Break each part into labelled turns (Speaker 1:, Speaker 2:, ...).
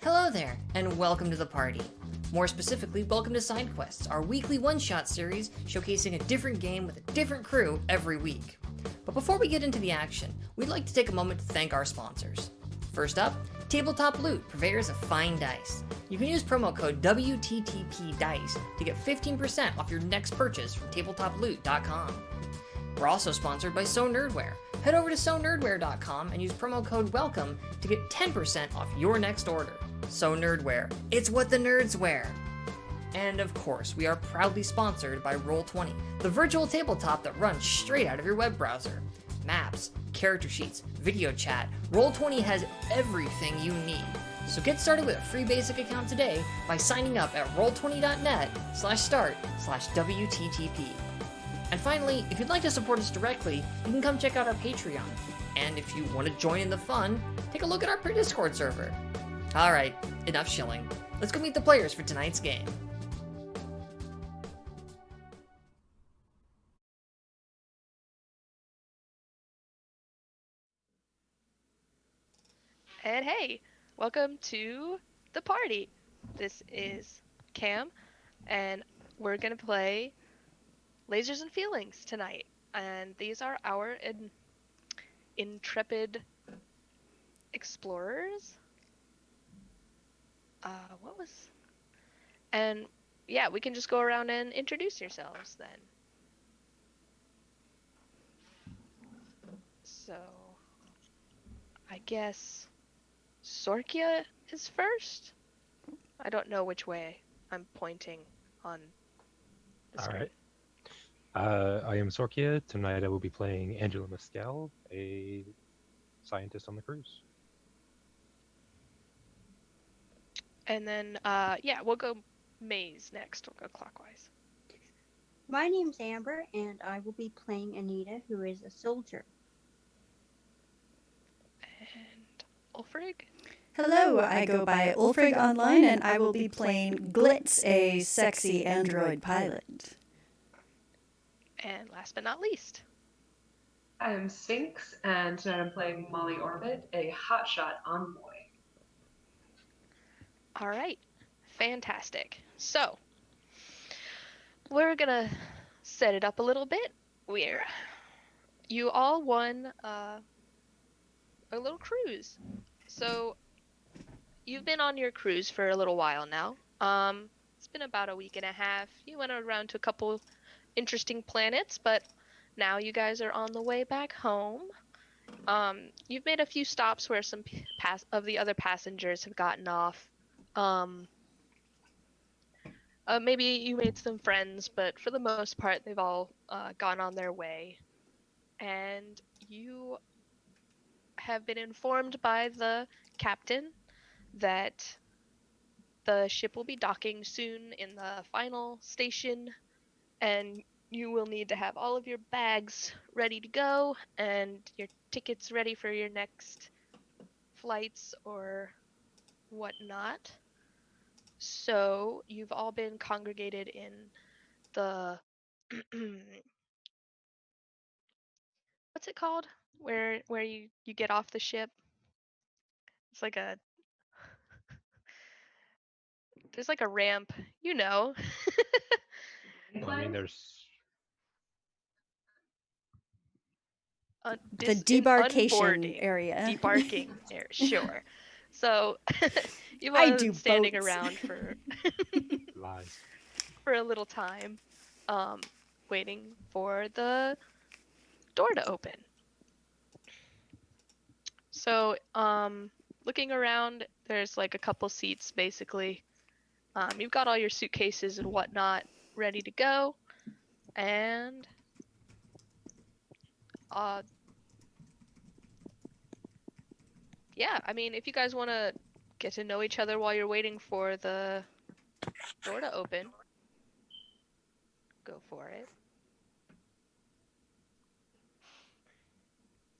Speaker 1: Hello there, and welcome to the party. More specifically, welcome to Side Quests, our weekly one-shot series showcasing a different game with a different crew every week. But before we get into the action, we'd like to take a moment to thank our sponsors. First up, Tabletop Loot, purveyors of fine dice. You can use promo code WTTPDICE to get 15% off your next purchase from tabletoploot.com. We're also sponsored by So Nerdware. Head over to SoNerdware.com and use promo code WELCOME to get 10% off your next order. So Nerdware, it's what the nerds wear! And of course, we are proudly sponsored by Roll20, the virtual tabletop that runs straight out of your web browser. Maps, character sheets, video chat, Roll20 has everything you need. So get started with a free basic account today by signing up at roll20.net/start/WTTP. And finally, if you'd like to support us directly, you can come check out our Patreon. And if you want to join in the fun, take a look at our Discord server. Alright, enough shilling. Let's go meet the players for tonight's game.
Speaker 2: And hey, welcome to the party. This is Cam, and we're gonna play Lasers and Feelings tonight. And these are our intrepid explorers. What was? And yeah, we can just go around and introduce yourselves then. So, I guess Sorkia is first? I don't know which way I'm pointing on the screen.
Speaker 3: Alright. I am Sorkia. Tonight I will be playing Angela Mescal, a scientist on the cruise.
Speaker 2: And then, yeah, we'll go maze next. We'll go clockwise.
Speaker 4: My name's Amber, and I will be playing Anita, who is a soldier.
Speaker 2: And Ulfrig?
Speaker 5: Hello, I go by Ulfrig online, and I will be playing Glitz, a sexy android pilot.
Speaker 2: And last but not least.
Speaker 6: I am Sphinx, and tonight I'm playing Molly Orbit, a hotshot envoy.
Speaker 2: All right, fantastic. So, we're gonna set it up a little bit. You all won a little cruise. So, you've been on your cruise for a little while now. It's been about a week and a half. You went around to a couple interesting planets, but now you guys are on the way back home. You've made a few stops where some of the other passengers have gotten off. Maybe you made some friends, but for the most part, they've all gone on their way. And you have been informed by the captain that the ship will be docking soon in the final station, and you will need to have all of your bags ready to go and your tickets ready for your next flights or whatnot. So you've all been congregated in the what's it called? Where you get off the ship? It's like there's like a ramp, you know.
Speaker 3: I mean, there's...
Speaker 5: The debarkation
Speaker 2: unboarding
Speaker 5: area.
Speaker 2: Debarking area, sure. So you've
Speaker 5: I
Speaker 2: all
Speaker 5: do
Speaker 2: been standing
Speaker 5: boats.
Speaker 2: around for
Speaker 3: Lies.
Speaker 2: for a little time, waiting for the door to open. So, looking around, there's like a couple seats basically. You've got all your suitcases and whatnot ready to go, and yeah, I mean, if you guys want to get to know each other while you're waiting for the door to open, go for it.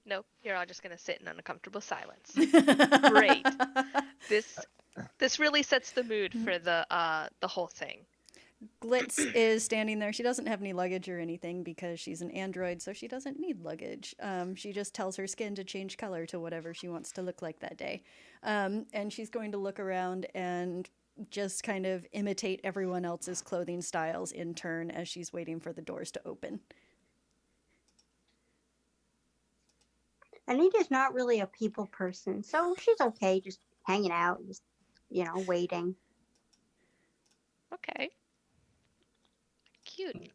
Speaker 2: Nope, you're all just gonna sit in uncomfortable silence. Great. This really sets the mood for the whole thing.
Speaker 5: Glitz is standing there. She doesn't have any luggage or anything because she's an android, so she doesn't need luggage. She just tells her skin to change color to whatever she wants to look like that day. And she's going to look around and just kind of imitate everyone else's clothing styles in turn as she's waiting for the doors to open.
Speaker 4: Anita's not really a people person, so she's okay just hanging out, just, waiting.
Speaker 2: Okay. Cute.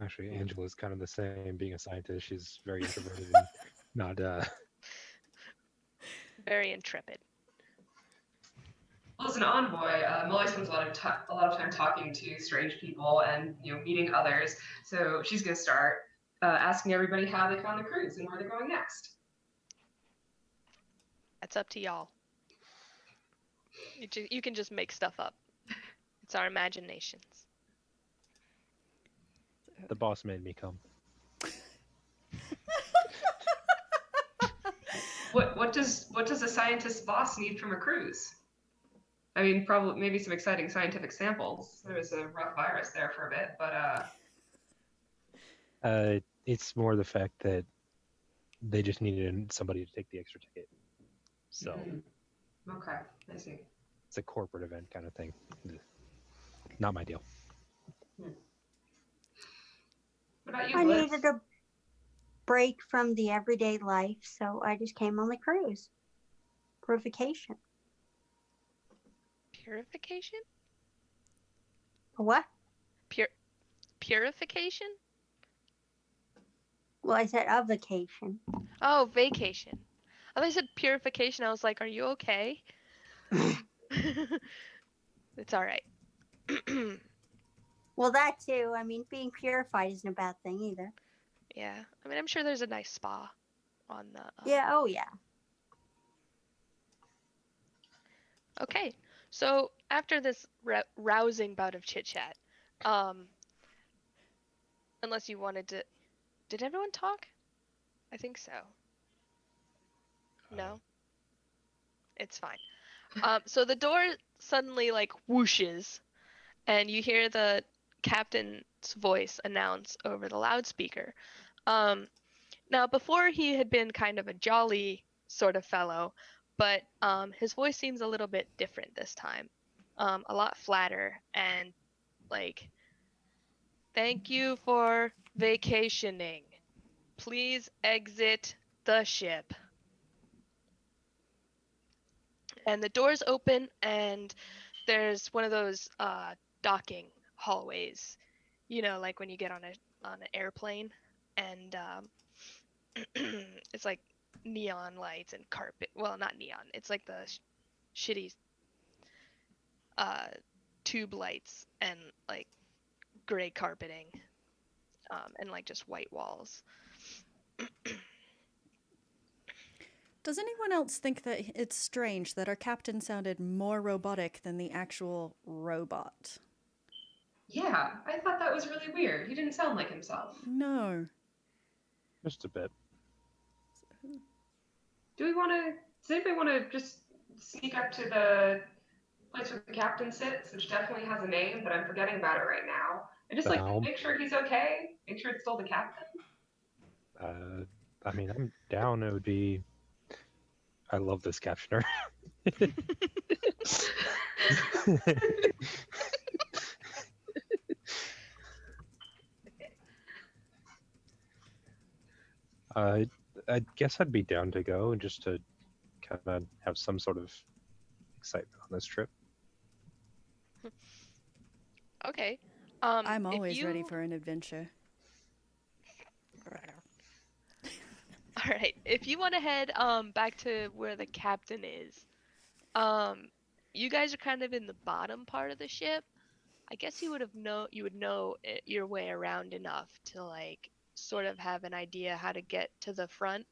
Speaker 3: Actually, Angela's kind of the same. Being a scientist, she's very introverted and not.
Speaker 2: Very intrepid.
Speaker 6: Well, as an envoy, Molly spends a lot of time talking to strange people and meeting others. So she's going to start asking everybody how they found the cruise and where they're going next.
Speaker 2: That's up to y'all. You can just make stuff up. It's our imaginations.
Speaker 3: The boss made me come.
Speaker 6: What does a scientist's boss need from a cruise? I mean, probably maybe some exciting scientific samples. There was a rough virus there for a bit, but
Speaker 3: It's more the fact that they just needed somebody to take the extra ticket. So
Speaker 6: okay, I see.
Speaker 3: it's a corporate event kind of thing. Not my deal.
Speaker 6: What about you,
Speaker 4: I
Speaker 6: Blitz?
Speaker 4: needed a break from the everyday life, so I just came on the cruise. Purification.
Speaker 2: Purification?
Speaker 4: What?
Speaker 2: Purification?
Speaker 4: Well, I said a vacation.
Speaker 2: Oh, vacation. I thought you said purification. I was like, are you okay? It's all right.
Speaker 4: Well, that too. I mean, being purified isn't a bad thing either.
Speaker 2: Yeah. I mean, I'm sure there's a nice spa on the.
Speaker 4: Yeah, oh yeah.
Speaker 2: Okay. So after this rousing bout of chit chat, unless you wanted to, did everyone talk? I think so. No? It's fine. So the door suddenly like whooshes, and you hear the captain's voice announce over the loudspeaker. Now before he had been kind of a jolly sort of fellow, but his voice seems a little bit different this time. A lot flatter and like, thank you for vacationing. Please exit the ship. And the doors open, and there's one of those docking hallways, like when you get on an airplane, and it's like neon lights and carpet. Well, not neon. It's like the shitty tube lights and like gray carpeting, and like just white walls.
Speaker 5: Does anyone else think that it's strange that our captain sounded more robotic than the actual robot?
Speaker 6: Yeah, I thought that was really weird. He didn't sound like himself.
Speaker 5: No.
Speaker 3: Just a bit.
Speaker 6: Does anybody want to just sneak up to the place where the captain sits, which definitely has a name, but I'm forgetting about it right now. And just
Speaker 3: The helm?
Speaker 6: make sure he's okay. Make sure it's still the captain.
Speaker 3: I mean, I'm down. It would be. I love this captioner. I guess I'd be down to go and just to kind of have some sort of excitement on this trip.
Speaker 2: Okay.
Speaker 5: I'm always ready for an adventure.
Speaker 2: All right. If you want to head back to where the captain is, you guys are kind of in the bottom part of the ship. I guess you would know your way around enough to like sort of have an idea how to get to the front,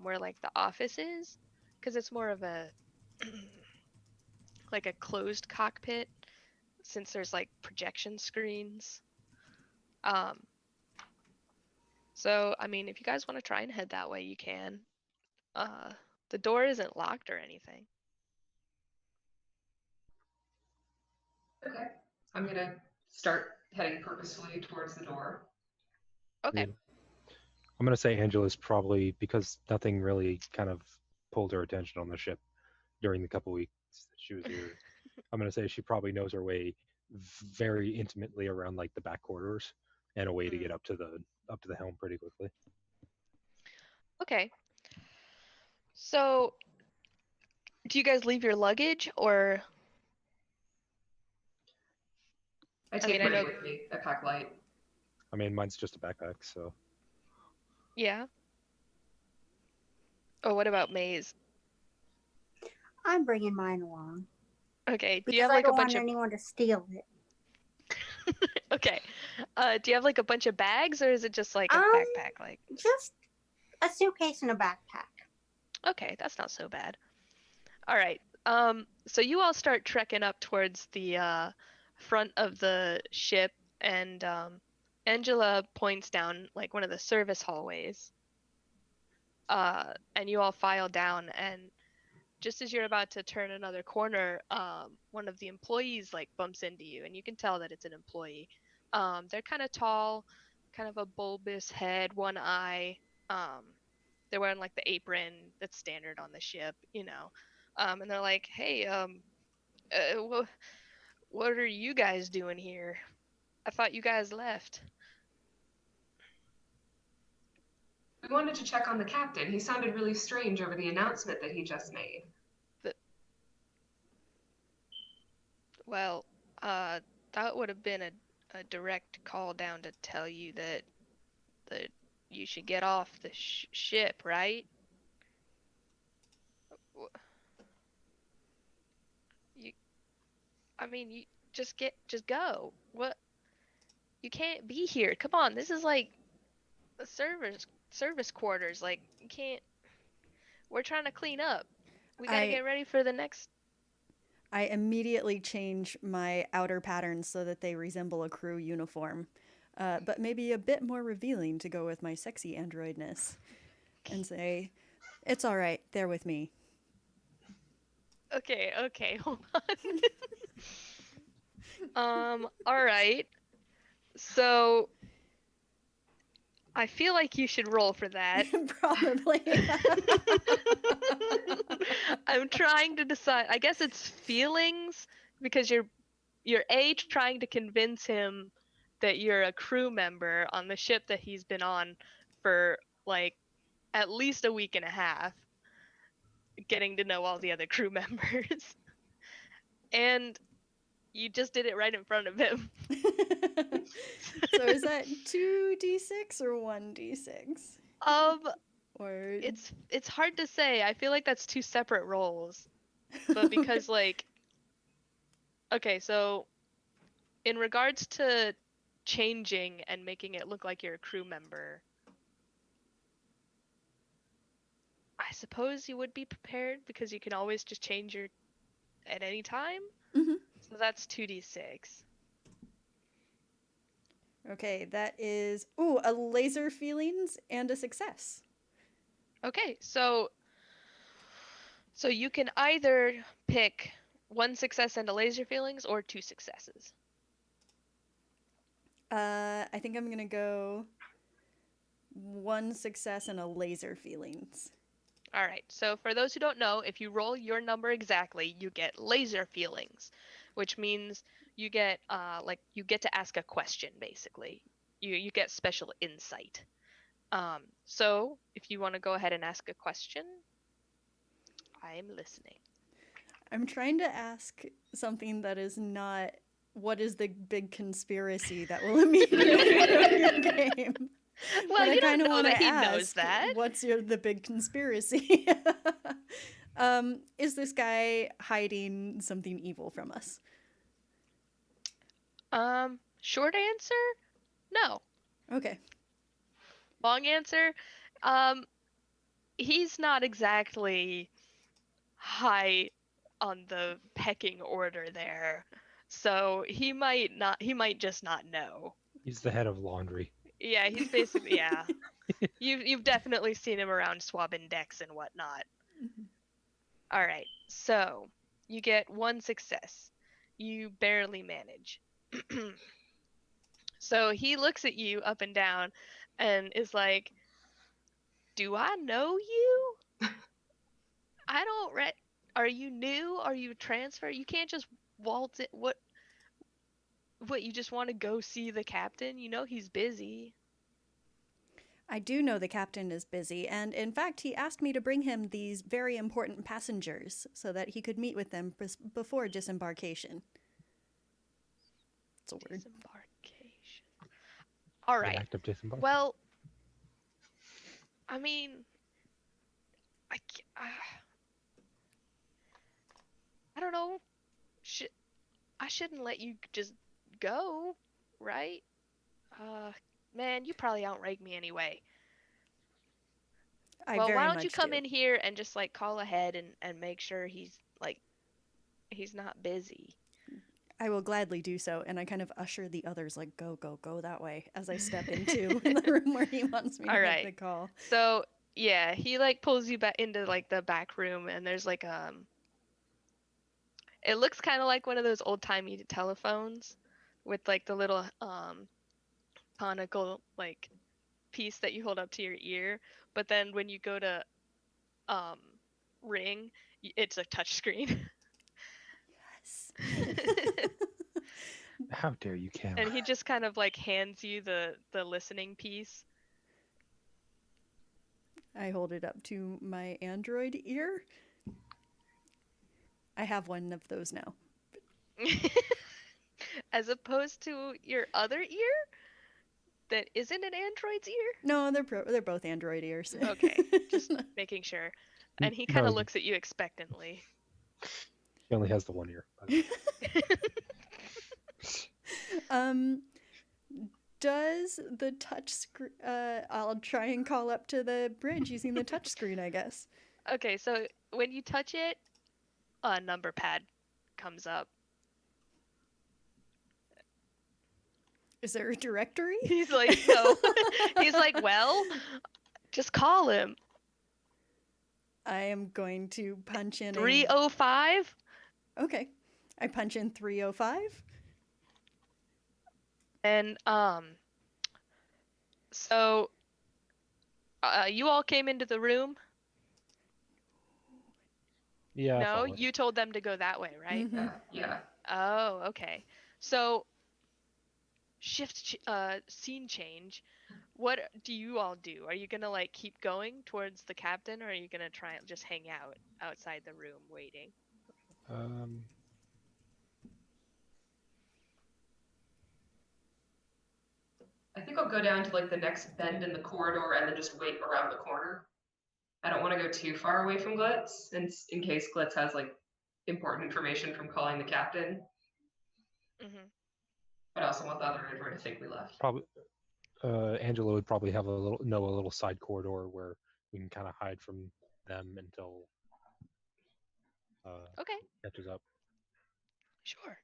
Speaker 2: where like the office is, because it's more of a like a closed cockpit, since there's like projection screens. So I mean, if you guys want to try and head that way, you can. The door isn't locked or anything.
Speaker 6: Okay. I'm gonna start heading purposefully towards the door.
Speaker 2: Okay.
Speaker 3: I'm gonna say Angela's probably, because nothing really kind of pulled her attention on the ship during the couple weeks that she was here. I'm gonna say she probably knows her way very intimately around like the back corridors and a way to get up to the helm pretty quickly.
Speaker 2: Okay. So, do you guys leave your luggage, or?
Speaker 6: I
Speaker 2: I
Speaker 6: take
Speaker 2: mean, I
Speaker 6: mine
Speaker 2: know.
Speaker 6: with me. I pack light.
Speaker 3: I mean, mine's just a backpack, so
Speaker 2: Yeah. Oh, what about Maze?
Speaker 4: I'm bringing mine along
Speaker 2: Okay. Do you
Speaker 4: because
Speaker 2: have
Speaker 4: I
Speaker 2: like a
Speaker 4: don't
Speaker 2: bunch
Speaker 4: want
Speaker 2: of?
Speaker 4: anyone to steal it.
Speaker 2: Okay. Do you have like a bunch of bags, or is it just like a
Speaker 4: Um,
Speaker 2: backpack? Like,
Speaker 4: just a suitcase and a backpack.
Speaker 2: okay, that's not so bad. All right. So you all start trekking up towards the front of the ship, and Angela points down like one of the service hallways. And you all file down, and just as you're about to turn another corner, one of the employees like bumps into you, and you can tell that it's an employee. They're kind of tall, kind of a bulbous head, one eye. Um, they're wearing like the apron that's standard on the ship, you know. And they're like, "Hey, what are you guys doing here? I thought you guys left."
Speaker 6: We wanted to check on the captain. He sounded really strange over the announcement that he just made.
Speaker 2: The, well, that would have been a direct call down to tell you that you should get off the ship, right? You, I mean, you just go. What? You can't be here. Come on, this is like a service quarters. Like, you can't. We're trying to clean up. We gotta
Speaker 5: I
Speaker 2: get ready for the next.
Speaker 5: I immediately change my outer patterns so that they resemble a crew uniform, but maybe a bit more revealing to go with my sexy androidness, and say, "It's all right. They're with me."
Speaker 2: Okay, hold on. All right. So I feel like you should roll for that.
Speaker 5: Probably.
Speaker 2: I'm trying to decide. I guess it's feelings because you're trying to convince him that you're a crew member on the ship that he's been on for like at least a week and a half, getting to know all the other crew members. And you just did it right in front of him.
Speaker 5: So is that 2d6 or 1d6?
Speaker 2: Um,
Speaker 5: Or
Speaker 2: it's hard to say. I feel like that's two separate roles. But because like okay, so in regards to changing and making it look like you're a crew member, I suppose you would be prepared because you can always just change your at any time.
Speaker 5: Mhm.
Speaker 2: So that's 2d6.
Speaker 5: Okay, that is a laser feelings and a success.
Speaker 2: Okay, so you can either pick one success and a laser feelings or two successes.
Speaker 5: I think I'm gonna go one success and a laser feelings.
Speaker 2: All right. So for those who don't know, if you roll your number exactly, you get laser feelings, which means you get you get to ask a question basically. You get special insight. So if you want to go ahead and ask a question, I'm listening.
Speaker 5: I'm trying to ask something that is not what is the big conspiracy that will immediately ruin your game.
Speaker 2: Well,
Speaker 5: But I
Speaker 2: you don't
Speaker 5: kind of
Speaker 2: know
Speaker 5: want
Speaker 2: that
Speaker 5: to
Speaker 2: he
Speaker 5: ask,
Speaker 2: knows that.
Speaker 5: what's the big conspiracy? Is this guy hiding something evil from us?
Speaker 2: Short answer, no.
Speaker 5: Okay.
Speaker 2: Long answer, he's not exactly high on the pecking order there. So he might just not know.
Speaker 3: he's the head of laundry.
Speaker 2: Yeah, he's basically yeah. You've definitely seen him around swabbing decks and whatnot. All right. So, you get one success. You barely manage. So he looks at you up and down and is like, "Do I know you? I don't Are you new? Are you transfer? You can't just waltz it. What, you just want to go see the captain? You know he's busy."
Speaker 5: I do know the captain is busy, and in fact, he asked me to bring him these very important passengers so that he could meet with them before disembarkation. It's a word.
Speaker 2: Disembarkation. All
Speaker 3: The
Speaker 2: right.
Speaker 3: act of disembark.
Speaker 2: Well, I mean, I, I don't know. I shouldn't let you just go, right? Uh, Man, you probably outrank me anyway.
Speaker 5: I
Speaker 2: Well, why
Speaker 5: very
Speaker 2: don't you
Speaker 5: much
Speaker 2: come
Speaker 5: do.
Speaker 2: in here and just like call ahead and make sure he's not busy.
Speaker 5: I will gladly do so, and I kind of usher the others, like, go, go, go that way as I step into the room where he wants me to
Speaker 2: All
Speaker 5: make
Speaker 2: right.
Speaker 5: the call.
Speaker 2: So yeah, he like pulls you back into like the back room, and there's like it looks kind of like one of those old timey telephones with like the little conical like piece that you hold up to your ear, but then when you go to um ring, it's a touch screen.
Speaker 5: Yes.
Speaker 3: How dare you, Cam?
Speaker 2: And he just kind of like hands you the listening piece.
Speaker 5: I hold it up to my Android ear. I have one of those now.
Speaker 2: As opposed to your other ear that isn't an android's ear.
Speaker 5: No, they're both Android ears.
Speaker 2: Okay, just making sure. And he kind
Speaker 3: No,
Speaker 2: of looks at you expectantly.
Speaker 3: he only has the one ear.
Speaker 5: um, does the touch screen? I'll try and call up to the bridge using the touch screen, I guess.
Speaker 2: Okay, so when you touch it, a number pad comes up.
Speaker 5: Is there a directory?
Speaker 2: He's like, no. He's like, well, just call him.
Speaker 5: I am going to punch in
Speaker 2: 305.
Speaker 5: Okay, I punch in 305.
Speaker 2: And so you all came into the room.
Speaker 3: Yeah.
Speaker 2: No,
Speaker 3: Followed.
Speaker 2: you told them to go that way, right?
Speaker 5: Mm-hmm.
Speaker 6: Yeah.
Speaker 2: Oh, okay. So scene change. What do you all do? Are you gonna like keep going towards the captain, or are you gonna try and just hang out outside the room waiting?
Speaker 6: I think I'll go down to like the next bend in the corridor and then just wait around the corner. I don't want to go too far away from Glitz, in case Glitz has like important information from calling the captain.
Speaker 2: Mm-hmm.
Speaker 6: But I also want the other android to think we left.
Speaker 3: Probably. Angela would probably have a little side corridor where we can kind of hide from them until
Speaker 2: Okay,
Speaker 3: catches up.
Speaker 2: sure.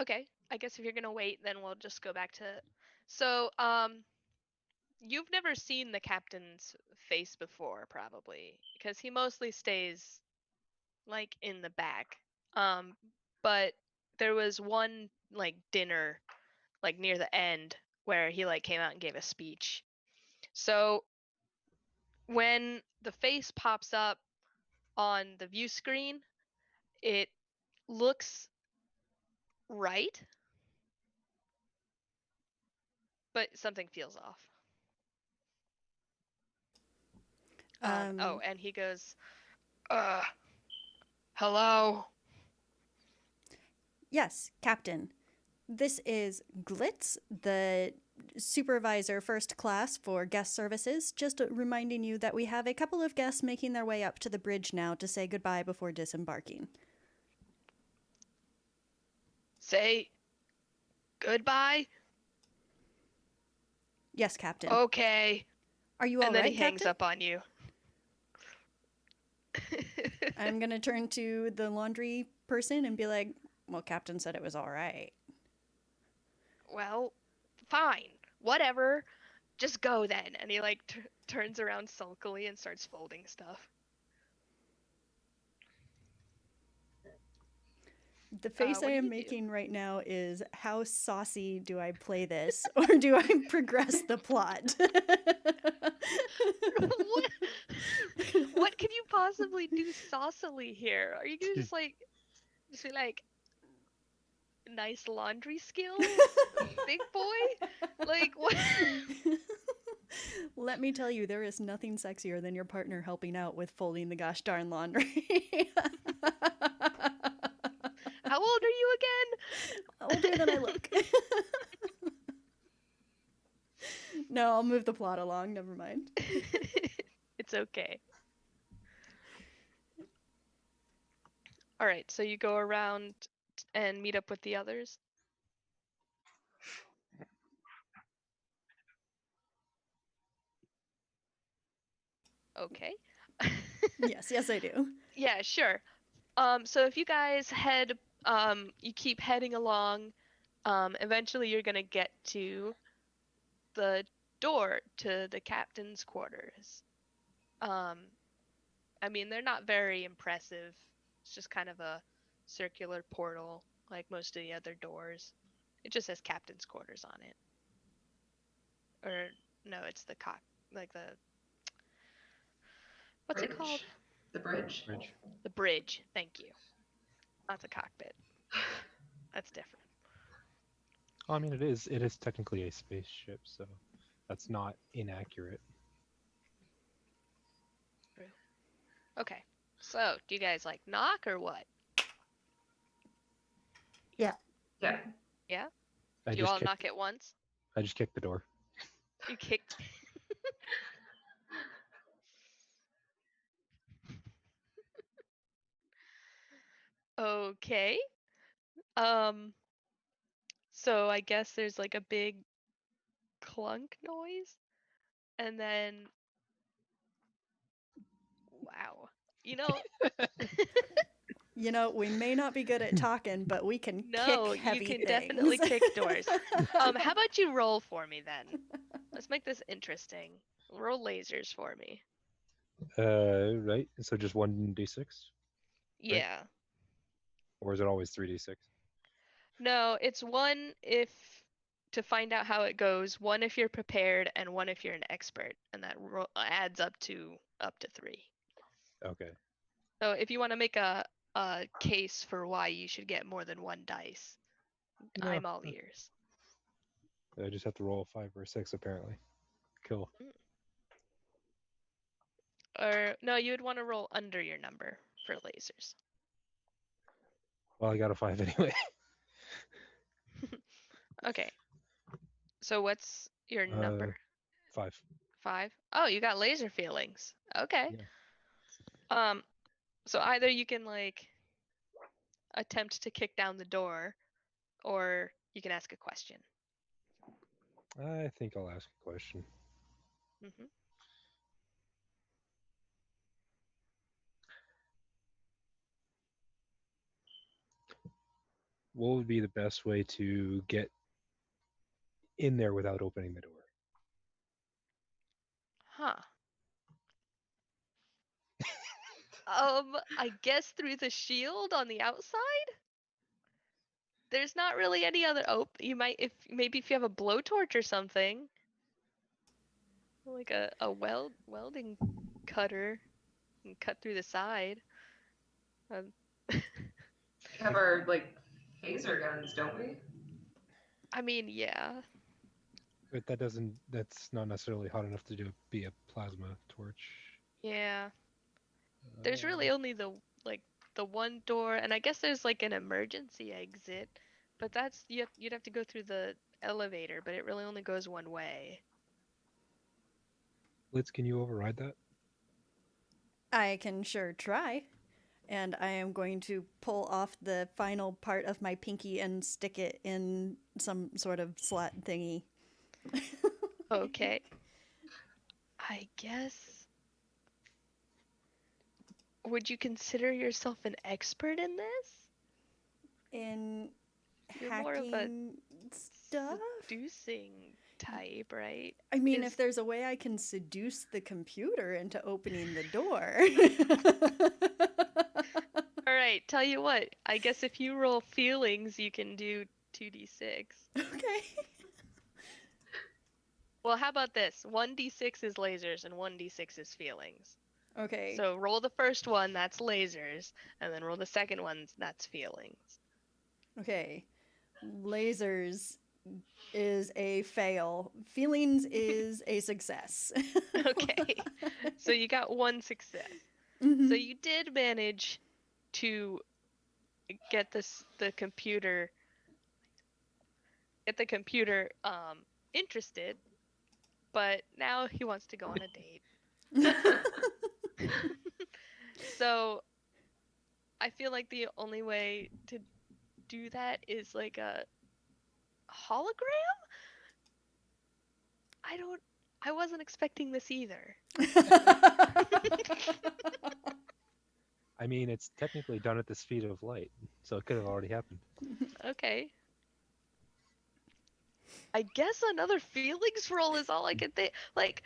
Speaker 2: Okay, I guess if you're gonna wait, then we'll just go back to. So, you've never seen the captain's face before, probably, because he mostly stays like in the back. But there was one like dinner, like near the end, where he like came out and gave a speech. So when the face pops up on the view screen, it looks right, but something feels off. Oh, and he goes, hello.
Speaker 5: Yes, Captain. This is Glitz, the supervisor first class for guest services. Just reminding you that we have a couple of guests making their way up to the bridge now to say goodbye before disembarking.
Speaker 2: Say goodbye?
Speaker 5: Yes, Captain.
Speaker 2: Okay.
Speaker 5: Are you all
Speaker 2: And then
Speaker 5: right,
Speaker 2: he hangs
Speaker 5: Captain?
Speaker 2: up on you.
Speaker 5: I'm going to turn to the laundry person and be like, well, Captain said it was all right.
Speaker 2: Well, fine. Whatever. Just go then. And he like turns around sulkily and starts folding stuff.
Speaker 5: The face
Speaker 2: what
Speaker 5: I
Speaker 2: do
Speaker 5: am
Speaker 2: you do?
Speaker 5: making right now is how saucy do I play this, or do I progress the plot?
Speaker 2: what? What can you possibly do saucily here? Are you gonna just be like, nice laundry skills, big boy? Like what?
Speaker 5: Let me tell you, there is nothing sexier than your partner helping out with folding the gosh darn laundry.
Speaker 2: How old are you again?
Speaker 5: Older than I look. No, I'll move the plot along. Never mind.
Speaker 2: It's okay. All right, so you go around and meet up with the others. Okay.
Speaker 5: Yes, I do.
Speaker 2: Yeah, sure. So if you guys you keep heading along, eventually you're gonna get to the door to the captain's quarters. Um, I mean, they're not very impressive. It's just kind of a circular portal, like most of the other doors. It just says captain's quarters on it. Or no, it's like what's it called?
Speaker 6: The bridge.
Speaker 3: Bridge.
Speaker 2: The bridge. Thank you. Not the cockpit. That's different.
Speaker 3: I mean, it is technically a spaceship, so that's not inaccurate.
Speaker 2: Okay. So, do you guys like knock or what?
Speaker 6: Yeah.
Speaker 2: Yeah?
Speaker 3: I
Speaker 2: Do you
Speaker 3: just
Speaker 2: all
Speaker 3: kicked,
Speaker 2: knock at once?
Speaker 3: I just kicked the door.
Speaker 2: You kicked. Okay. Um, so I guess there's like a big clunk noise, and then wow. You know,
Speaker 5: You know, we may not be good at talking, but we can
Speaker 2: no,
Speaker 5: kick
Speaker 2: you
Speaker 5: heavy
Speaker 2: can
Speaker 5: things.
Speaker 2: definitely kick doors. How about you roll for me then? Let's make this interesting. Roll lasers for me.
Speaker 3: Right. So just 1d6,
Speaker 2: Yeah.
Speaker 3: or is it always 3d6?
Speaker 2: No, it's one if to find out how it goes, one if you're prepared, and one if you're an expert, and that adds up to 3.
Speaker 3: Okay.
Speaker 2: So if you want to make a case for why you should get more than one dice,
Speaker 3: No,
Speaker 2: I'm all ears.
Speaker 3: I just have to roll a 5 or a 6 apparently. Cool.
Speaker 2: Or no, you would want to roll under your number for lasers.
Speaker 3: Well, I got a 5 anyway.
Speaker 2: Okay. So what's your number?
Speaker 3: 5.
Speaker 2: 5? Oh, you got laser feelings. Okay.
Speaker 3: Yeah.
Speaker 2: So either you can like attempt to kick down the door, or you can ask a question.
Speaker 3: I think I'll ask a question.
Speaker 2: Mm-hmm.
Speaker 3: What would be the best way to get in there without opening the door?
Speaker 2: Huh. I guess through the shield on the outside? There's not really any other you might if you have a blowtorch or something. Like a welding cutter and cut through the side. Um,
Speaker 6: We have our like phaser guns, don't we?
Speaker 2: I mean, yeah.
Speaker 3: But that's not necessarily hot enough to be a plasma torch.
Speaker 2: Yeah. There's really only the one door, and I guess there's like an emergency exit, but you'd have to go through the elevator, but it really only goes one way.
Speaker 3: Blitz, can you override that?
Speaker 5: I can sure try. And I am going to pull off the final part of my pinky and stick it in some sort of slot thingy.
Speaker 2: Okay. I guess. Would you consider yourself an expert in this?
Speaker 5: In
Speaker 2: You're more of a
Speaker 5: hacking stuff?
Speaker 2: seducing type, right?
Speaker 5: I mean,
Speaker 2: Is-
Speaker 5: if there's a way I can seduce the computer into opening the door.
Speaker 2: All right, right, tell you what. I guess if you roll feelings, you can do 2d6.
Speaker 5: Okay.
Speaker 2: Well, how about this? 1d6 is lasers and 1d6 is feelings.
Speaker 5: Okay.
Speaker 2: So roll the first one, that's lasers, and then roll the second one, that's feelings.
Speaker 5: Okay. Lasers is a fail. Feelings is a success.
Speaker 2: Okay. So you got one success.
Speaker 5: Mhm.
Speaker 2: So you did manage to get the computer interested, but now he wants to go on a date. So I feel like the only way to do that is like a hologram? I wasn't expecting this either.
Speaker 3: I mean, it's technically done at the speed of light, so it could have already happened.
Speaker 2: Okay. I guess another feelings roll is all I can think. Like,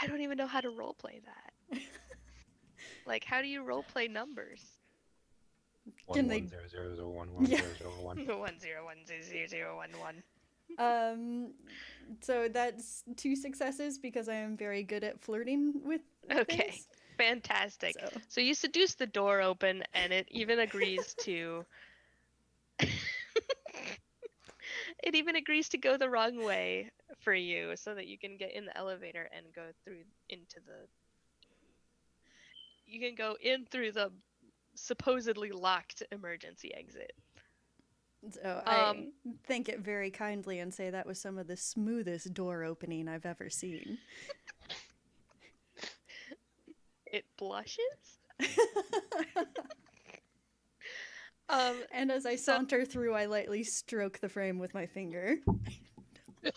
Speaker 2: I don't even know how to roleplay that. Like, how do you roleplay numbers?
Speaker 5: Can
Speaker 3: 1
Speaker 5: they-
Speaker 3: 1 0 0 0 1 1
Speaker 5: Yeah.
Speaker 3: 0 0 1.
Speaker 2: 1010011.
Speaker 5: So that's 2 successes because I am very good at flirting with
Speaker 2: Okay.
Speaker 5: things.
Speaker 2: Fantastic.
Speaker 5: So
Speaker 2: So you seduce the door open, and it even agrees to. It even agrees to go the wrong way for you, so that you can get in the elevator and go through into the. You can go in through the supposedly locked emergency exit.
Speaker 5: So I thank it very kindly and say that was some of the smoothest door opening I've ever seen.
Speaker 2: It blushes.
Speaker 5: And as I
Speaker 2: So-
Speaker 5: saunter through, I lightly stroke the frame with my finger.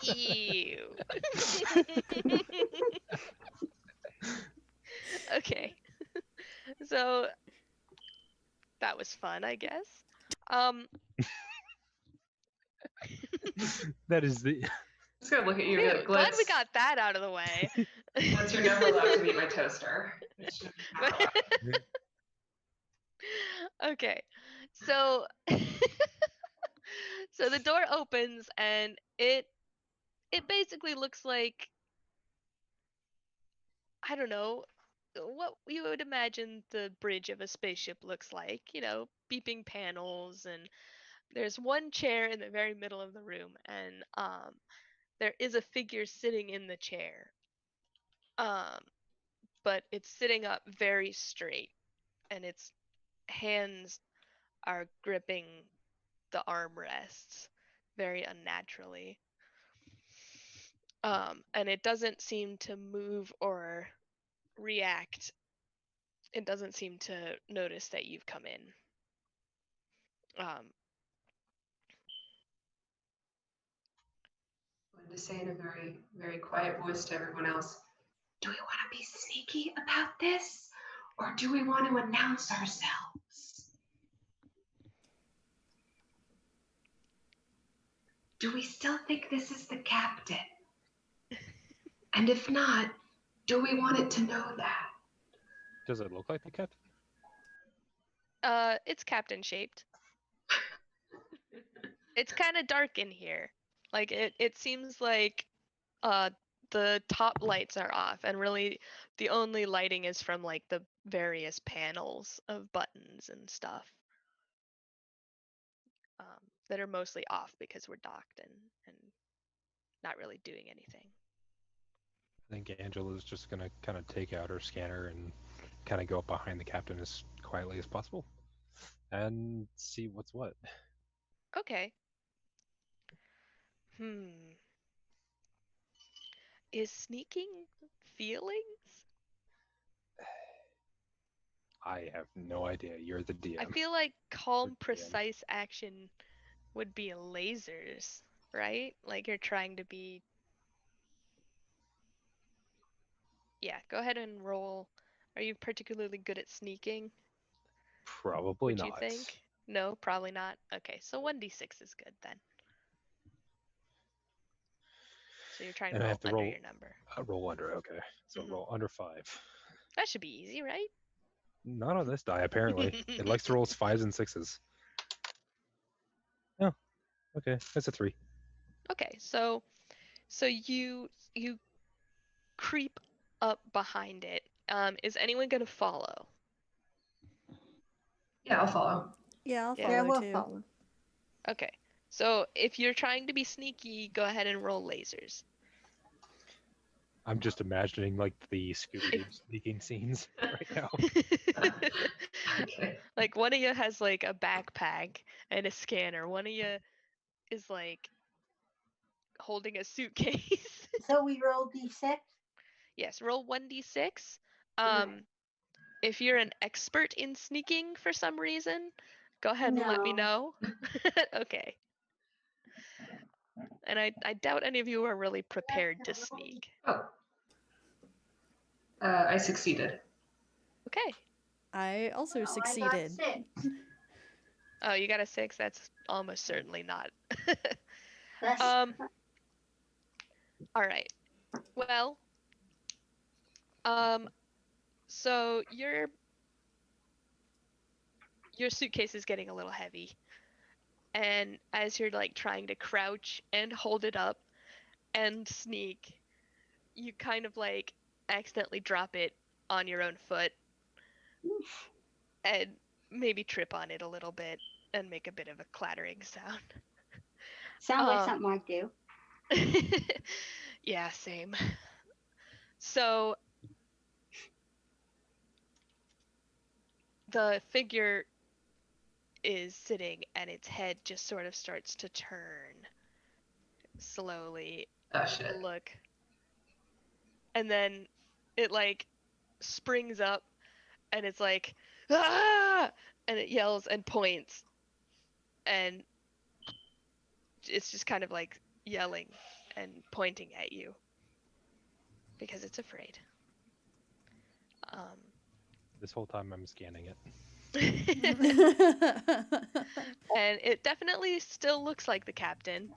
Speaker 2: Ew. Okay. So that was fun, I guess.
Speaker 3: That is the.
Speaker 6: Just gonna look at you and be
Speaker 2: Phew,
Speaker 6: like,
Speaker 2: glad we
Speaker 6: Glitz,
Speaker 2: got that out of the way.
Speaker 6: Glitz, you're never allowed to meet my toaster. It's just not allowed.
Speaker 2: Okay. So so the door opens and it basically looks like, I don't know, what you would imagine the bridge of a spaceship looks like, beeping panels, and there's one chair in the very middle of the room, and there is a figure sitting in the chair. But it's sitting up very straight, and its hands are gripping the armrests very unnaturally. And it doesn't seem to move or react. It doesn't seem to notice that you've come in.
Speaker 6: I'm going to say in a very, very quiet voice to everyone else, do we want to be sneaky about this? Or do we want to announce ourselves? Do we still think this is the captain? And if not, do we want it to know that?
Speaker 3: Does it look like the captain?
Speaker 2: It's captain shaped. It's kind of dark in here. Like it seems like the top lights are off, and really the only lighting is from like the various panels of buttons and stuff that are mostly off because we're docked and not really doing anything.
Speaker 3: I think Angela's just gonna kind of take out her scanner and kind of go up behind the captain as quietly as possible and see what's what.
Speaker 2: Okay. Is sneaking feelings?
Speaker 3: I have no idea. You're the DM.
Speaker 2: I feel like calm,
Speaker 3: DM.
Speaker 2: precise action would be lasers, right? Like you're trying to be. Yeah, go ahead and roll. Are you particularly good at sneaking?
Speaker 3: Probably
Speaker 2: Would
Speaker 3: not.
Speaker 2: you think? No, probably not. Okay, so 1d6 is good then. So you're trying to
Speaker 3: And I
Speaker 2: roll
Speaker 3: have to
Speaker 2: under
Speaker 3: roll
Speaker 2: your number.
Speaker 3: roll under. Okay, so
Speaker 2: Mhm.
Speaker 3: roll under 5.
Speaker 2: That should be easy, right?
Speaker 3: Not on this die, apparently. It likes to roll 5s and 6s. Oh, okay. That's a 3.
Speaker 2: Okay, so you creep up behind it. Is anyone gonna follow?
Speaker 6: Yeah, I'll follow.
Speaker 5: Yeah, I'll
Speaker 2: Yeah.
Speaker 5: follow
Speaker 4: Yeah, we'll
Speaker 5: too.
Speaker 4: follow.
Speaker 2: Okay. So if you're trying to be sneaky, go ahead and roll lasers.
Speaker 3: I'm just imagining like the Scooby-Doo sneaking scenes right now.
Speaker 6: Okay.
Speaker 2: Like one of you has like a backpack and a scanner. One of you is like holding a suitcase.
Speaker 4: So we roll d6.
Speaker 2: Yes, roll 1d6.
Speaker 4: Alright.
Speaker 2: If you're an expert in sneaking for some reason, go ahead and let me
Speaker 4: No.
Speaker 2: know. Okay. And I doubt any of you are really prepared to sneak.
Speaker 6: Oh. I succeeded.
Speaker 2: Okay.
Speaker 5: I also
Speaker 4: Oh, I got
Speaker 5: succeeded.
Speaker 4: 6.
Speaker 2: Oh, you got a 6? That's almost certainly not.
Speaker 4: That's
Speaker 2: All right. Well, so your suitcase is getting a little heavy, and as you're like trying to crouch and hold it up and sneak, you kind of like accidentally drop it on your own foot and maybe trip on it a little bit and make a bit of a clattering sound.
Speaker 4: sounds like something I do.
Speaker 2: Yeah, same. So the figure is sitting and its head just sort of starts to turn slowly.
Speaker 6: Oh shit.
Speaker 2: Look. And then it like springs up and it's like, ah! And it yells and points. And it's just kind of like yelling and pointing at you because it's afraid.
Speaker 3: This whole time I'm scanning it.
Speaker 2: And it definitely still looks like the captain.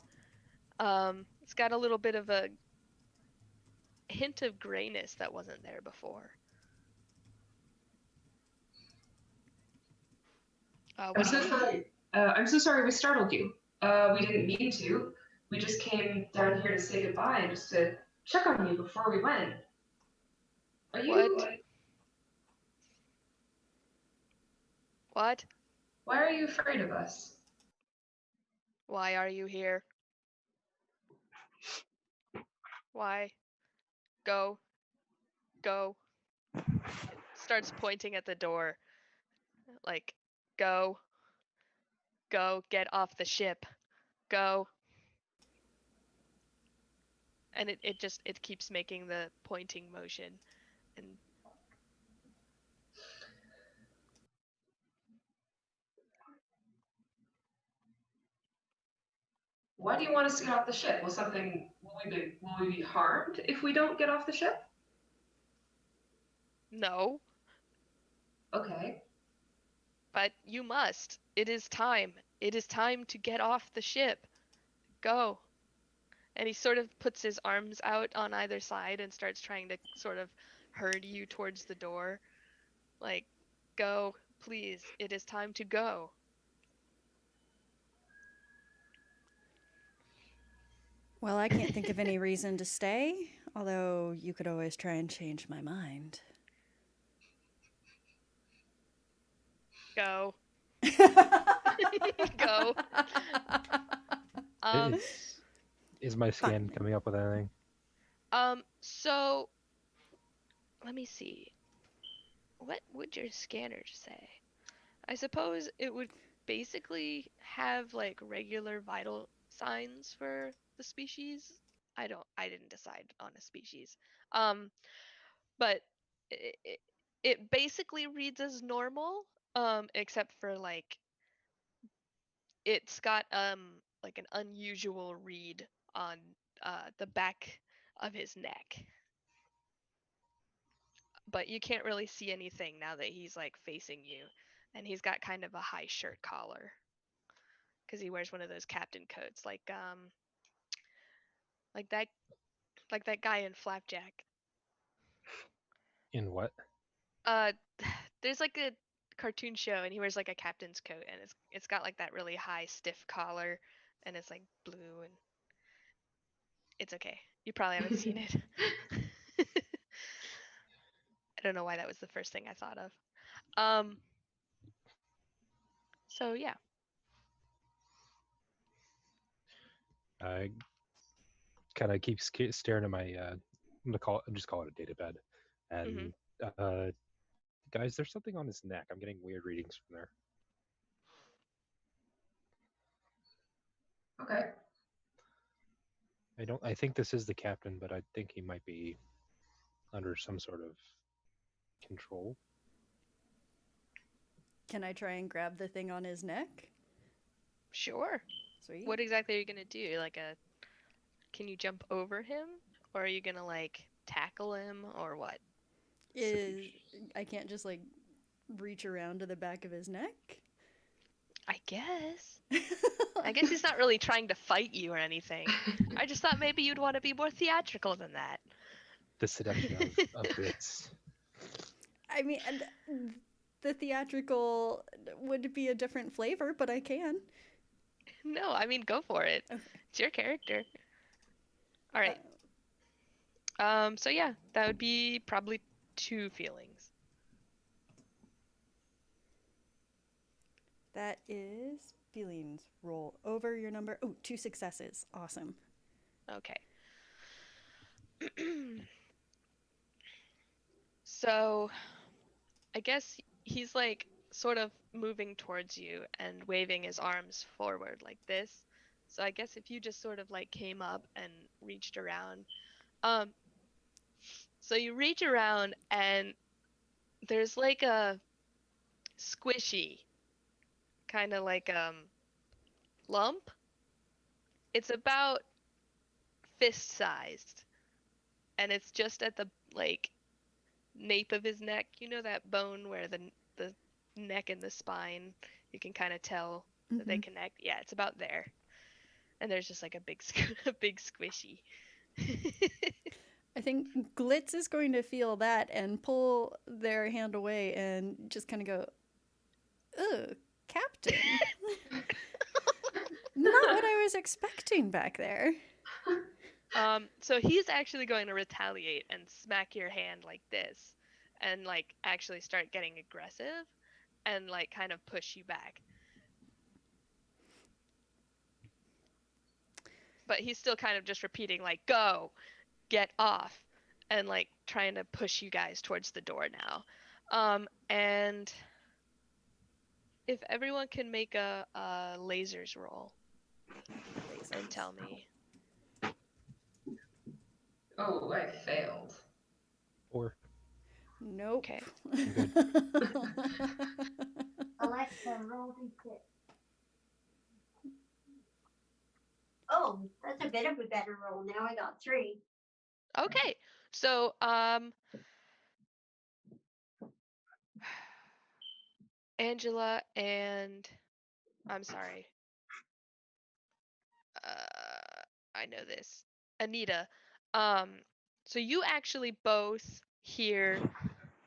Speaker 2: It's got a little bit of a hint of grayness that wasn't there before.
Speaker 6: I'm so sorry. I'm so sorry we startled you. We didn't mean to. We just came down here to say goodbye and just to check on you before we went. Are you?
Speaker 2: What?
Speaker 6: Why are you afraid of us?
Speaker 2: Why are you here? Why? Go. Go. It starts pointing at the door. Like, go. Go. Get off the ship. Go. And it keeps making the pointing motion. And
Speaker 6: Why do you want us to get off the ship? Will we be harmed if we don't get off the ship?
Speaker 2: no,
Speaker 6: Okay.
Speaker 2: but you must. It is time. It is time to get off the ship. Go. And he sort of puts his arms out on either side and starts trying to sort of herd you towards the door. Like, go, please. It is time to go.
Speaker 5: Well, I can't think of any reason to stay, although you could always try and change my mind.
Speaker 2: Go. Go.
Speaker 3: Is my scan coming up with anything?
Speaker 2: So let me see. What would your scanner say? I suppose it would basically have like regular vital signs for the species. I didn't decide on a species. But it basically reads as normal, except for like it's got like an unusual read on the back of his neck. But you can't really see anything now that he's like facing you, and he's got kind of a high shirt collar because he wears one of those captain coats, like that guy in Flapjack.
Speaker 3: In what?
Speaker 2: Uh, There's like a cartoon show, and he wears like a captain's coat, and it's got like that really high stiff collar, and it's like blue, and it's okay. You probably haven't seen it. I don't know why that was the first thing I thought of. So yeah.
Speaker 3: I kind of keep staring at my. I'm just call it a data bed, and guys, there's something on his neck. I'm getting weird readings from there.
Speaker 6: Okay.
Speaker 3: I think this is the captain, but I think he might be under some sort of control.
Speaker 5: Can I try and grab the thing on his neck?
Speaker 2: Sure.
Speaker 5: Sweet.
Speaker 2: What exactly are you gonna do? Can you jump over him, or are you gonna like tackle him, or what?
Speaker 5: I can't just like reach around to the back of his neck?
Speaker 2: I guess. I guess he's not really trying to fight you or anything. I just thought maybe you'd want to be more theatrical than that.
Speaker 3: The seduction of glitz.
Speaker 5: I mean, the theatrical would be a different flavor, but I can.
Speaker 2: No, I mean, go for it.
Speaker 5: Okay.
Speaker 2: It's your character. All right. So yeah, that would be probably 2 feelings.
Speaker 5: That is feelings. Roll over your number. Oh, 2 successes. Awesome.
Speaker 2: Okay. So, I guess he's like sort of moving towards you and waving his arms forward like this. So I guess if you just sort of like came up and reached around. So you reach around and there's like a squishy kind of like lump. It's about fist sized, and it's just at the like nape of his neck. You know that bone where the neck and the spine, you can kind of tell that they connect. Yeah, it's about there. And there's just like a big a big squishy.
Speaker 5: I think Glitz is going to feel that and pull their hand away and just kind of go, "Ugh, Captain." Not what I was expecting back there.
Speaker 2: So he's actually going to retaliate and smack your hand like this, and like actually start getting aggressive, and like kind of push you back. But he's still kind of just repeating like, "Go, get off," and like trying to push you guys towards the door now. And if everyone can make a lasers roll and tell me.
Speaker 6: Oh, I failed.
Speaker 3: Or
Speaker 5: Nope.
Speaker 2: Okay.
Speaker 3: good.
Speaker 4: Alexa, roll d6. Oh, that's a bit of a better roll. Now I got 3.
Speaker 2: Okay. So Angela and I'm sorry. I know this. Anita. So you actually both hear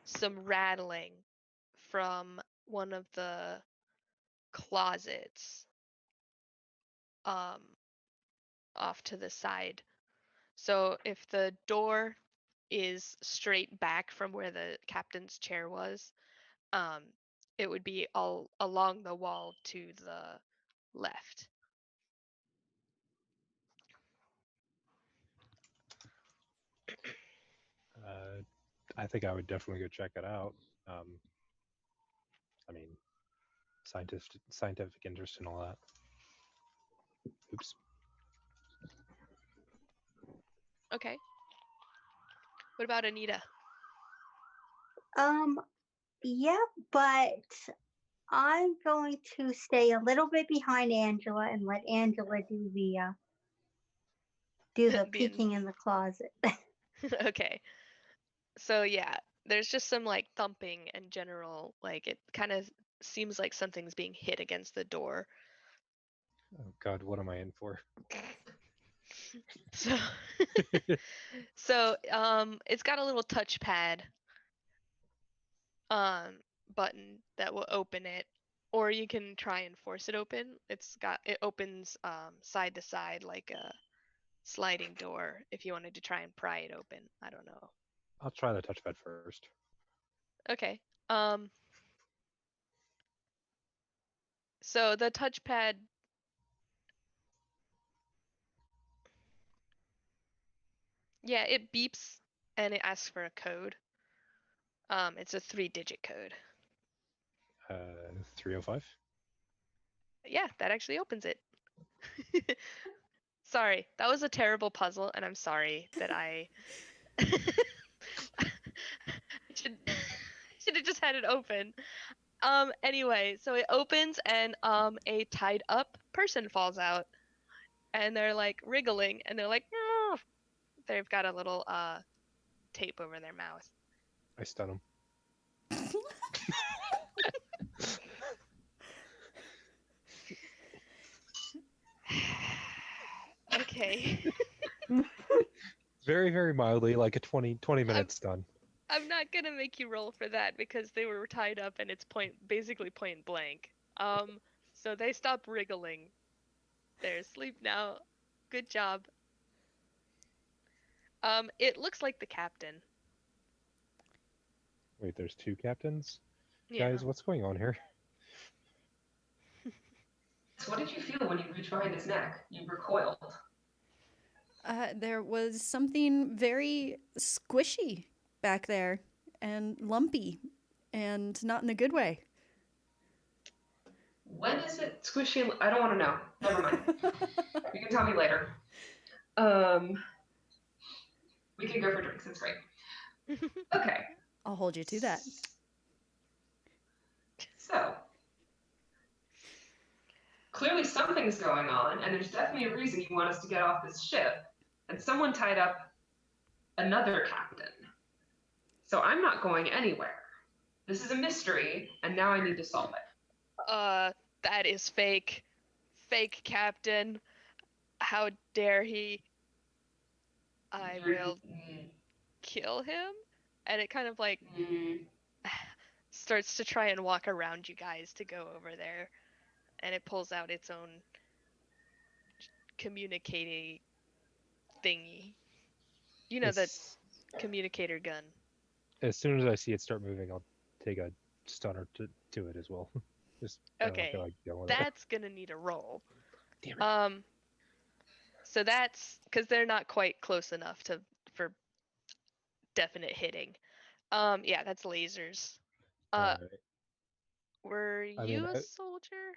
Speaker 2: some rattling from one of the closets off to the side. So if the door is straight back from where the captain's chair was, it would be all along the wall to the left.
Speaker 3: I think I would definitely go check it out. I mean, scientific interest and all that. Oops.
Speaker 2: Okay. What about Anita?
Speaker 4: Yeah, but I'm going to stay a little bit behind Angela and let Angela do the peeking in the closet.
Speaker 2: Okay. So yeah, there's just some like thumping and general, like it kind of seems like something's being hit against the door.
Speaker 3: Oh God, what am I in for?
Speaker 2: So it's got a little touchpad. button that will open it, or you can try and force it open. It opens side to side like a sliding door if you wanted to try and pry it open. I don't know.
Speaker 3: I'll try the touchpad first.
Speaker 2: Okay. So the touchpad, yeah, it beeps and it asks for a code. It's a 3-digit code.
Speaker 3: 305.
Speaker 2: Yeah, that actually opens it. Sorry, that was a terrible puzzle, and I'm sorry that I should should have just had it open. Anyway, so it opens and a tied up person falls out, and they're like wriggling, and they're like, "No." They've got a little tape over their mouth.
Speaker 3: I stun him.
Speaker 2: Okay.
Speaker 3: Very, very mildly, like a 20 minute stun.
Speaker 2: I'm not gonna make you roll for that because they were tied up and it's basically point blank. So they stop wriggling. They're asleep now. Good job. It looks like the captain.
Speaker 3: Wait, there's 2 captains?
Speaker 2: Yeah.
Speaker 3: Guys, what's going on here?
Speaker 6: So what did you feel when you reached behind his neck? You recoiled.
Speaker 5: There was something very squishy back there and lumpy and not in a good way.
Speaker 6: When is it squishy? I don't want to know. Never mind. You can tell me later. We can go for drinks. It's great. Okay.
Speaker 5: I'll hold you to that.
Speaker 6: So, clearly something's going on, and there's definitely a reason you want us to get off this ship. And someone tied up another captain. So I'm not going anywhere. This is a mystery, and now I need to solve it.
Speaker 2: That is fake. Fake captain. How dare he? I will kill him. And it kind of like starts to try and walk around you guys to go over there. And it pulls out its own communicating thingy. You know, the communicator gun.
Speaker 3: As soon as I see it start moving, I'll take a stunner to it as well. Just
Speaker 2: Okay,
Speaker 3: feel like dealing with it.
Speaker 2: that's gonna need a roll.
Speaker 3: Damn it.
Speaker 2: So that's because they're not quite close enough for definite hitting. Yeah, that's lasers.
Speaker 3: Alright.
Speaker 2: Were you a soldier?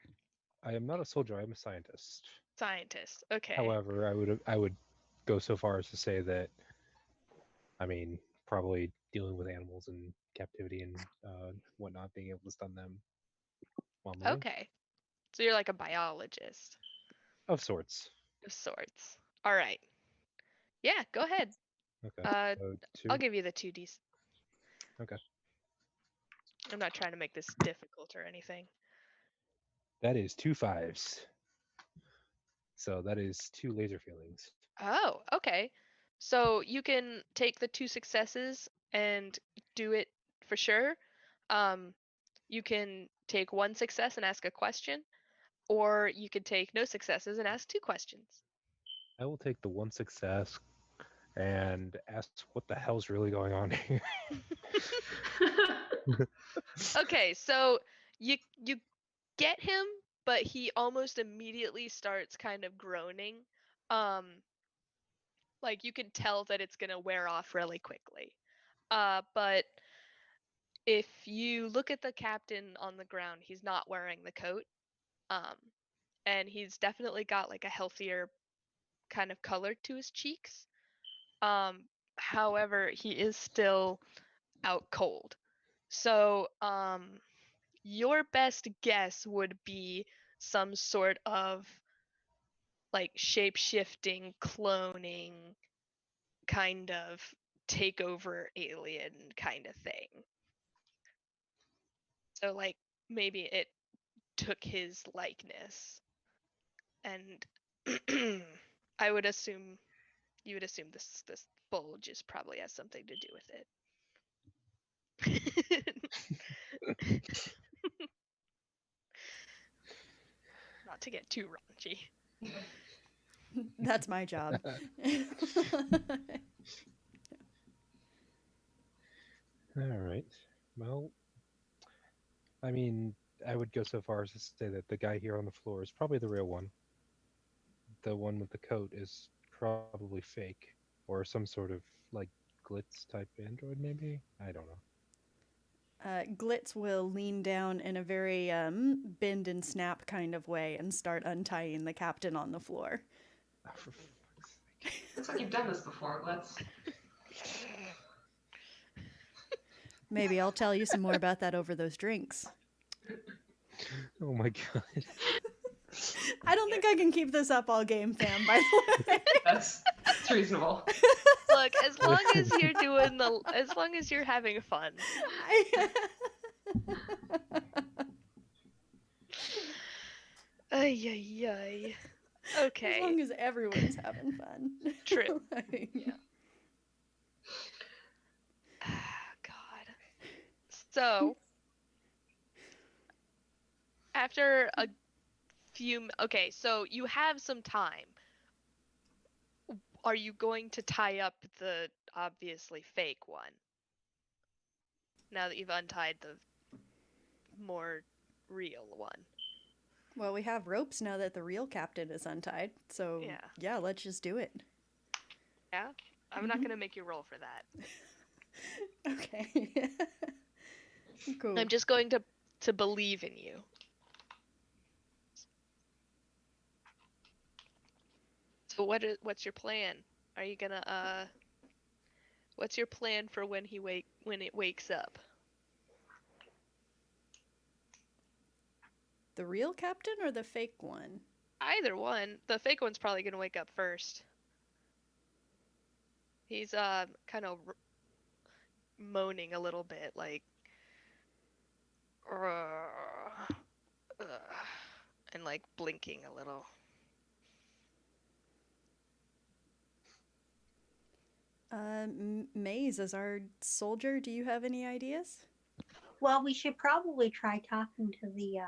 Speaker 3: I am not a soldier. I am a scientist.
Speaker 2: Scientist. Okay.
Speaker 3: However, I would go so far as to say that, I mean, probably dealing with animals in captivity and whatnot, being able to stun them while moving.
Speaker 2: Okay. So you're like a biologist.
Speaker 3: Of sorts.
Speaker 2: Of sorts. All right. Yeah, go ahead.
Speaker 3: Okay. So 2.
Speaker 2: I'll give you the 2d.
Speaker 3: Okay.
Speaker 2: I'm not trying to make this difficult or anything.
Speaker 3: That is 2 5s. So that is 2 laser feelings.
Speaker 2: Oh, okay. So you can take the 2 successes and do it for sure. You can take 1 success and ask a question, or you could take no successes and ask 2 questions.
Speaker 3: I will take the 1 success and ask what the hell's really going on here.
Speaker 2: Okay, so you get him, but he almost immediately starts kind of groaning. Like you can tell that it's gonna wear off really quickly. But if you look at the captain on the ground, he's not wearing the coat. And he's definitely got like a healthier kind of color to his cheeks. However, he is still out cold. So, your best guess would be some sort of like shape-shifting, cloning, kind of takeover alien kind of thing. So like maybe it took his likeness, and I would assume you would assume this bulge is probably has something to do with it. to get too raunchy.
Speaker 5: That's my job.
Speaker 3: All right. Well, I mean, I would go so far as to say that the guy here on the floor is probably the real one. The one with the coat is probably fake, or some sort of like glitz type android, maybe. I don't know.
Speaker 5: Glitz will lean down in a very bend and snap kind of way and start untying the captain on the floor.
Speaker 3: Oh, for fuck's sake.
Speaker 6: Looks like you've done this before, Let's.
Speaker 5: Maybe I'll tell you some more about that over those drinks.
Speaker 3: Oh my god.
Speaker 5: I don't think I can keep this up all game, fam, by the way.
Speaker 6: That's reasonable.
Speaker 2: Look, as long as you're as long as you're having fun. Ay, ay, ay. Okay.
Speaker 5: As long as everyone's having fun.
Speaker 2: True.
Speaker 5: Like,
Speaker 2: Yeah. God. So, after a few. Okay, so you have some time. Are you going to tie up the obviously fake one? Now that you've untied the more real one.
Speaker 5: Well, we have ropes now that the real captain is untied. So, yeah, let's just do it.
Speaker 2: Yeah? I'm not going to make you roll for that.
Speaker 5: Okay. Cool.
Speaker 2: I'm just going to believe in you. So what's your plan? Are you going to what's your plan for when it wakes up?
Speaker 5: The real captain or the fake one?
Speaker 2: Either one. The fake one's probably going to wake up first. He's kind of moaning a little bit, like, and like blinking a little.
Speaker 5: Maze, as our soldier, do you have any ideas?
Speaker 4: Well, we should probably try talking to the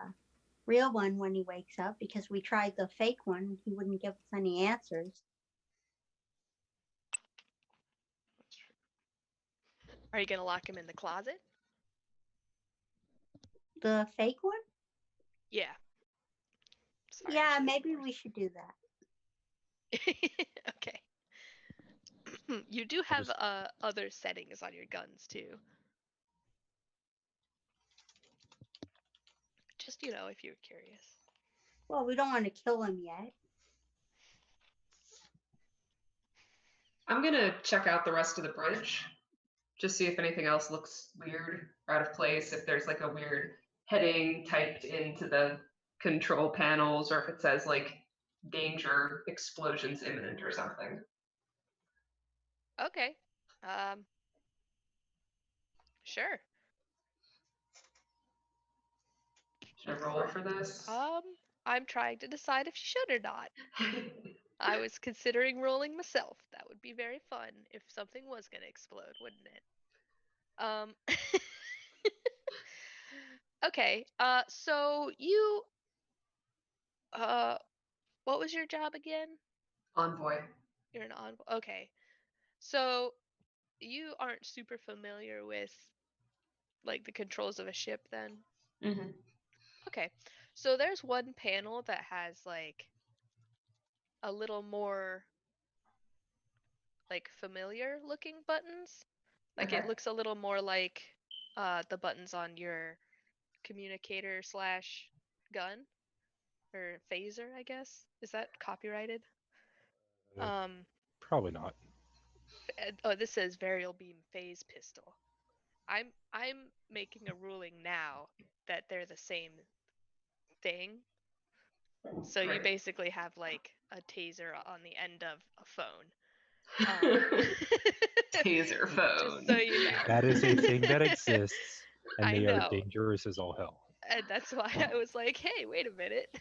Speaker 4: real one when he wakes up, because we tried the fake one. He wouldn't give us any answers.
Speaker 2: Are you going to lock him in the closet?
Speaker 4: The fake one?
Speaker 2: Yeah. Sorry,
Speaker 4: Yeah, maybe we should do that.
Speaker 2: Okay. You do have other settings on your guns too. Just, if you're curious.
Speaker 4: Well, we don't want to kill him yet.
Speaker 6: I'm gonna check out the rest of the bridge. Just see if anything else looks weird or out of place. If there's like a weird heading typed into the control panels, or if it says like danger, explosions imminent or something.
Speaker 2: Okay. Sure.
Speaker 6: Should I roll for this?
Speaker 2: I'm trying to decide if you should or not. I was considering rolling myself. That would be very fun if something was gonna explode, wouldn't it? Okay. So you what was your job again?
Speaker 6: Envoy.
Speaker 2: You're an envoy. Okay. So you aren't super familiar with like the controls of a ship then?
Speaker 6: Mm-hmm.
Speaker 2: Okay. So there's one panel that has like a little more like familiar looking buttons. Like
Speaker 6: Okay.
Speaker 2: it looks a little more like the buttons on your communicator / gun or phaser, I guess. Is that copyrighted?
Speaker 3: Probably not.
Speaker 2: Oh, this says variable beam phase pistol. I'm making a ruling now that they're the same thing. So you
Speaker 6: Great.
Speaker 2: basically have like a taser on the end of a phone.
Speaker 6: Taser phone.
Speaker 2: Just so you know.
Speaker 3: That is a thing that exists, and
Speaker 2: I
Speaker 3: they are
Speaker 2: know.
Speaker 3: dangerous as all hell.
Speaker 2: And that's why I was like, hey, wait a minute.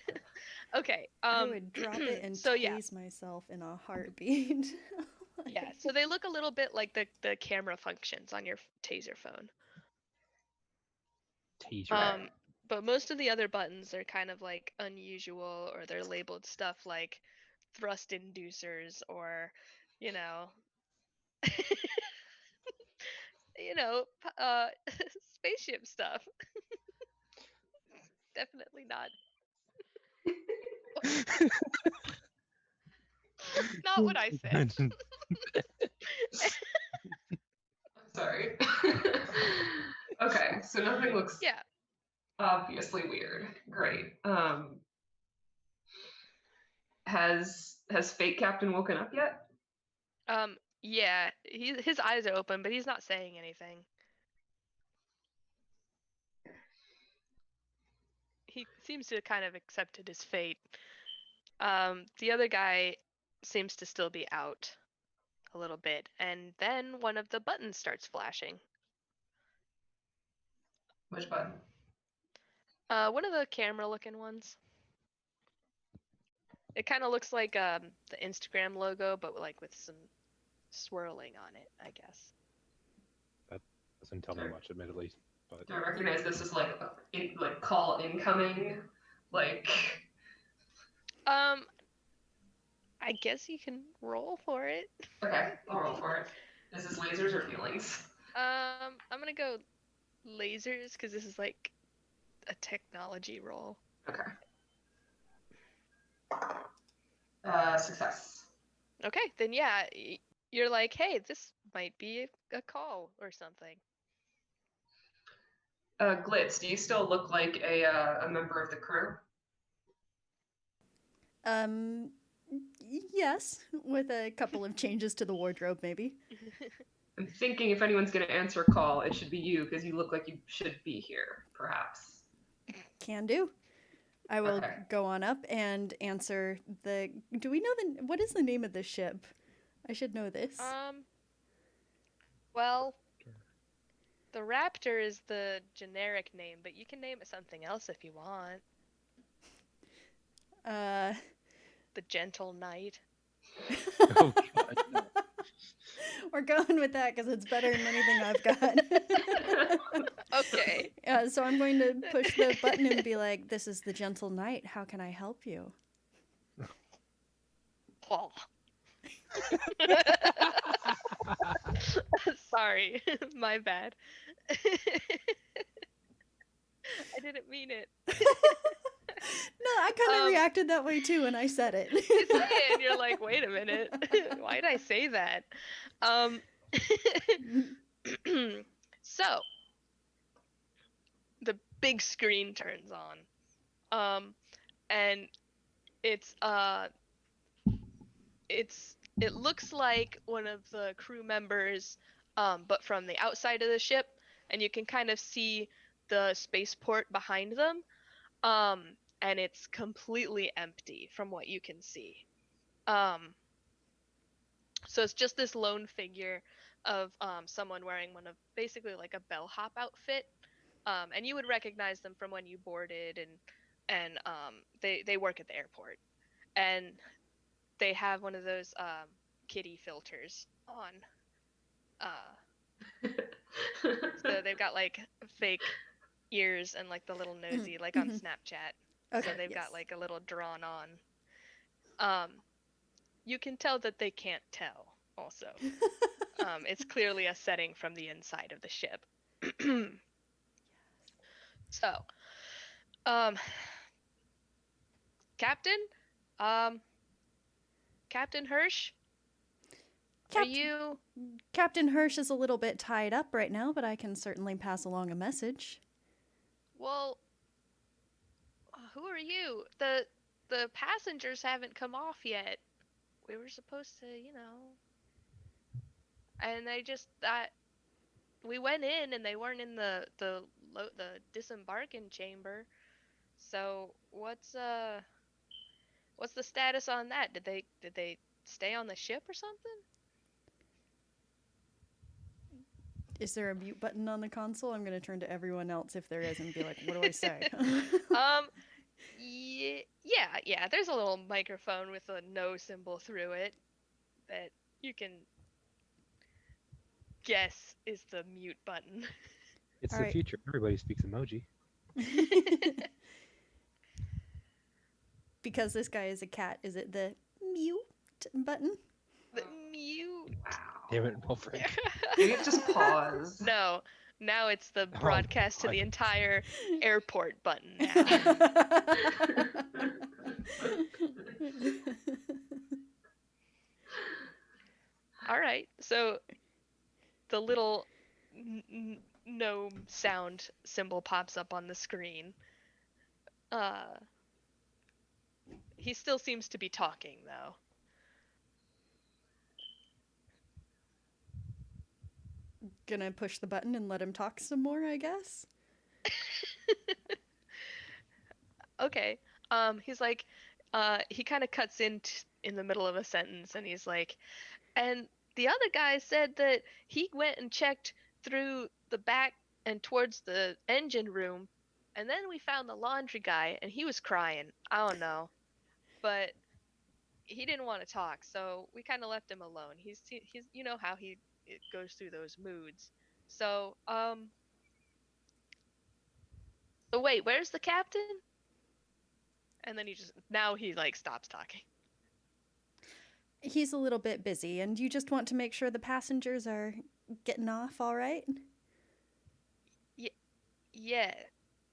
Speaker 2: Okay.
Speaker 5: I would drop it and
Speaker 2: so
Speaker 5: tase myself in a heartbeat.
Speaker 2: Yeah, so they look a little bit like the camera functions on your taser phone.
Speaker 3: Taser.
Speaker 2: But most of the other buttons are kind of like unusual, or they're labeled stuff like thrust inducers, or, you know, you know, spaceship stuff. Definitely not. Not what I said.
Speaker 6: Sorry. Okay, so nothing looks
Speaker 2: Yeah.
Speaker 6: obviously weird. Great. Has Fate Captain woken up yet?
Speaker 2: Yeah, his eyes are open, but he's not saying anything. He seems to have kind of accepted his fate. The other guy seems to still be out a little bit, and then one of the buttons starts flashing.
Speaker 6: Which button?
Speaker 2: One of the camera-looking ones. It kind of looks like the Instagram logo, but like with some swirling on it, I guess.
Speaker 3: That doesn't tell me much, admittedly. But
Speaker 6: Do I recognize this as like like call incoming? Like
Speaker 2: I guess you can roll for it.
Speaker 6: okay, I'll roll for it. Is this lasers or feelings?
Speaker 2: I'm gonna go lasers because this is like a technology roll.
Speaker 6: Okay. Success.
Speaker 2: Okay, then yeah, you're like, hey, this might be a call or something.
Speaker 6: Glitz, do you still look like a member of the crew?
Speaker 5: Yes, with a couple of changes to the wardrobe, maybe.
Speaker 6: I'm thinking if anyone's going to answer a call, it should be you because you look like you should be here, perhaps.
Speaker 5: Can do. I will
Speaker 6: Okay.
Speaker 5: go on up and answer the. Do we know what is the name of the ship? I should know this.
Speaker 2: Well, the Raptor is the generic name, but you can name it something else if you want. The Gentle Knight.
Speaker 3: oh god, no.
Speaker 5: We're going with that because it's better than anything I've got.
Speaker 2: Okay.
Speaker 5: So I'm going to push the button and be like, "This is the Gentle Knight. How can I help you?"
Speaker 2: Oh. Sorry, my bad. I didn't mean it.
Speaker 5: No, I kind of reacted that way too when I said it.
Speaker 2: And you're like, wait a minute, why'd I say that? So the big screen turns on, and it looks like one of the crew members, but from the outside of the ship, and you can kind of see the spaceport behind them. And it's completely empty from what you can see. So it's just this lone figure of someone wearing one of basically like a bellhop outfit, and you would recognize them from when you boarded, and they work at the airport, and they have one of those kitty filters on. So they've got like fake ears and like the little nosy, like on Snapchat.
Speaker 5: Okay,
Speaker 2: So they've
Speaker 5: yes.
Speaker 2: got like a little drawn on. You can tell that they can't tell also. It's clearly a setting from the inside of the ship. So, Captain, Captain Hirsch, are you?
Speaker 5: Captain Hirsch is a little bit tied up right now, but I can certainly pass along a message.
Speaker 2: Well, who are you? The passengers haven't come off yet. We were supposed to, and they just we went in and they weren't in the disembarking chamber. So what's the status on that? Did they stay on the ship or something?
Speaker 5: Is there a mute button on the console? I'm going to turn to everyone else if there is and be like, what do I say?
Speaker 2: Yeah. There's a little microphone with a no symbol through it that you can guess is the mute button.
Speaker 3: It's
Speaker 5: All
Speaker 3: the
Speaker 5: right.
Speaker 3: future. Everybody speaks emoji.
Speaker 5: Because this guy is a cat, is it the mute button?
Speaker 2: The mute.
Speaker 6: Wow.
Speaker 3: Damn it, Wilfred.
Speaker 6: Maybe it's just pause.
Speaker 2: No, now it's the
Speaker 3: Oh,
Speaker 2: broadcast to
Speaker 3: God.
Speaker 2: the entire airport button now. All right, so the little gnome sound symbol pops up on the screen. He still seems to be talking though.
Speaker 5: Gonna push the button and let him talk some more, I guess.
Speaker 2: Okay. He's like, he kind of cuts in the middle of a sentence, and he's like, and the other guy said that he went and checked through the back and towards the engine room, and then we found the laundry guy, and he was crying. I don't know, but he didn't want to talk, so we kind of left him alone. He's you know how it goes through those moods. So oh wait, where's the captain? And then he like stops talking.
Speaker 5: He's a little bit busy, and you just want to make sure the passengers are getting off all right?
Speaker 2: Yeah.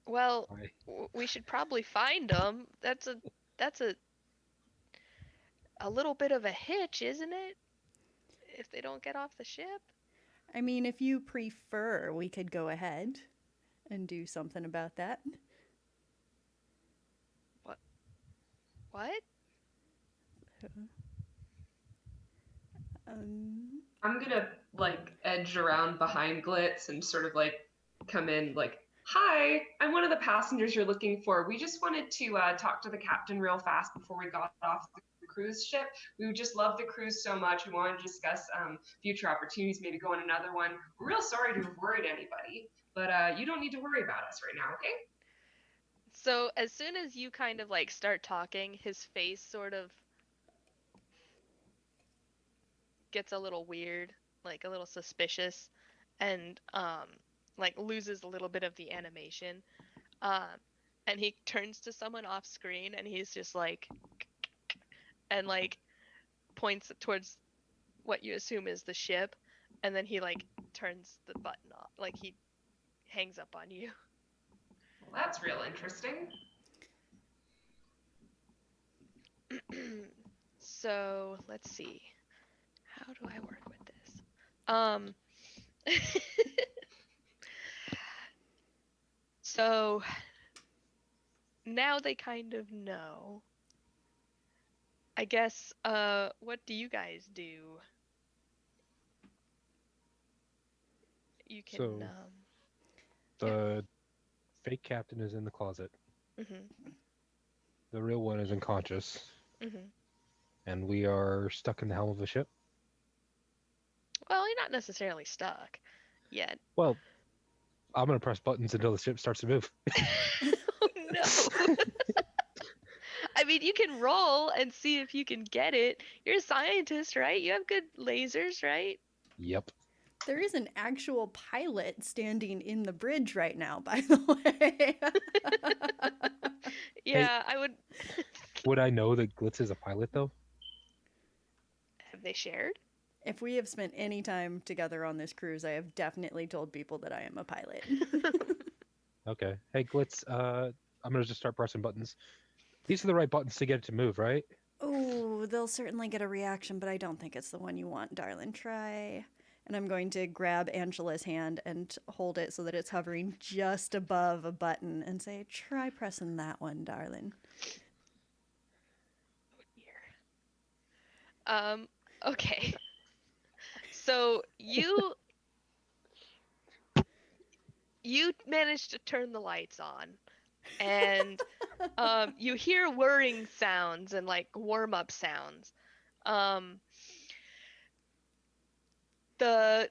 Speaker 2: Well,
Speaker 3: Why?
Speaker 2: we should probably find them. That's a little bit of a hitch, isn't it? If they don't get off the ship.
Speaker 5: I mean, if you prefer, we could go ahead and do something about that.
Speaker 2: What?
Speaker 6: I'm gonna like edge around behind Glitz and sort of like come in like, hi, I'm one of the passengers you're looking for. We just wanted to talk to the captain real fast before we got off the cruise ship. We would just love the cruise so much. We wanted to discuss future opportunities, maybe go on another one. We're real sorry to have worried anybody, but you don't need to worry about us right now, okay?
Speaker 2: So as soon as you kind of like start talking, his face sort of gets a little weird, like a little suspicious, and like loses a little bit of the animation. Um and he turns to someone off screen, and he's just like, and like points towards what you assume is the ship, and then he like turns the button off, like he hangs up on you.
Speaker 6: Well, that's real interesting.
Speaker 2: So let's see, how do I work with this? Um so now they kind of know. I guess what do you guys do? You can
Speaker 3: So the fake captain is in the closet.
Speaker 2: mhm.
Speaker 3: The real one is unconscious,
Speaker 2: Mhm.
Speaker 3: and we are stuck in the helm of a ship.
Speaker 2: Well, you're not necessarily stuck yet.
Speaker 3: Well, I'm gonna press buttons until the ship starts to move.
Speaker 2: Oh no. I mean, you can roll and see if you can get it. You're a scientist, right? You have good lasers, right?
Speaker 3: Yep.
Speaker 5: There is an actual pilot standing in the bridge right now, by the way.
Speaker 2: Yeah, I would.
Speaker 3: Would I know that Glitz is a pilot though?
Speaker 2: Have they shared?
Speaker 5: If we have spent any time together on this cruise, I have definitely told people that I am a pilot.
Speaker 3: Okay. Hey Glitz, I'm gonna just start pressing buttons. These are the right buttons to get it to move, right?
Speaker 5: Oh, they'll certainly get a reaction, but I don't think it's the one you want, darling. Try. And I'm going to grab Angela's hand and hold it so that it's hovering just above a button and say, try pressing that one, darling.
Speaker 2: Okay. So you managed to turn the lights on, and you hear whirring sounds and like warm-up sounds. Um, the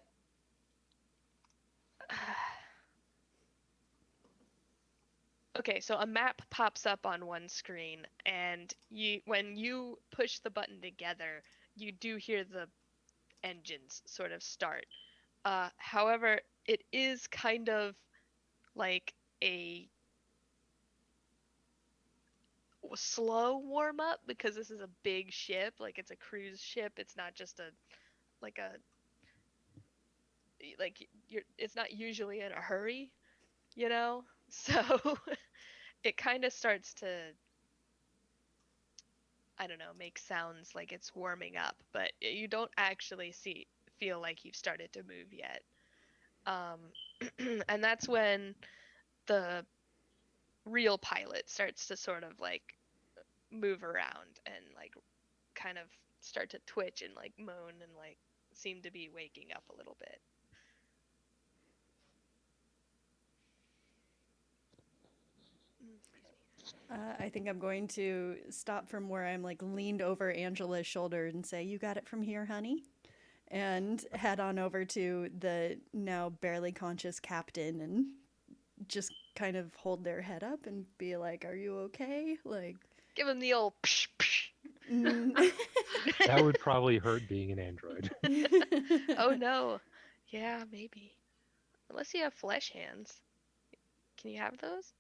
Speaker 2: Okay, so a map pops up on one screen, and when you push the button together, you do hear the engines sort of start. However, it is kind of like a slow warm up because this is a big ship. Like it's a cruise ship. It's not just a like a like you're. It's not usually in a hurry, you know. So it kind of starts to, I don't know, make sounds like it's warming up, but you don't actually feel like you've started to move yet. And that's when the real pilot starts to sort of like move around and like kind of start to twitch and like moan and like seem to be waking up a little bit.
Speaker 5: I think I'm going to stop from where I'm like leaned over Angela's shoulder and say, "You got it from here, honey?" And head on over to the now barely conscious captain and just kind of hold their head up and be like, "Are you okay?" Like,
Speaker 2: Give him the old psh psh.
Speaker 3: That would probably hurt being an android.
Speaker 2: Oh no. Yeah, maybe. Unless you have flesh hands. Can you have those?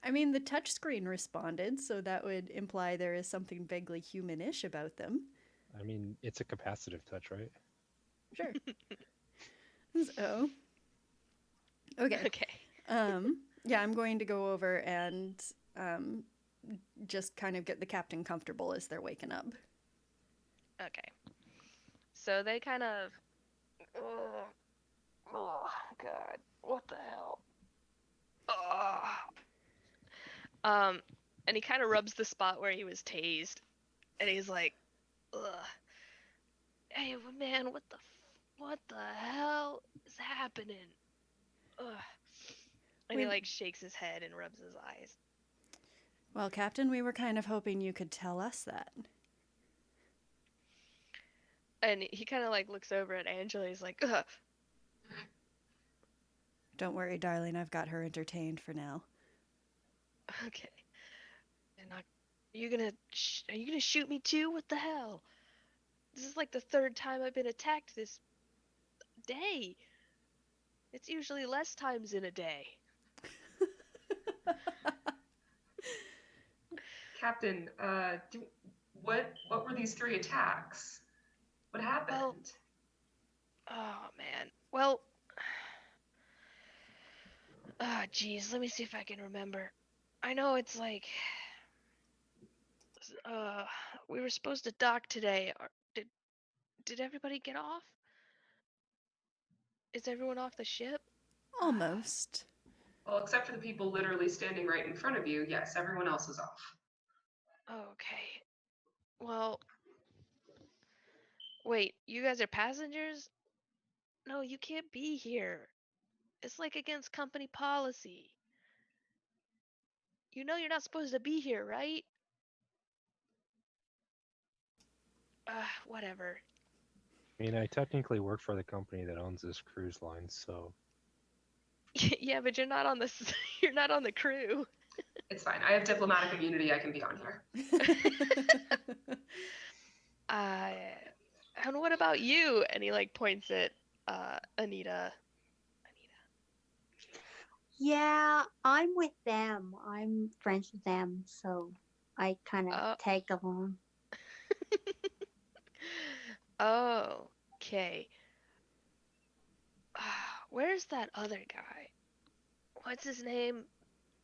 Speaker 5: I mean, the touchscreen responded, so that would imply there is something vaguely humanish about them.
Speaker 3: I mean, it's a capacitive touch, right?
Speaker 5: Sure. So, okay.
Speaker 2: Okay.
Speaker 5: Yeah, I'm going to go over and um, just kind of get the captain comfortable as they're waking up.
Speaker 2: Okay. So they kind of. Oh, oh God. What the hell? Oh. And he kind of rubs the spot where he was tased, and he's like, "Ugh, hey man, what the hell is happening?" Ugh. And he
Speaker 5: We-
Speaker 2: like shakes his head and rubs his eyes.
Speaker 5: Well, Captain, we were kind of hoping you could tell us that.
Speaker 2: And he kind of like looks over at Angela. He's like, "Ugh."
Speaker 5: Don't worry, darling, I've got her entertained for now.
Speaker 2: Okay. And are you gonna shoot me too? What the hell? This is like the third time I've been attacked this day. It's usually less times in a day.
Speaker 6: Captain, what were these 3 attacks? What happened?
Speaker 2: Well, oh man. Well, geez, let me see if I can remember. I know it's like, uh, we were supposed to dock today. Did everybody get off? Is everyone off the ship?
Speaker 5: Almost.
Speaker 6: Well, except for the people literally standing right in front of you, yes, everyone else is off.
Speaker 2: Okay. Well, wait, you guys are passengers? No, you can't be here. It's like against company policy. You know you're not supposed to be here, right? Whatever.
Speaker 3: I mean, I technically work for the company that owns this cruise line, so
Speaker 2: Yeah, but you're not on the you're not on the crew.
Speaker 6: It's fine. I have diplomatic immunity. I can be on here.
Speaker 2: Uh, and what about you? And he like points at Anita.
Speaker 4: Yeah, I'm with them. I'm friends with them, so I kind of
Speaker 2: Uh,
Speaker 4: tagged along.
Speaker 2: oh, okay. Where's that other guy? What's his name?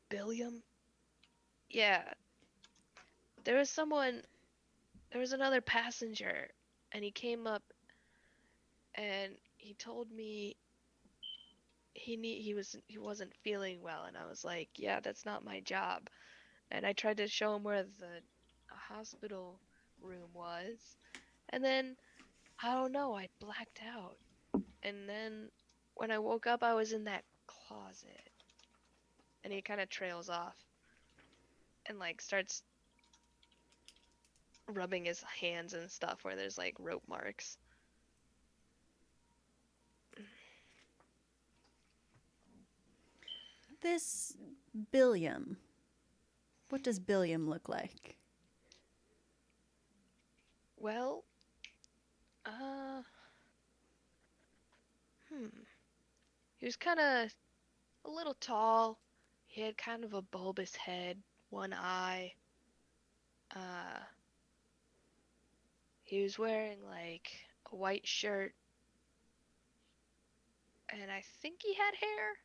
Speaker 2: Billiam? Yeah. There was someone, there was another passenger, and he came up and he told me he wasn't feeling well, and I was like, yeah, that's not my job. And I tried to show him where the hospital room was, and then I don't know, I blacked out. And then when I woke up, I was in that closet. And he kind of trails off and like starts rubbing his hands and stuff where there's like rope marks.
Speaker 5: This Billiam. What does Billiam look like?
Speaker 2: Well, uh, hmm. He was kind of a little tall. He had kind of a bulbous head. one eye. He was wearing like a white shirt, and I think he had hair,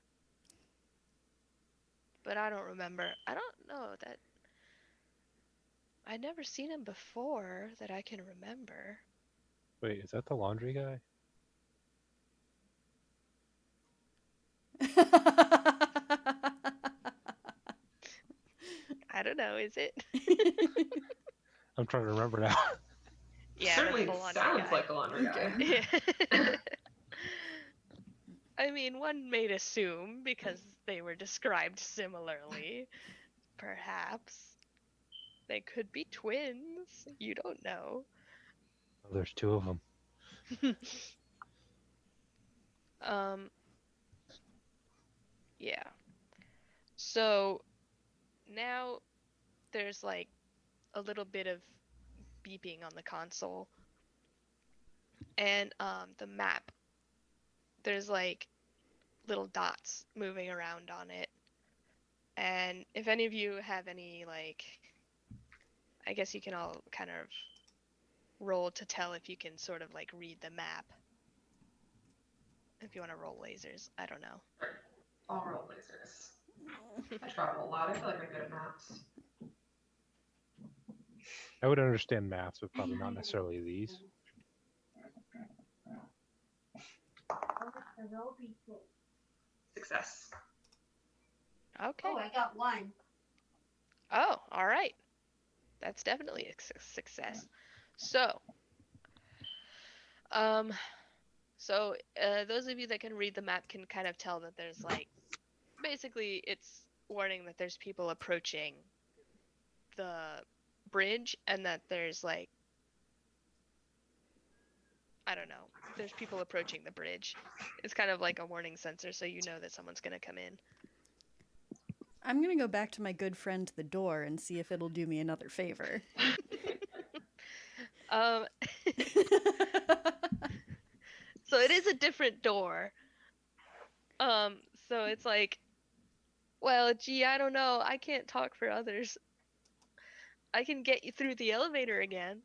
Speaker 2: but I don't remember. I don't know that I'd never seen him before that I can remember.
Speaker 3: Wait, is that the laundry guy?
Speaker 2: I don't know, is it?
Speaker 3: I'm trying to remember now.
Speaker 2: Yeah,
Speaker 6: Certainly
Speaker 2: that's the laundry
Speaker 6: sounds
Speaker 2: guy.
Speaker 6: like a laundry guy.
Speaker 5: Okay.
Speaker 2: Yeah. I mean, one may assume because they were described similarly, perhaps. They could be twins. You don't know.
Speaker 3: Oh, there's two of them.
Speaker 2: um, yeah. So now there's like a little bit of beeping on the console, and the map. There's like little dots moving around on it. And if any of you have any like, I guess you can all kind of roll to tell if you can sort of like read the map. If you want to roll lasers, I don't know.
Speaker 6: All roll lasers. I travel a lot. I feel like I'm good at maps.
Speaker 3: I would understand maths, but probably not necessarily these.
Speaker 6: Success.
Speaker 2: Okay.
Speaker 4: Oh, I got one.
Speaker 2: Oh, all right. That's definitely a success. So, um, those of you that can read the map can kind of tell that there's like, basically, it's warning that there's people approaching the bridge, and that there's like, I don't know, there's people approaching the bridge. It's kind of like a warning sensor, so you know that someone's gonna come in.
Speaker 5: I'm gonna go back to my good friend the door and see if it'll do me another favor.
Speaker 2: Um, so it is a different door. Um, so it's like, well, gee, I don't know. I can't talk for others. I can get you through the elevator again.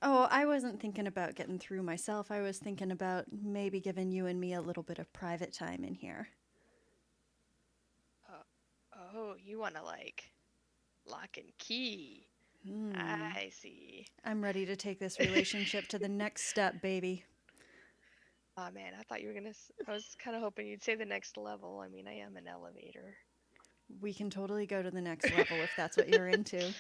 Speaker 5: Oh, I wasn't thinking about getting through myself. I was thinking about maybe giving you and me a little bit of private time in here.
Speaker 2: Oh, you want to like lock and key.
Speaker 5: Hmm.
Speaker 2: I see.
Speaker 5: I'm ready to take this relationship to the next step, baby.
Speaker 2: Oh man, I thought you were gonna. I was kind of hoping you'd say the next level. I mean, I am an elevator.
Speaker 5: We can totally go to the next level if that's what you're into.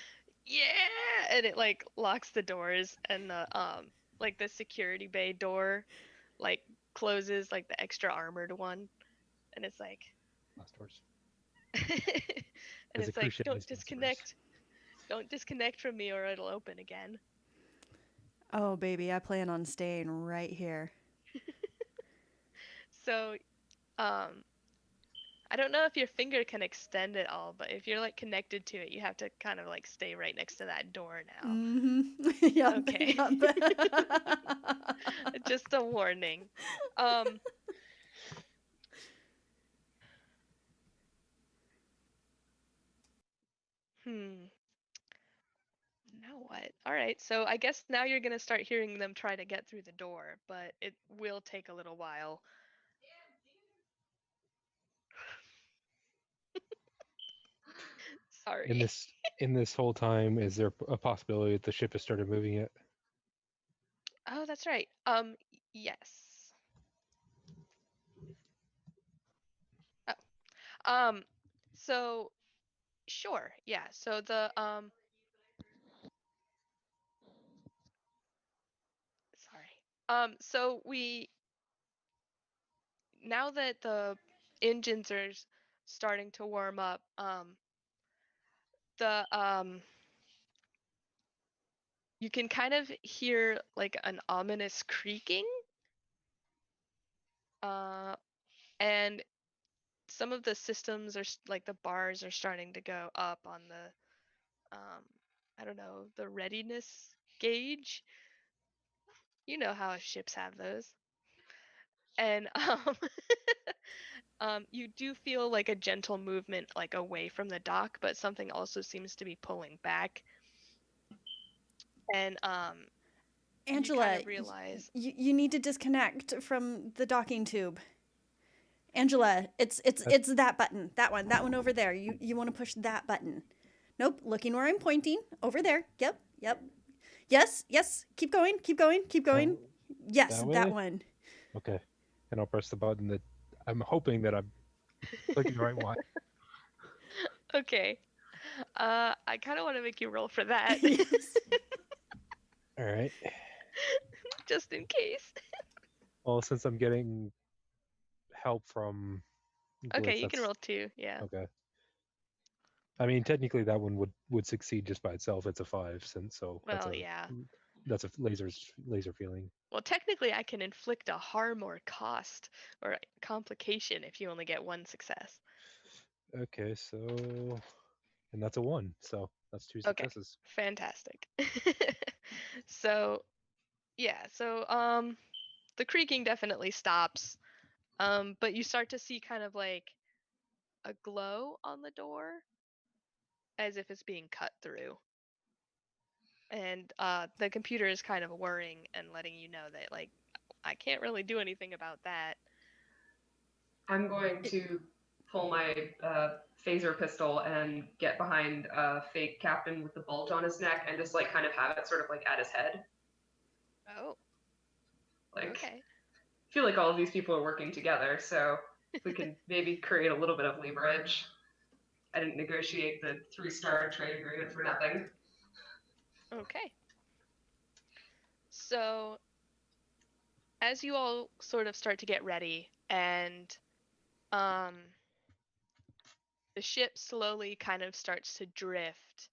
Speaker 2: Yeah, and it like locks the doors, and the like the security bay door like closes, like the extra armored one, and it's like
Speaker 3: Last doors.
Speaker 2: and
Speaker 3: As a
Speaker 2: it's
Speaker 3: cruise
Speaker 2: like,
Speaker 3: ship
Speaker 2: don't
Speaker 3: needs glass doors.
Speaker 2: disconnect from me or it'll open again.
Speaker 5: Oh, baby, I plan on staying right here.
Speaker 2: So I don't know if your finger can extend at all, but if you're like connected to it, you have to kind of like stay right next to that door now.
Speaker 5: Mm-hmm. Yep.
Speaker 2: Okay.
Speaker 5: Yep.
Speaker 2: Just a warning. Hmm. Now what? All right. So I guess now you're gonna start hearing them try to get through the door, but it will take a little while. Sorry.
Speaker 3: In this whole time, is there a possibility that the ship has started moving yet?
Speaker 2: Oh, that's right. Yes. Oh. So sure. Yeah. So the sorry. So we now that the engines are starting to warm up, the you can kind of hear like an ominous creaking. And some of the systems are like the bars are starting to go up on the I don't know, the readiness gauge. You know how ships have those. And You do feel like a gentle movement like away from the dock, but something also seems to be pulling back. And you
Speaker 5: Angela,
Speaker 2: kind of realize
Speaker 5: you need to disconnect from the docking tube. Angela, it's that button, that one over there. You want to push that button. Nope, looking where I'm pointing, over there. Yep. Yes. Keep going.
Speaker 3: Oh,
Speaker 5: Yes,
Speaker 3: that
Speaker 5: that
Speaker 3: way?
Speaker 5: one.
Speaker 3: Okay. And I'll press the button that I'm hoping that I'm clicking the right one.
Speaker 2: okay. I kind of want to make you roll for that,
Speaker 5: Yes.
Speaker 3: All right.
Speaker 2: just in case.
Speaker 3: Well, since I'm getting help from
Speaker 2: Okay,
Speaker 3: Glitz,
Speaker 2: you can
Speaker 3: that's
Speaker 2: roll 2. Yeah.
Speaker 3: okay. I mean, technically, that one would succeed just by itself. It's a 5, since so
Speaker 2: Well, yeah.
Speaker 3: that's a laser feeling.
Speaker 2: Well, technically, I can inflict a harm or cost or a complication if you only get 1 success.
Speaker 3: Okay, so and that's a 1, so that's 2
Speaker 2: Okay,
Speaker 3: successes.
Speaker 2: fantastic. So, yeah, so the creaking definitely stops. But you start to see kind of like a glow on the door as if it's being cut through. And the computer is kind of whirring and letting you know that like I can't really do anything about that.
Speaker 6: I'm going to pull my phaser pistol and get behind a fake captain with the bulge on his neck and just like kind of have it sort of like at his head.
Speaker 2: Oh,
Speaker 6: Like,
Speaker 2: okay.
Speaker 6: I feel like all of these people are working together, so if we can maybe create a little bit of leverage. I didn't negotiate the 3-star trade agreement for nothing.
Speaker 2: Okay. So as you all sort of start to get ready and um the ship slowly kind of starts to drift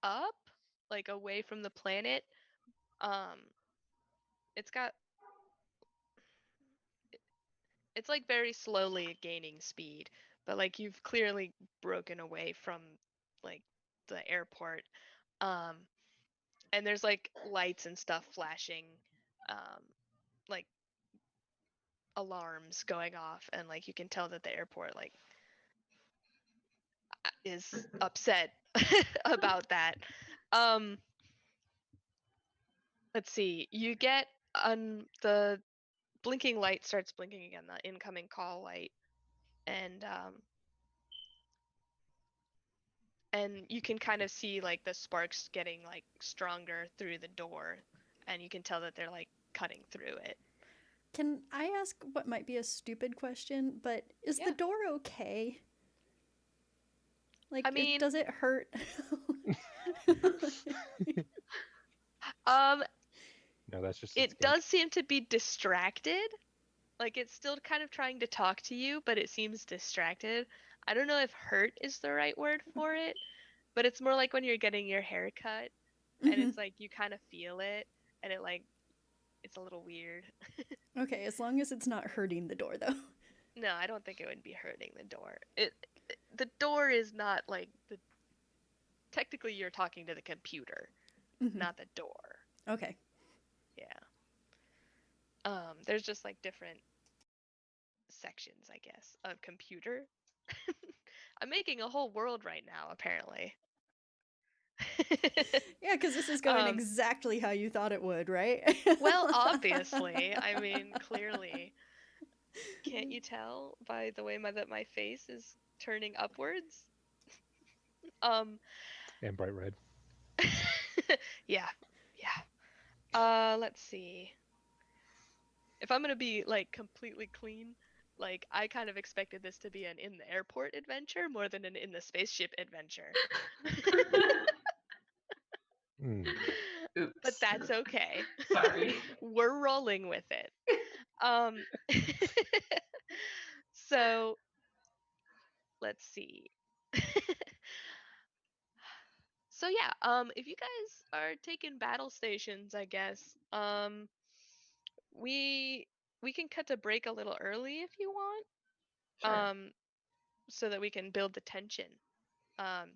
Speaker 2: up, like away from the planet. Um it's got it's like very slowly gaining speed, but like you've clearly broken away from like the airport. Um and there's like lights and stuff flashing, um like alarms going off, and like you can tell that the airport like is upset about that. Um let's see. You get the blinking light starts blinking again, the incoming call light, and you can kind of see like the sparks getting like stronger through the door, and you can tell that they're like cutting through it.
Speaker 5: Can I ask what might be a stupid question, but is
Speaker 2: Yeah.
Speaker 5: the door okay? Like,
Speaker 2: I mean,
Speaker 5: does it hurt?
Speaker 2: um
Speaker 3: No, that's just its
Speaker 2: it
Speaker 3: gimmick.
Speaker 2: does seem to be distracted. Like it's still kind of trying to talk to you, but it seems distracted. I don't know if hurt is the right word for it, but it's more like when you're getting your hair cut and
Speaker 5: Mhm.
Speaker 2: it's like you kind of feel it, and it like it's a little weird.
Speaker 5: Okay, as long as it's not hurting the door, though.
Speaker 2: No, I don't think it would be hurting the door. The door is not like the technically you're talking to the computer,
Speaker 5: Mhm.
Speaker 2: not the door.
Speaker 5: Okay.
Speaker 2: Yeah. There's just like different sections, I guess, of computer. I'm making a whole world right now, apparently.
Speaker 5: Yeah, because this is going
Speaker 2: um,
Speaker 5: exactly how you thought it would, right?
Speaker 2: well, obviously, I mean, clearly. Can't you tell by the way that my face is turning upwards? Um,
Speaker 3: And bright red.
Speaker 2: yeah, yeah. Let's see. If I'm gonna be like completely clean, like I kind of expected this to be an in the airport adventure more than an in the spaceship adventure.
Speaker 3: Hmm.
Speaker 2: But
Speaker 6: Oops.
Speaker 2: that's okay.
Speaker 6: Sorry.
Speaker 2: We're rolling with it. Um, so let's see. So yeah, if you guys are taking battle stations, I guess, we we can cut to break a little early if you want,
Speaker 6: Sure.
Speaker 2: so that we can build the tension,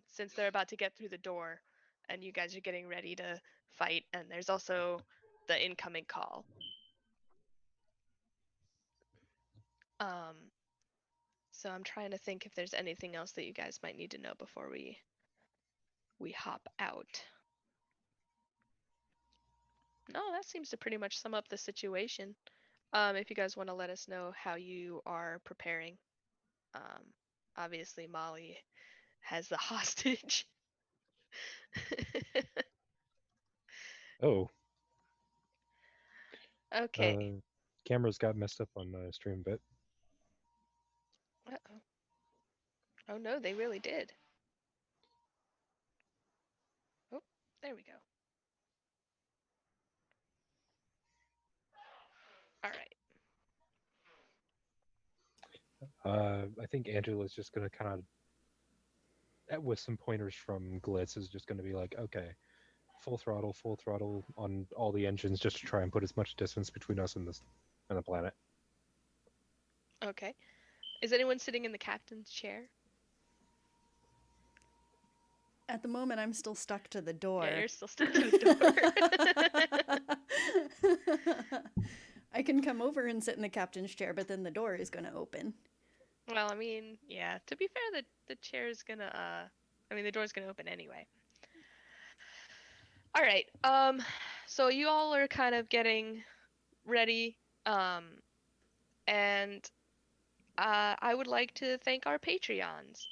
Speaker 2: since they're about to get through the door, and you guys are getting ready to fight, and there's also the incoming call. Um, So I'm trying to think if there's anything else that you guys might need to know before we hop out. No, that seems to pretty much sum up the situation. If you guys want to let us know how you are preparing. Obviously Molly has the hostage.
Speaker 3: Oh,
Speaker 2: Okay.
Speaker 3: cameras got messed up on stream a bit.
Speaker 2: Uh-oh. Oh no, they really did. Oh, there we go. All right.
Speaker 3: I think Angela's just gonna kind of, with some pointers from Glitz, is just gonna be like, okay, full throttle on all the engines, just to try and put as much distance between us and the planet.
Speaker 2: Okay. Is anyone sitting in the captain's chair?
Speaker 5: At the moment, I'm still stuck to the door.
Speaker 2: Yeah, you're still stuck to the door.
Speaker 5: I can come over and sit in the captain's chair, but then the door is going to open.
Speaker 2: Well, I mean, yeah, to be fair, the chair is gonna, the door's gonna open anyway. All right, so you all are kind of getting ready, and I would like to thank our Patreons.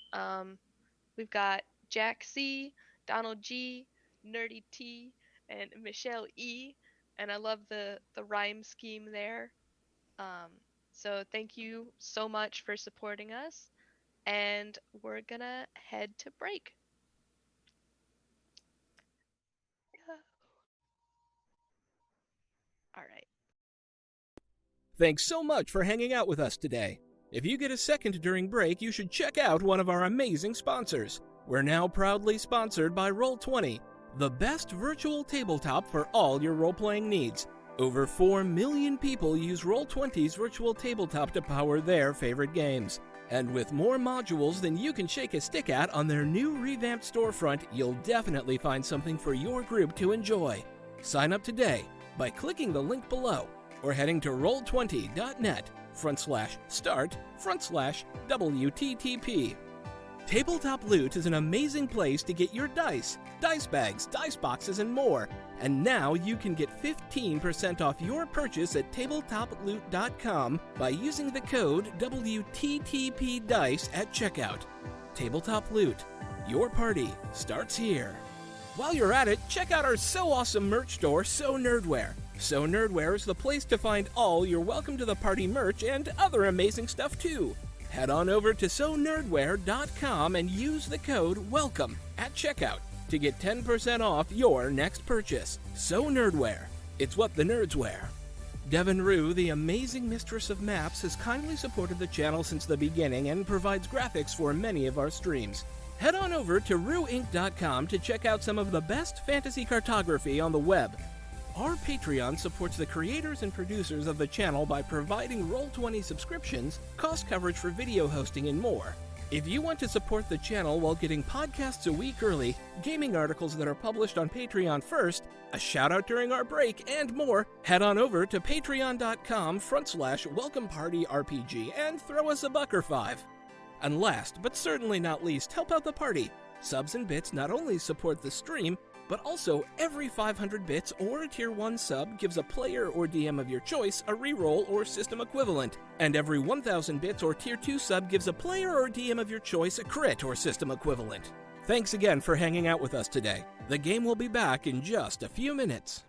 Speaker 2: We've got Jack C, Donald G, Nerdy T, and Michelle E, and I love the rhyme scheme there. So thank you so much for supporting us, and we're gonna head to break. All right.
Speaker 7: Thanks so much for hanging out with us today. If you get a second during break, you should check out one of our amazing sponsors. We're now proudly sponsored by Roll20, the best virtual tabletop for all your role-playing needs. Over 4 million people use Roll20's virtual tabletop to power their favorite games. And with more modules than you can shake a stick at on their new revamped storefront, you'll definitely find something for your group to enjoy. Sign up today by clicking the link below or heading to roll20.net/start/WTTP. Tabletop Loot is an amazing place to get your dice bags, dice boxes, and more. And now you can get 15% off your purchase at tabletoploot.com by using the code WTTPDICE at checkout. Tabletop Loot. Your party starts here. While you're at it, check out our so awesome merch store, So Nerdware. So Nerdware is the place to find all your Welcome to the Party merch and other amazing stuff too. Head on over to sonerdware.com and use the code WELCOME at checkout to get 10% off your next purchase. So Nerdware. It's what the nerds wear. Devin Rue, the amazing mistress of maps, has kindly supported the channel since the beginning and provides graphics for many of our streams. Head on over to rueinc.com to check out some of the best fantasy cartography on the web. Our Patreon supports the creators and producers of the channel by providing Roll20 subscriptions, cost coverage for video hosting, and more. If you want to support the channel while getting podcasts a week early, gaming articles that are published on Patreon first, a shout out during our break, and more, head on over to patreon.com/welcomepartyrpg and throw us a buck or $5. And last, but certainly not least, help out the party. Subs and bits not only support the stream, but also every 500 bits or a tier 1 sub gives a player or DM of your choice a reroll or system equivalent, and every 1000 bits or tier 2 sub gives a player or DM of your choice a crit or system equivalent. Thanks again for hanging out with us today. The game will be back in just a few minutes.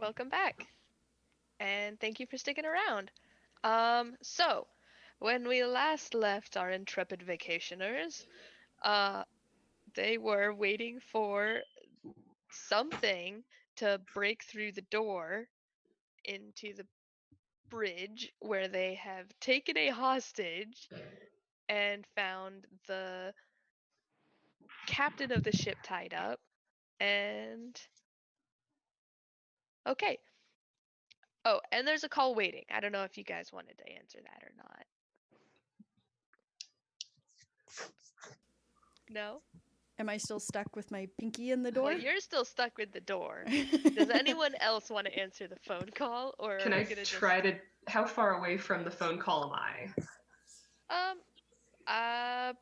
Speaker 2: welcome back. And thank you for sticking around. So when we last left our intrepid vacationers, uh, they were waiting for something to break through the door into the bridge where they have taken a hostage and found the captain of the ship tied up. And okay. Oh, and there's a call waiting. I don't know if you guys wanted to answer that or not. No?
Speaker 5: Am I still stuck with my pinky in the door?
Speaker 2: Well, you're still stuck with the door. Does anyone else want to answer the phone call, or
Speaker 6: Can
Speaker 2: are
Speaker 6: I
Speaker 2: we gonna
Speaker 6: try to? How far away from the phone call am I?
Speaker 2: Uh,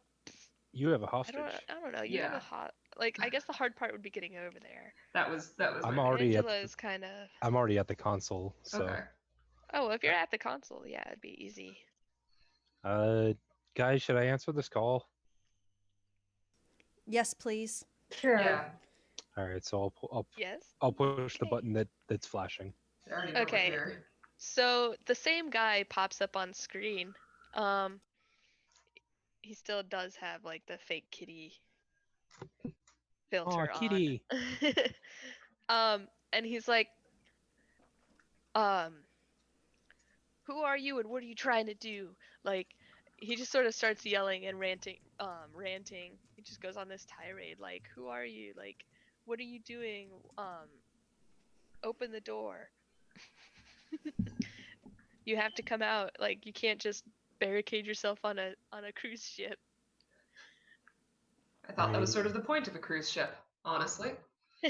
Speaker 3: You have a
Speaker 2: I
Speaker 3: hostage.
Speaker 2: don't know. You have a
Speaker 6: Yeah.
Speaker 2: hot. Like, I guess the hard part would be getting over there.
Speaker 6: That was
Speaker 3: I'm
Speaker 6: my
Speaker 3: already at
Speaker 2: Angela's kind of.
Speaker 3: I'm already at the console, so
Speaker 6: okay.
Speaker 2: Oh, well, if you're at the console, yeah, it'd be easy.
Speaker 3: guys, should I answer this call?
Speaker 5: Yes, please.
Speaker 4: Sure.
Speaker 6: Yeah.
Speaker 3: All right, so
Speaker 2: Yes.
Speaker 3: I'll push the
Speaker 2: Okay.
Speaker 3: button that's flashing.
Speaker 6: I already know
Speaker 2: Okay.
Speaker 6: we're here.
Speaker 2: So the same guy pops up on screen. He still does have like the fake kitty filter
Speaker 3: Aw, kitty.
Speaker 2: on. And he's like, um, who are you and what are you trying to do? Like, he just sort of starts yelling and ranting. He just goes on this tirade, like, who are you? Like, what are you doing? Open the door. You have to come out. Like, you can't just barricade yourself on a cruise ship.
Speaker 6: I thought that was sort of the point of a cruise ship, honestly. I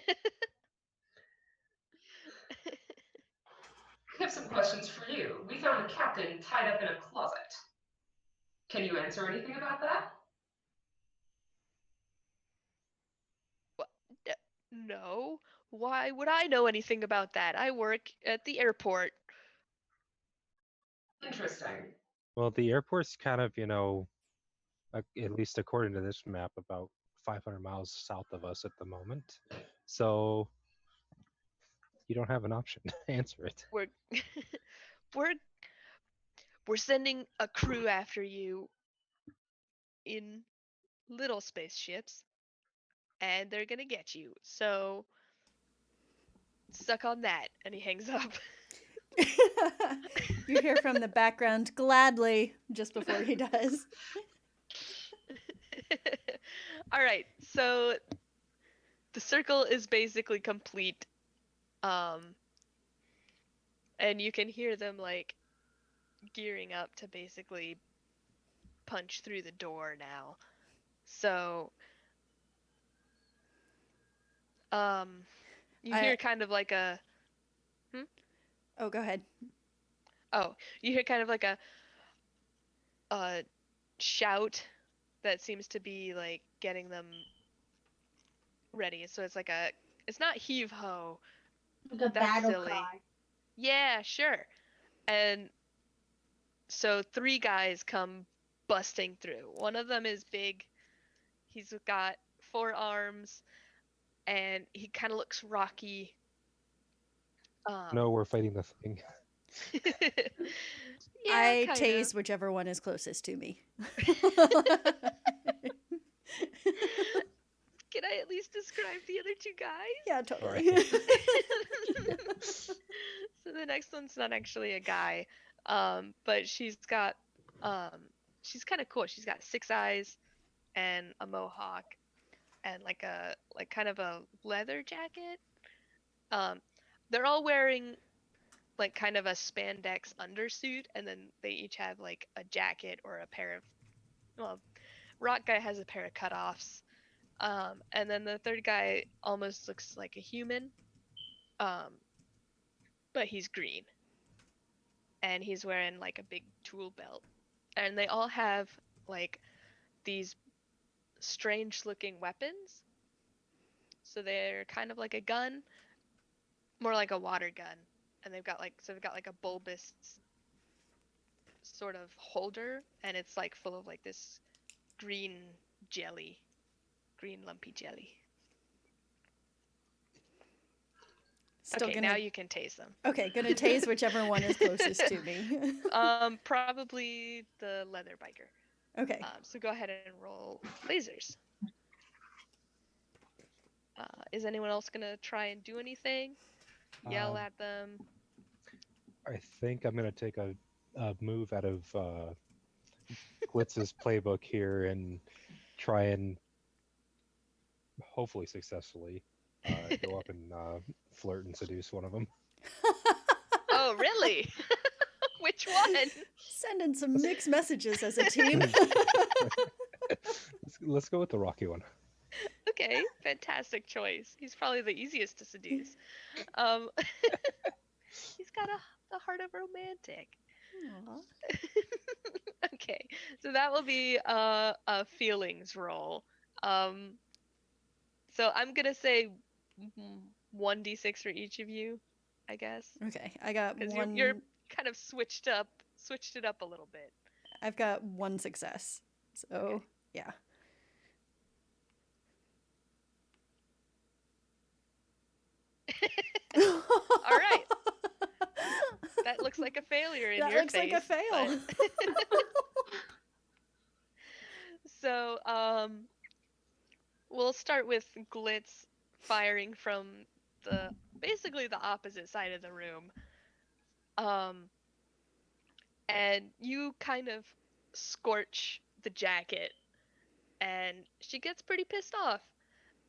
Speaker 6: have some questions for you. We found a captain tied up in a closet. Can you answer anything about that?
Speaker 2: No. Why would I know anything about that? I work at the airport.
Speaker 6: Interesting.
Speaker 3: Well, the airport's kind of, at least according to this map, about 500 miles south of us at the moment. So you don't have an option to answer it.
Speaker 2: We're we're we're sending a crew after you in little spaceships, and they're gonna get you. So suck on that. And he hangs up.
Speaker 5: You hear from the background gladly just before he does.
Speaker 2: All right. So the circle is basically complete. And you can hear them like gearing up to basically punch through the door now. So you hear kind of like a
Speaker 5: Oh, go ahead.
Speaker 2: oh, you hear kind of like a shout that seems to be like getting them ready. So it's like it's not heave ho.
Speaker 4: The
Speaker 2: That's
Speaker 4: battle
Speaker 2: silly.
Speaker 4: cry.
Speaker 2: Yeah, sure. And so three guys come busting through. One of them is big. He's got 4 arms and he kind of looks rocky.
Speaker 3: No, we're fighting the thing.
Speaker 2: Yeah,
Speaker 5: I
Speaker 2: kinda.
Speaker 5: tase whichever one is closest to me.
Speaker 2: Can I at least describe the other 2 guys?
Speaker 5: Yeah, totally.
Speaker 2: So the next one's not actually a guy, but she's got, she's kind of cool. She's got 6 eyes and a mohawk and like kind of a leather jacket. They're all wearing like kind of a spandex undersuit, and then they each have like a jacket or a pair of, well, Rock guy has a pair of cutoffs. And then the third guy almost looks like a human, but he's green. And he's wearing like a big tool belt. And they all have like these strange looking weapons. So they're kind of like a gun, more like a water gun. And they've got like a bulbous sort of holder, and it's like full of like this green jelly, green lumpy jelly.
Speaker 5: Still
Speaker 2: Okay,
Speaker 5: gonna.
Speaker 2: now you can tase them.
Speaker 5: Okay, gonna tase whichever one is closest to me.
Speaker 2: Probably the leather biker.
Speaker 5: Okay.
Speaker 2: So go ahead and roll lasers. Is anyone else gonna try and do anything? Yell
Speaker 3: Um,
Speaker 2: at them?
Speaker 3: I think I'm gonna take a move out of Glitz's playbook here and try and hopefully successfully go up and flirt and seduce one of them.
Speaker 2: Oh, really? Which one?
Speaker 5: Sending some mixed messages as a team.
Speaker 3: Let's go with the rocky one.
Speaker 2: Okay, fantastic choice. He's probably the easiest to seduce. Um, he's got the heart of romantic.
Speaker 5: Aw.
Speaker 2: Okay, so that will be a feelings roll. So I'm gonna say 1d6 for each of you, I guess,
Speaker 5: Okay, I got
Speaker 2: because
Speaker 5: one.
Speaker 2: you're kind of switched it up a little bit.
Speaker 5: I've got one success. So
Speaker 2: Okay.
Speaker 5: yeah.
Speaker 2: All right. That looks like a failure in
Speaker 5: That
Speaker 2: your
Speaker 5: looks
Speaker 2: face.
Speaker 5: like a fail.
Speaker 2: So, we'll start with Glitz firing from basically the opposite side of the room. And you kind of scorch the jacket, and she gets pretty pissed off.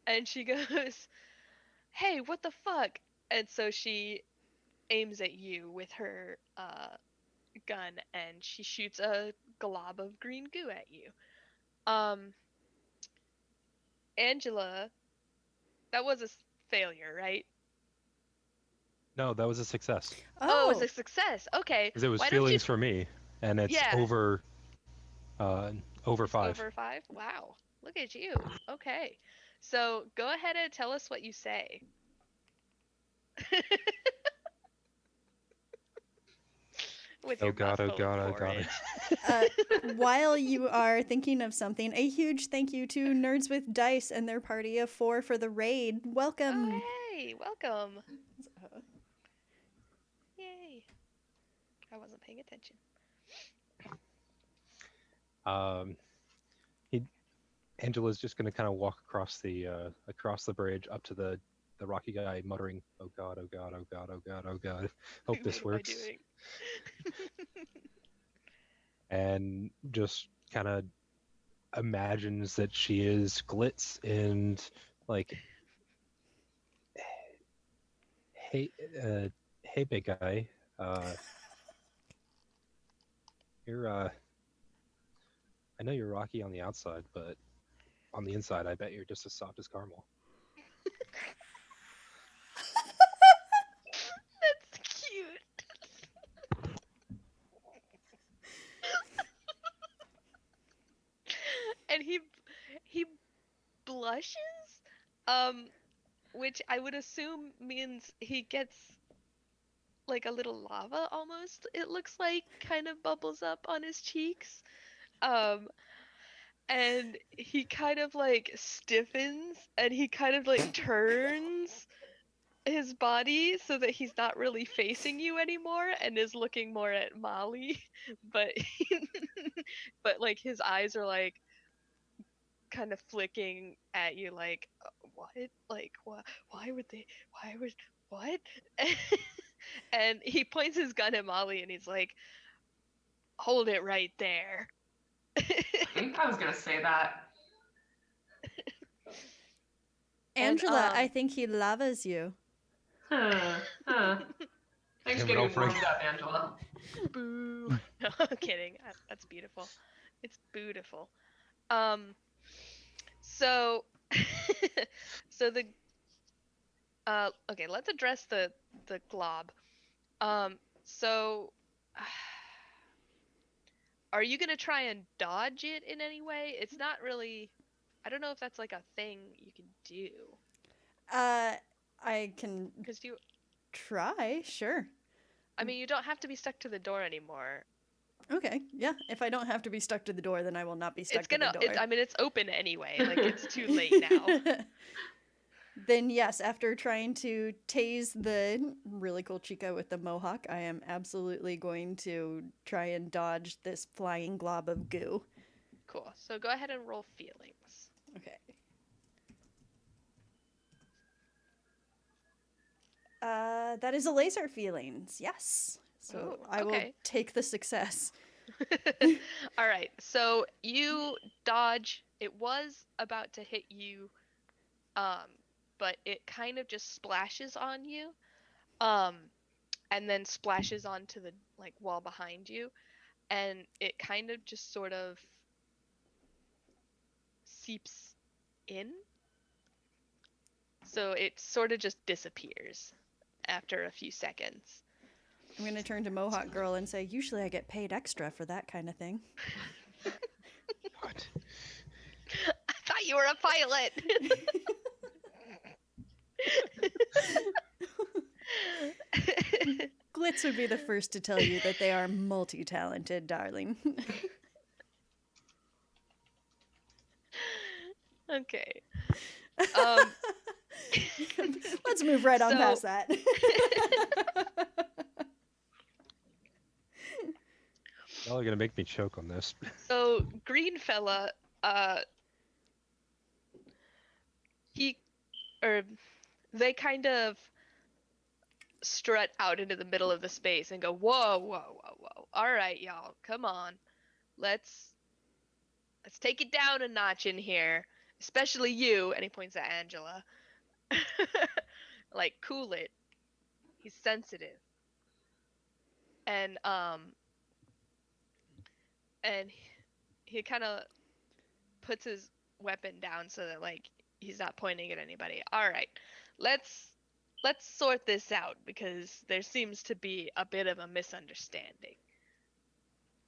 Speaker 2: And she goes, "Hey, what the fuck?" And so she aims at you with her gun, and she shoots a glob of green goo at you. Um, Angela, that was a failure, right?
Speaker 3: No, that was a success
Speaker 2: Oh, it was
Speaker 5: Oh.
Speaker 2: a success. Okay.
Speaker 3: because it was
Speaker 2: Why don't you?
Speaker 3: feelings for me, and it's
Speaker 2: Yeah.
Speaker 3: over
Speaker 2: It's
Speaker 3: 5.
Speaker 2: over 5? Wow. Look at you. Okay. So go ahead and tell us what you say. With
Speaker 3: Oh
Speaker 2: your
Speaker 3: god, oh
Speaker 2: mouth full of
Speaker 3: god, oh god.
Speaker 2: porridge.
Speaker 5: While you are thinking of something, a huge thank you to Nerds with Dice and their party of 4 for the raid. Welcome.
Speaker 2: Oh, hey. Welcome. Yay. I wasn't paying attention.
Speaker 3: He Angela's just gonna kind of walk across the bridge up to the rocky guy, muttering, "Oh god, oh god, oh god, oh god, oh god. Hope this
Speaker 2: What am I
Speaker 3: works."
Speaker 2: doing?
Speaker 3: And just kind of imagines that she is Glitz and like, hey, hey, big guy, you're I know you're rocky on the outside, but on the inside, I bet you're just as soft as caramel.
Speaker 2: That's cute. And he blushes, um, which I would assume means he gets like a little lava almost. It looks like kind of bubbles up on his cheeks. Um, and he kind of like stiffens and he kind of like turns his body so that he's not really facing you anymore and is looking more at Molly, but but like his eyes are like kind of flicking at you like what, like what, why would what and he points his gun at Molly and he's like, hold it right there.
Speaker 6: I think I was gonna say that.
Speaker 5: Angela,
Speaker 2: And,
Speaker 5: I think he lavas you.
Speaker 6: Huh. Thanks for
Speaker 3: Camera
Speaker 6: getting
Speaker 3: frame.
Speaker 6: warmed up, Angela.
Speaker 2: boo. No, I'm kidding. That's beautiful. It's beautiful. So so the okay, let's address the glob. So are you gonna try and dodge it in any way? It's not really, I don't know if that's like a thing you can do.
Speaker 5: I can
Speaker 2: Because you,
Speaker 5: try, sure.
Speaker 2: I mean, you don't have to be stuck to the door anymore.
Speaker 5: Okay, yeah. If I don't have to be stuck to the door, then I will not be stuck
Speaker 2: It's
Speaker 5: to
Speaker 2: gonna,
Speaker 5: the door.
Speaker 2: I mean, it's open anyway. Like, it's too late now.
Speaker 5: Then yes, after trying to tase the really cool chica with the mohawk, I am absolutely going to try and dodge this flying glob of goo.
Speaker 2: Cool. So go ahead and roll feelings.
Speaker 5: Okay. That is a laser feelings. Yes. So
Speaker 2: Oh,
Speaker 5: I will
Speaker 2: okay.
Speaker 5: take the success.
Speaker 2: All right. So you dodge. It was about to hit you, um, but it kind of just splashes on you, um, and then splashes onto the like wall behind you, and it kind of just sort of seeps in. So it sort of just disappears after a few seconds.
Speaker 5: I'm going to turn to Mohawk Girl and say, usually I get paid extra for that kind of thing.
Speaker 3: What?
Speaker 2: I thought you were a pilot.
Speaker 5: Glitz would be the first to tell you that they are multi-talented, darling.
Speaker 2: Okay.
Speaker 5: Let's move right on
Speaker 2: So-
Speaker 5: past that.
Speaker 3: Y'all are gonna make me choke on this.
Speaker 2: So green fella, he or they kind of strut out into the middle of the space and go, whoa, whoa, whoa, whoa. All right, y'all, come on. Let's take it down a notch in here. Especially you, and he points at Angela. Like, cool it. He's sensitive. And and he kind of puts his weapon down so that like he's not pointing at anybody. All right. Let's sort this out because there seems to be a bit of a misunderstanding.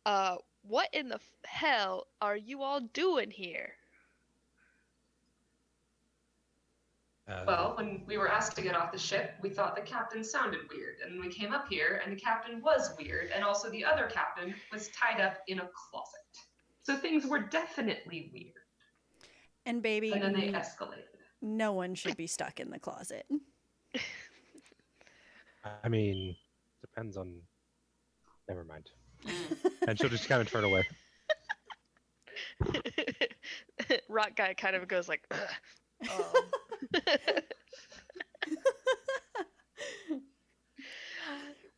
Speaker 2: What in the hell are you all doing here?
Speaker 6: Well, when we were asked to get off the ship, we thought the captain sounded weird, and we came up here, and the captain was weird, and also the other captain was tied up in a closet. So things were definitely weird.
Speaker 5: And baby,
Speaker 6: And then they escalated.
Speaker 5: no one should be stuck in the closet.
Speaker 3: I mean, depends on. Never mind. And she'll just kind of turn away.
Speaker 2: Rock guy kind of goes like,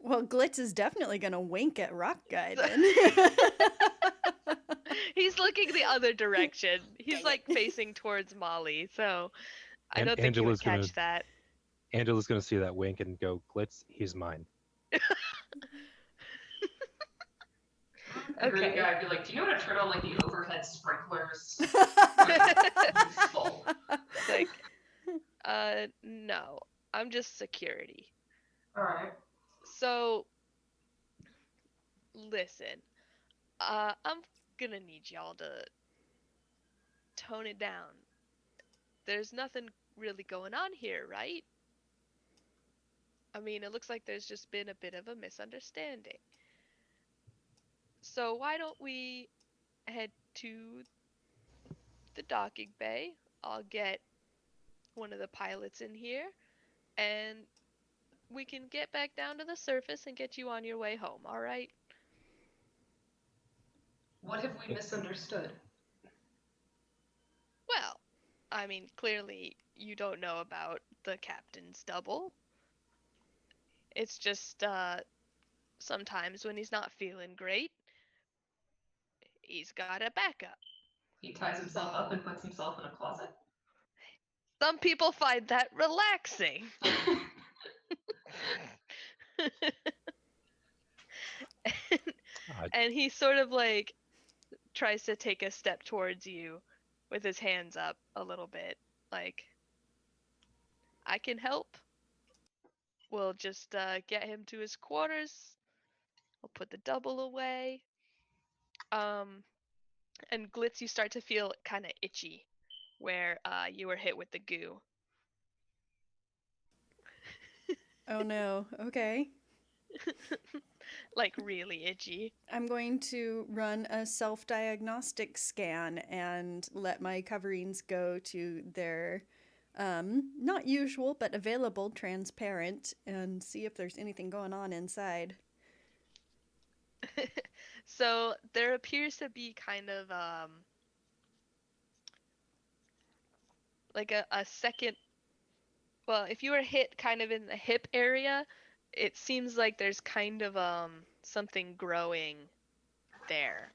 Speaker 5: Well, Glitz is definitely going to wink at Rock Guy then.
Speaker 2: He's looking the other direction. He's like facing towards Molly, so I
Speaker 3: And
Speaker 2: don't think he would
Speaker 3: Angela's gonna-
Speaker 2: catch that.
Speaker 3: Angela's gonna see that wink and go, "Glitz, he's mine."
Speaker 6: The green
Speaker 2: Okay.
Speaker 6: guy would be like, do you know how to turn on like the overhead sprinklers? Full.
Speaker 2: Like, no, I'm just security.
Speaker 6: Alright.
Speaker 2: So, listen, I'm gonna need y'all to tone it down. There's nothing really going on here, right? I mean, it looks like there's just been a bit of a misunderstanding. So why don't we head to the docking bay? I'll get one of the pilots in here, and we can get back down to the surface and get you on your way home, all right?
Speaker 6: What have we misunderstood?
Speaker 2: Well, I mean, clearly you don't know about the captain's double. It's just, sometimes when he's not feeling great, he's got a backup.
Speaker 6: He ties himself up and puts himself in a closet.
Speaker 2: Some people find that relaxing. And he sort of like tries to take a step towards you with his hands up a little bit. Like, I can help. We'll just get him to his quarters. We'll put the double away. And Glitz, you start to feel kind of itchy where you were hit with the goo.
Speaker 5: Oh no, okay.
Speaker 2: Like, really itchy.
Speaker 5: I'm going to run a self-diagnostic scan and let my coverings go to their Not usual, but available, transparent, and see if there's anything going on inside.
Speaker 2: So there appears to be kind of like a second. Well, if you were hit kind of in the hip area, it seems like there's kind of something growing there.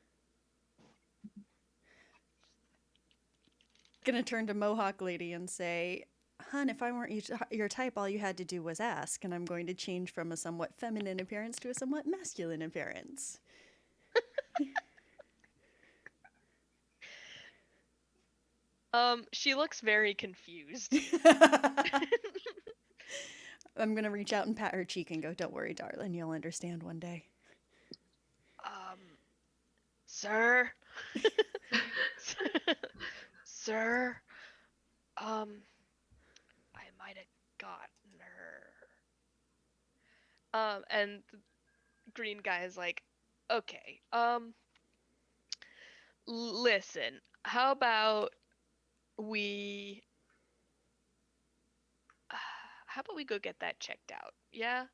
Speaker 5: Gonna turn to Mohawk Lady and say, "Hun, if I weren't your type, all you had to do was ask." And I'm going to change from a somewhat feminine appearance to a somewhat masculine appearance.
Speaker 2: She looks very confused.
Speaker 5: I'm gonna reach out and pat her cheek and go, "Don't worry, darling, you'll understand one day."
Speaker 2: Sir? Sir? I might have gotten her. And the green guy is like, okay, listen, how about we go get that checked out? Yeah?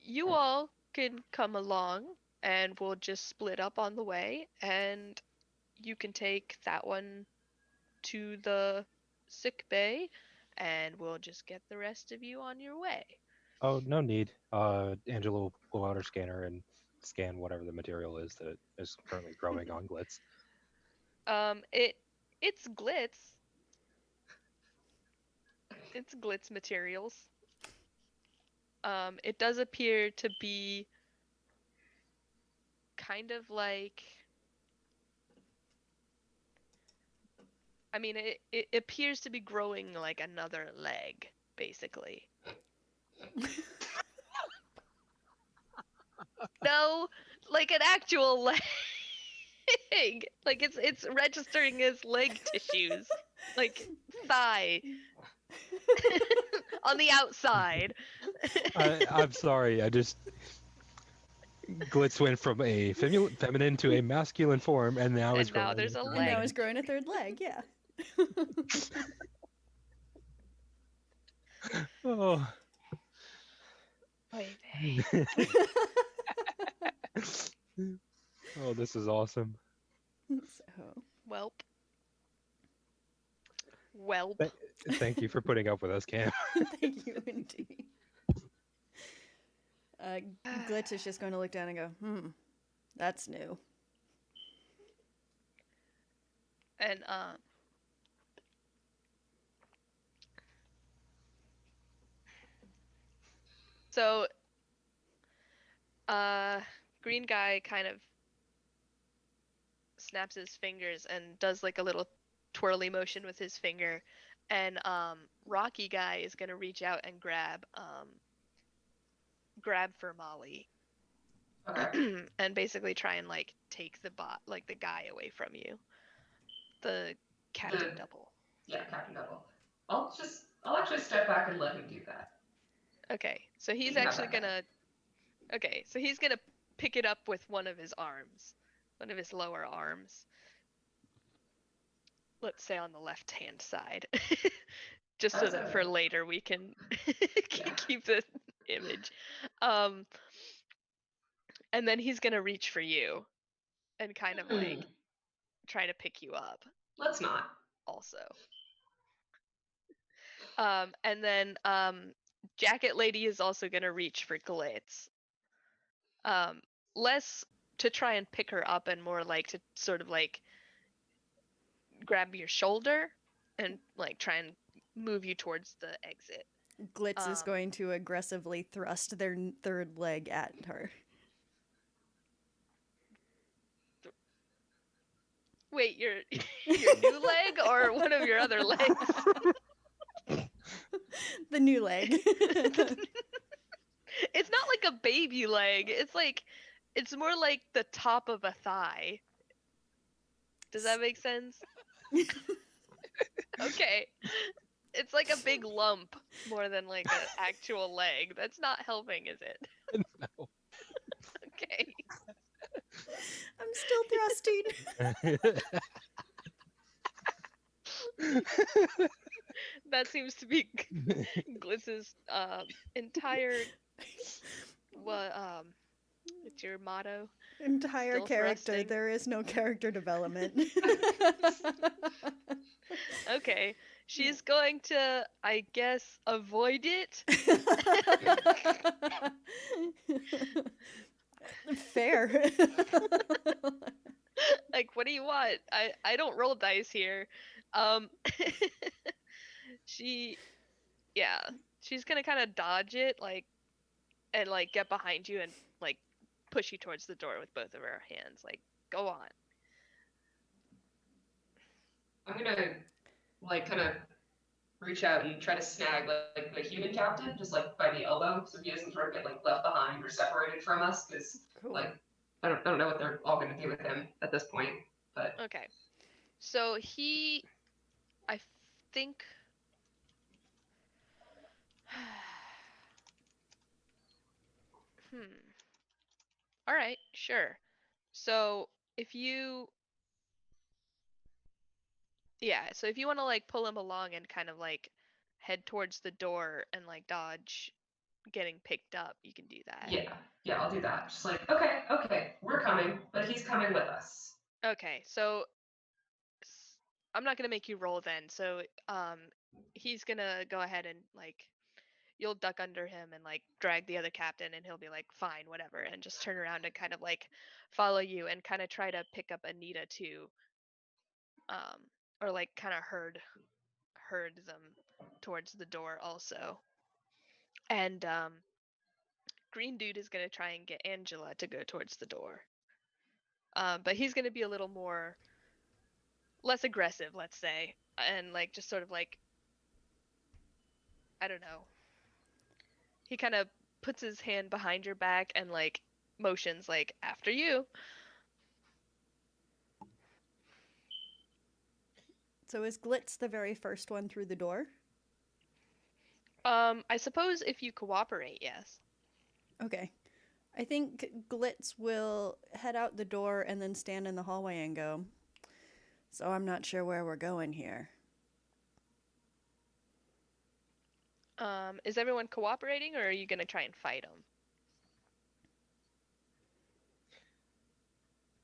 Speaker 2: You all can come along and we'll just split up on the way and you can take that one to the sick bay and we'll just get the rest of you on your way.
Speaker 3: Oh, no need. Angela will pull out her scanner and scan whatever the material is that is currently growing on Glitz.
Speaker 2: It's glitz. It's glitz materials. It does appear to be kind of like, I mean, it appears to be growing like another leg, basically. No, like an actual leg. Like it's registering as leg tissues, like thigh on the outside.
Speaker 3: I'm sorry. Glitz went from a feminine to a masculine form, and now
Speaker 2: And
Speaker 3: is
Speaker 2: now
Speaker 3: growing.
Speaker 2: there's a
Speaker 5: And
Speaker 2: leg.
Speaker 5: now he's growing a third leg, yeah.
Speaker 3: Oh.
Speaker 2: Oy vey.
Speaker 3: Oh, this is awesome.
Speaker 5: So,
Speaker 2: Welp.
Speaker 3: Thank you for putting up with us, Cam.
Speaker 5: thank you indeed. Glitch is just going to look down and go, that's new.
Speaker 2: And so green guy kind of snaps his fingers and does like a little twirly motion with his finger, and Rocky guy is gonna reach out and grab for Molly.
Speaker 6: Okay.
Speaker 2: And basically try and like take the guy away from you. The Captain Double.
Speaker 6: Yeah, Captain Double. I'll actually step back and let him do that.
Speaker 2: Okay, so he's
Speaker 6: You have
Speaker 2: actually
Speaker 6: that guy.
Speaker 2: gonna. Okay, so he's gonna pick it up with one of his arms, one of his lower arms. Let's say on the left-hand side, just so
Speaker 6: That's
Speaker 2: that
Speaker 6: okay.
Speaker 2: for later we can
Speaker 6: Yeah.
Speaker 2: keep the image. And then he's gonna reach for you, and kind of like try to pick you up.
Speaker 6: Let's not.
Speaker 2: Also. And then Jacket Lady is also gonna reach for Glitz. Less to try and pick her up and more like to sort of like grab your shoulder and like try and move you towards the exit.
Speaker 5: Glitz is going to aggressively thrust their third leg at her.
Speaker 2: Wait, your new leg or one of your other legs?
Speaker 5: The new leg.
Speaker 2: It's not like a baby leg. It's more like the top of a thigh. Does that make sense? Okay. It's like a big lump more than like an actual leg. That's not helping, is it?
Speaker 3: No.
Speaker 2: Okay.
Speaker 5: I'm still thrusting.
Speaker 2: That seems to be Glitz's entire what it's your motto.
Speaker 5: Entire
Speaker 2: Still
Speaker 5: character.
Speaker 2: thrusting.
Speaker 5: There is no character development.
Speaker 2: Okay, she's going to, I guess, avoid it.
Speaker 5: Fair.
Speaker 2: Like, what do you want? I don't roll dice here. Um, she, yeah, she's gonna kind of dodge it, like, and like get behind you and like push you towards the door with both of her hands. Like, go on.
Speaker 6: I'm gonna like kind of reach out and try to snag like the human captain just like by the elbow, so he doesn't sort of get like left behind or separated from us. Because
Speaker 5: Cool.
Speaker 6: like I don't know what they're all gonna do with him at this point. But
Speaker 2: Okay, so he, I think. Hmm. All right, sure. So if you, yeah, so if you want to like pull him along and kind of like head towards the door and like dodge getting picked up, you can do that.
Speaker 6: yeah, I'll do that. Just like okay, we're coming, but he's coming with us.
Speaker 2: Okay, so I'm not gonna make you roll then. So he's gonna go ahead and like you'll duck under him and like drag the other captain and he'll be like fine whatever and just turn around and kind of like follow you and kind of try to pick up Anita too, um or like kind of herd them towards the door also. And Green Dude is gonna try and get Angela to go towards the door. But he's gonna be a little more less aggressive, let's say, and like just sort of like I don't know. He kind of puts his hand behind your back and like motions like after you.
Speaker 5: So is Glitz the very first one through the door?
Speaker 2: I suppose if you cooperate, yes.
Speaker 5: Okay. I think Glitz will head out the door and then stand in the hallway and go, so I'm not sure where we're going here.
Speaker 2: Is everyone cooperating or are you gonna try and fight him?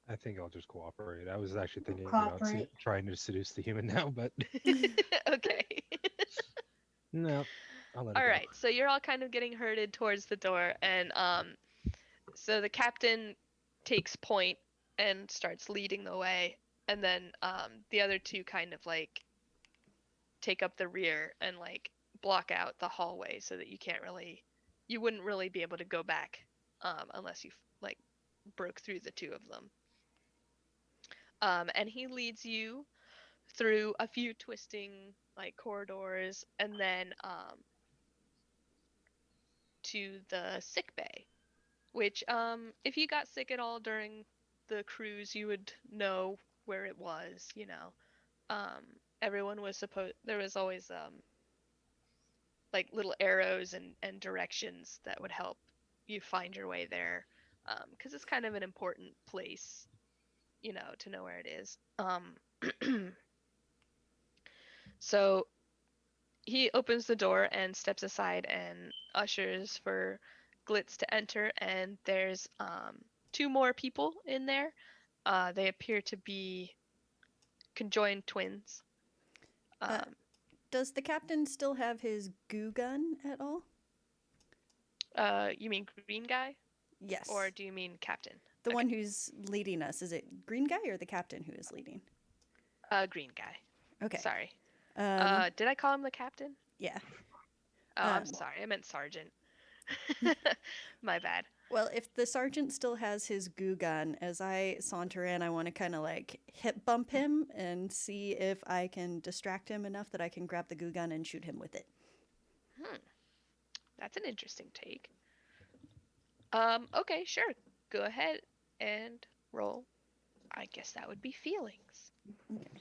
Speaker 3: I think I'll just cooperate. I was actually thinking about
Speaker 4: Cooperate.
Speaker 3: trying to seduce the human now, but
Speaker 2: Okay.
Speaker 3: no, I'll let it
Speaker 2: All
Speaker 3: go.
Speaker 2: right. So you're all kind of getting herded towards the door, and so the captain takes point and starts leading the way, and then the other two kind of like take up the rear and like block out the hallway so that you wouldn't really be able to go back unless you like broke through the two of them. And he leads you through a few twisting like corridors and then to the sick bay, which if you got sick at all during the cruise, you would know where it was, you know. Um, everyone was supposed there was always like little arrows and directions that would help you find your way there, because it's kind of an important place, you know, to know where it is. So he opens the door and steps aside and ushers for Glitz to enter, and there's two more people in there. They appear to be conjoined twins.
Speaker 5: Does the captain still have his goo gun at all?
Speaker 2: You mean green guy?
Speaker 5: Yes.
Speaker 2: Or do you mean captain?
Speaker 5: The
Speaker 2: Okay.
Speaker 5: one who's leading us. Is it green guy or the captain who is leading?
Speaker 2: Green guy.
Speaker 5: Okay.
Speaker 2: Sorry.
Speaker 5: Um,
Speaker 2: Did I call him the captain?
Speaker 5: yeah.
Speaker 2: Oh, I'm
Speaker 5: Um,
Speaker 2: sorry. I meant sergeant. My bad.
Speaker 5: Well, if the sergeant still has his goo gun, as I saunter in, I want to kind of like hip bump him and see if I can distract him enough that I can grab the goo gun and shoot him with it.
Speaker 2: That's an interesting take. Okay, sure. Go ahead and roll. I guess that would be feelings.
Speaker 5: Okay.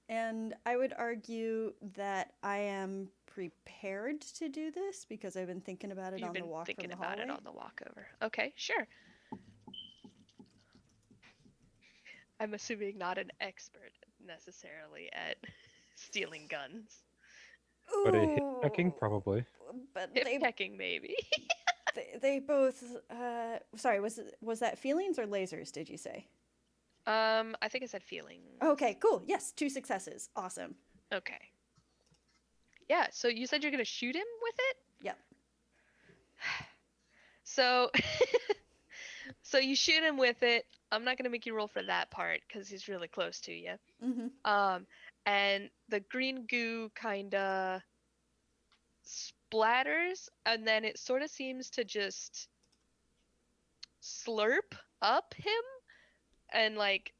Speaker 5: And I would argue that I am prepared to do this because I've been thinking about it
Speaker 2: You've
Speaker 5: on the
Speaker 2: been
Speaker 5: walk
Speaker 2: thinking
Speaker 5: from the
Speaker 2: about
Speaker 5: hallway.
Speaker 2: it on the walk over. Okay, sure. I'm assuming not an expert necessarily at stealing guns.
Speaker 3: But a hit checking,
Speaker 5: Ooh,
Speaker 3: probably.
Speaker 5: But
Speaker 2: Hip pecking, maybe.
Speaker 5: they both. Sorry, was that feelings or lasers? Did you say?
Speaker 2: I think I said feelings.
Speaker 5: Okay, cool. Yes, 2 successes. Awesome.
Speaker 2: Okay. Yeah, so you said you're gonna shoot him with it?
Speaker 5: Yep.
Speaker 2: So, so you shoot him with it. I'm not gonna make you roll for that part because he's really close to you.
Speaker 5: Mm-hmm.
Speaker 2: And the green goo kinda splatters, and then it sort of seems to just slurp up him and like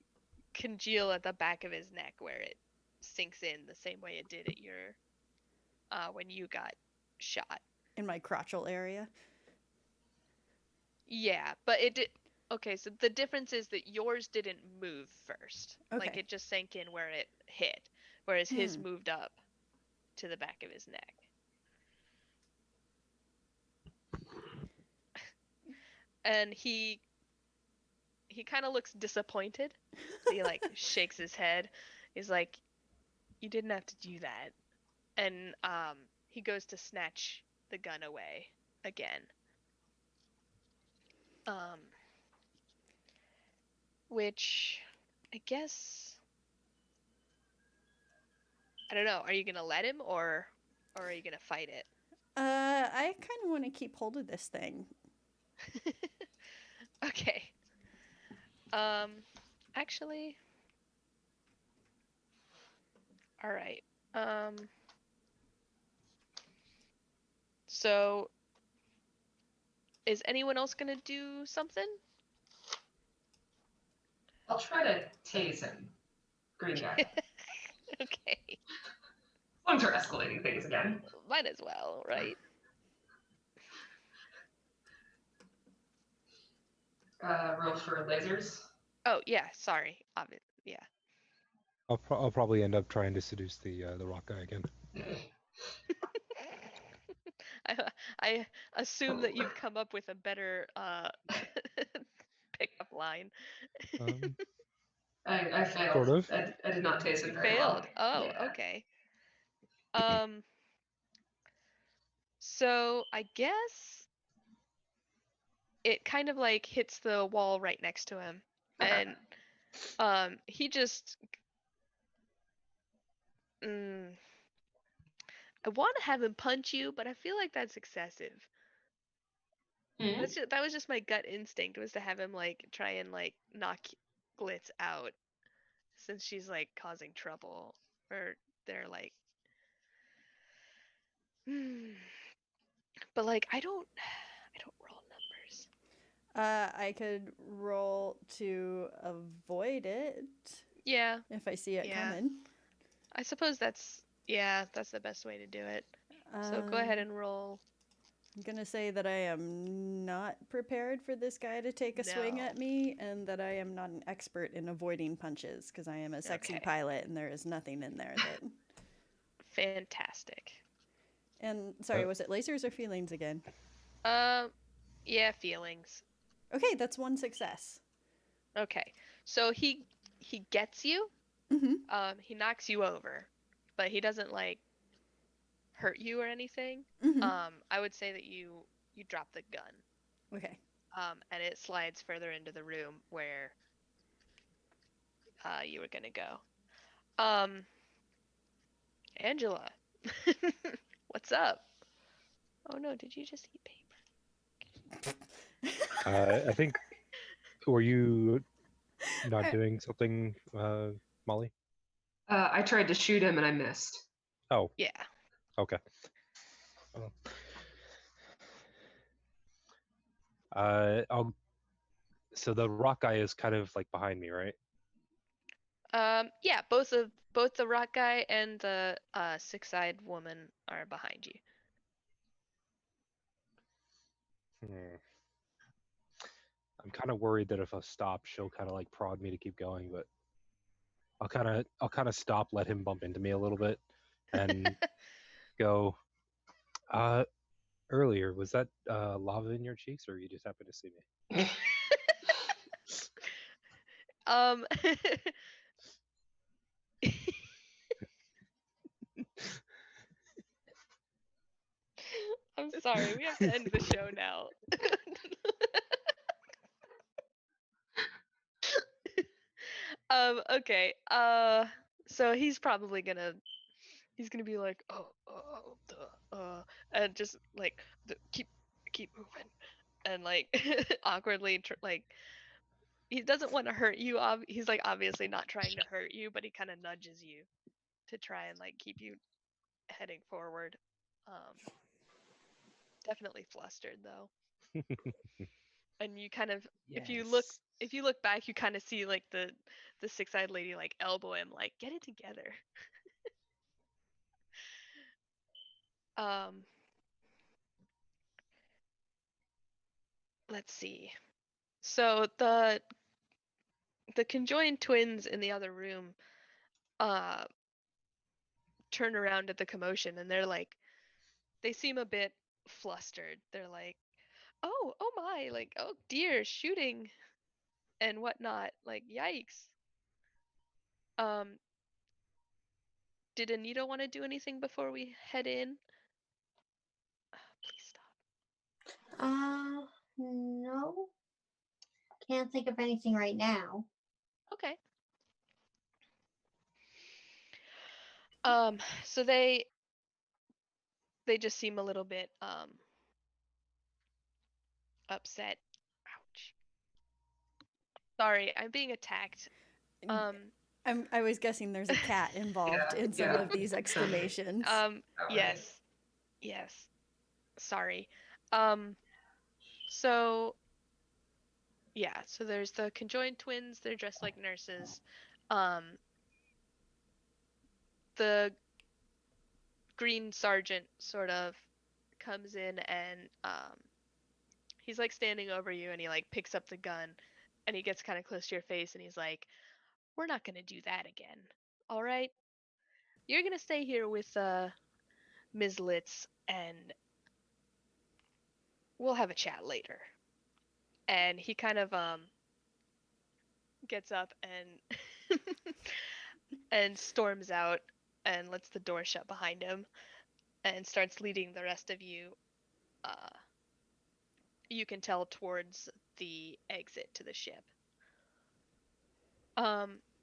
Speaker 2: congeal at the back of his neck where it sinks in the same way it did at your when you got shot.
Speaker 5: In my crotchal area.
Speaker 2: Yeah, but it did. Okay, so the difference is that yours didn't move first. Like
Speaker 5: Okay.
Speaker 2: it just sank in where it hit, whereas his moved up to the back of his neck. And he kind of looks disappointed. He like shakes his head. He's like, "You didn't have to do that." And he goes to snatch the gun away again. Which I guess I don't know. Are you gonna let him or are you gonna fight it?
Speaker 5: I kind of want to keep hold of this thing.
Speaker 2: Okay. Actually, all right. So is anyone else gonna do something?
Speaker 6: I'll try to tase him. Green guy.
Speaker 2: Okay.
Speaker 6: As long as we're escalating things again.
Speaker 2: Might as well, right?
Speaker 6: Roll for lasers.
Speaker 2: Oh yeah, sorry. Yeah.
Speaker 3: I'll probably end up trying to seduce the rock guy again.
Speaker 2: I assume that you've come up with a better pickup line.
Speaker 6: I failed.
Speaker 3: Sort of.
Speaker 6: I did not tase him very
Speaker 2: Failed.
Speaker 6: well.
Speaker 2: Oh,
Speaker 6: Yeah.
Speaker 2: okay. So I guess it kind of like hits the wall right next to him, and he just I want to have him punch you, but I feel like that's excessive.
Speaker 6: Hmm?
Speaker 2: That was just my gut instinct was to have him like try and like knock Glitz out since she's like causing trouble or they're like but like I don't roll numbers.
Speaker 5: I could roll to avoid it.
Speaker 2: Yeah.
Speaker 5: If I see it
Speaker 2: Yeah.
Speaker 5: coming.
Speaker 2: I suppose that's the best way to do it. So go ahead and roll.
Speaker 5: I'm gonna say that I am not prepared for this guy to take a swing
Speaker 2: No.
Speaker 5: at me, and that I am not an expert in avoiding punches because I am a sexy
Speaker 2: Okay.
Speaker 5: pilot, and there is nothing in there that.
Speaker 2: Fantastic.
Speaker 5: And sorry, was it lasers or feelings again?
Speaker 2: Yeah, feelings.
Speaker 5: Okay, that's 1 success.
Speaker 2: Okay, so he gets you.
Speaker 5: Mm-hmm.
Speaker 2: He knocks you over, but he doesn't like hurt you or anything.
Speaker 5: Mm-hmm.
Speaker 2: I would say that you drop the gun.
Speaker 5: Okay.
Speaker 2: And it slides further into the room where you were gonna go. Angela, what's up? Oh no, did you just eat paper?
Speaker 3: I think. Were you not doing something, Molly?
Speaker 6: I tried to shoot him and I missed.
Speaker 3: Oh.
Speaker 2: Yeah.
Speaker 3: Okay. So the rock guy is kind of like behind me, right?
Speaker 2: Yeah, both the rock guy and the six-eyed woman are behind you.
Speaker 3: I'm kind of worried that if I stop, she'll kind of like prod me to keep going, but I'll kind of stop, let him bump into me a little bit, and go. Earlier, was that lava in your cheeks, or you just happened to see me?
Speaker 2: Sorry, we have to end the show now. Okay. So he's probably gonna be like, and just like keep moving, and like awkwardly like he doesn't want to hurt you. He's like obviously not trying to hurt you, but he kind of nudges you to try and like keep you heading forward. Definitely flustered though. And you kind of if you look back, you kind of see like the six-eyed lady like elbow him like get it together. um let's see. So the conjoined twins in the other room uh turn around at the commotion, and they seem a bit flustered. They're like, oh my, like, oh dear, shooting and whatnot, like, yikes. um did Anita want to do anything before we head in? Please stop.
Speaker 4: No. Can't think of anything right now.
Speaker 2: Okay. So they just seem a little bit upset. Ouch. Sorry, I'm being attacked.
Speaker 5: I was guessing there's a cat involved in some of these exclamations.
Speaker 2: Yes. Yes. Sorry. So yeah, so there's the conjoined twins, they're dressed like nurses. The green sergeant sort of comes in, and he's like standing over you, and he like picks up the gun, and he gets kind of close to your face, and he's like, we're not gonna do that again. All right? You're gonna stay here with Ms. Litz, and we'll have a chat later. And he kind of gets up and and storms out and lets the door shut behind him and starts leading the rest of you, you can tell, towards the exit to the ship.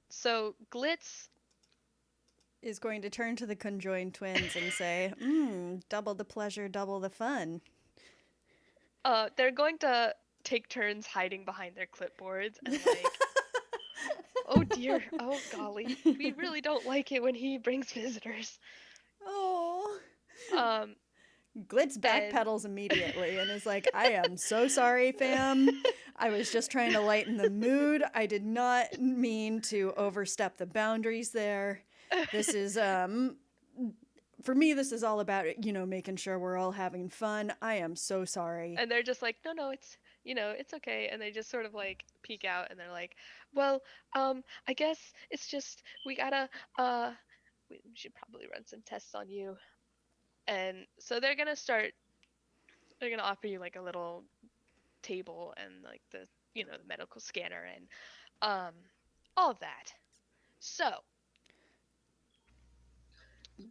Speaker 2: So Glitz
Speaker 5: is going to turn to the conjoined twins and say, double the pleasure, double the fun.
Speaker 2: They're going to take turns hiding behind their clipboards and like, oh dear, oh golly, we really don't like it when he brings visitors.
Speaker 5: Oh.
Speaker 2: Um,
Speaker 5: Glitz backpedals immediately and is like, I am so sorry, fam. I was just trying to lighten the mood. I did not mean to overstep the boundaries there. This is, for me, this is all about, making sure we're all having fun. I am so sorry.
Speaker 2: And they're just like, no, it's, it's okay. And they just sort of like peek out, and they're like, well, I guess it's just, we gotta, we should probably run some tests on you. And so they're gonna offer you like a little table and like the medical scanner and all of that. So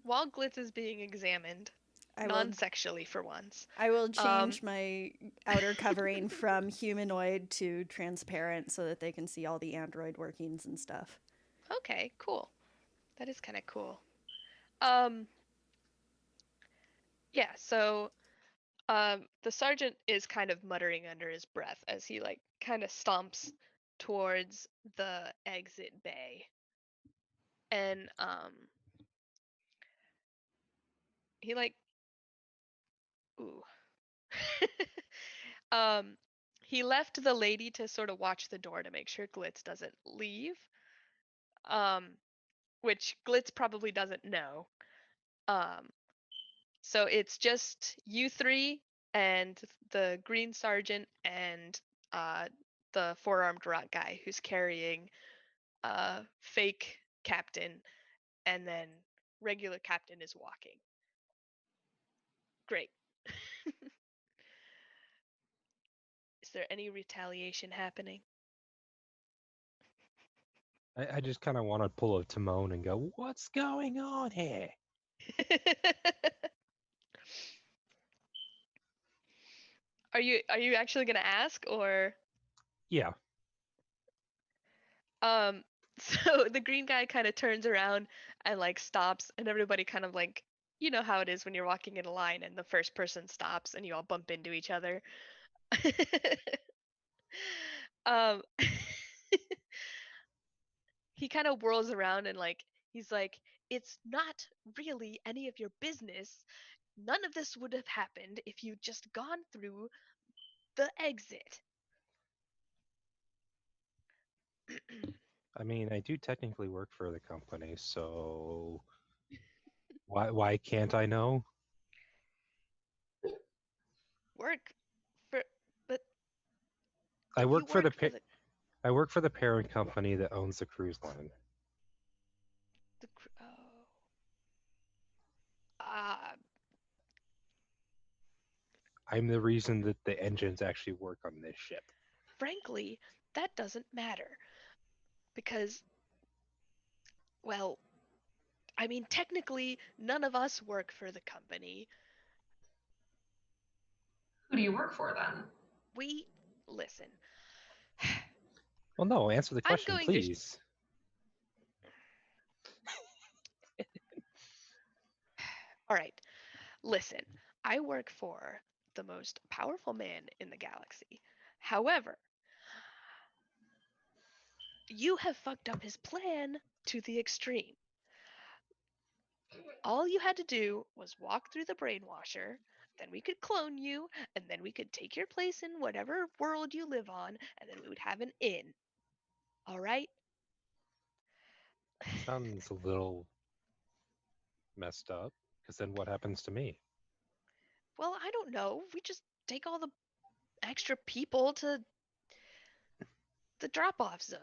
Speaker 2: while Glitz is being examined, non-sexually for once,
Speaker 5: I will change my outer covering from humanoid to transparent so that they can see all the android workings and stuff.
Speaker 2: Okay, cool. That is kind of cool. Yeah, so the sergeant is kind of muttering under his breath as he like kind of stomps towards the exit bay. And he like ooh. He left the lady to sort of watch the door to make sure Glitz doesn't leave. Which Glitz probably doesn't know. So it's just you three and the green sergeant and the four-armed rat guy who's carrying fake captain, and then regular captain is walking. Great. Is there any retaliation happening?
Speaker 3: I just kind of want to pull a Timon and go, what's going on here?
Speaker 2: Are you actually gonna ask or?
Speaker 3: Yeah.
Speaker 2: So the green guy kind of turns around and like stops, and everybody kind of like, you know how it is when you're walking in a line and the first person stops and you all bump into each other. um, he kind of whirls around and like he's like, "It's not really any of your business. None of this would have happened if you'd just gone through the exit."
Speaker 3: I mean, I do technically work for the company, so why can't I know?
Speaker 2: Work for, but
Speaker 3: I
Speaker 2: you
Speaker 3: work for the
Speaker 2: work for the
Speaker 3: I work for the parent company that owns the cruise line.
Speaker 2: oh. Uh,
Speaker 3: I'm the reason that the engines actually work on this ship.
Speaker 2: frankly, that doesn't matter because, well, I mean, technically, none of us work for the company.
Speaker 6: Who do you work for then?
Speaker 2: We, listen,
Speaker 3: Well, no, answer the
Speaker 2: I'm
Speaker 3: question,
Speaker 2: going to,
Speaker 3: please.
Speaker 2: all right, listen, I work for the most powerful man in the galaxy. However, you have fucked up his plan to the extreme. All you had to do was walk through the brainwasher, then we could clone you, and then we could take your place in whatever world you live on, and then we would have an inn. All right?
Speaker 3: Sounds a little messed up, because then what happens to me?
Speaker 2: Well, I don't know. We just take all the extra people to the drop-off zone.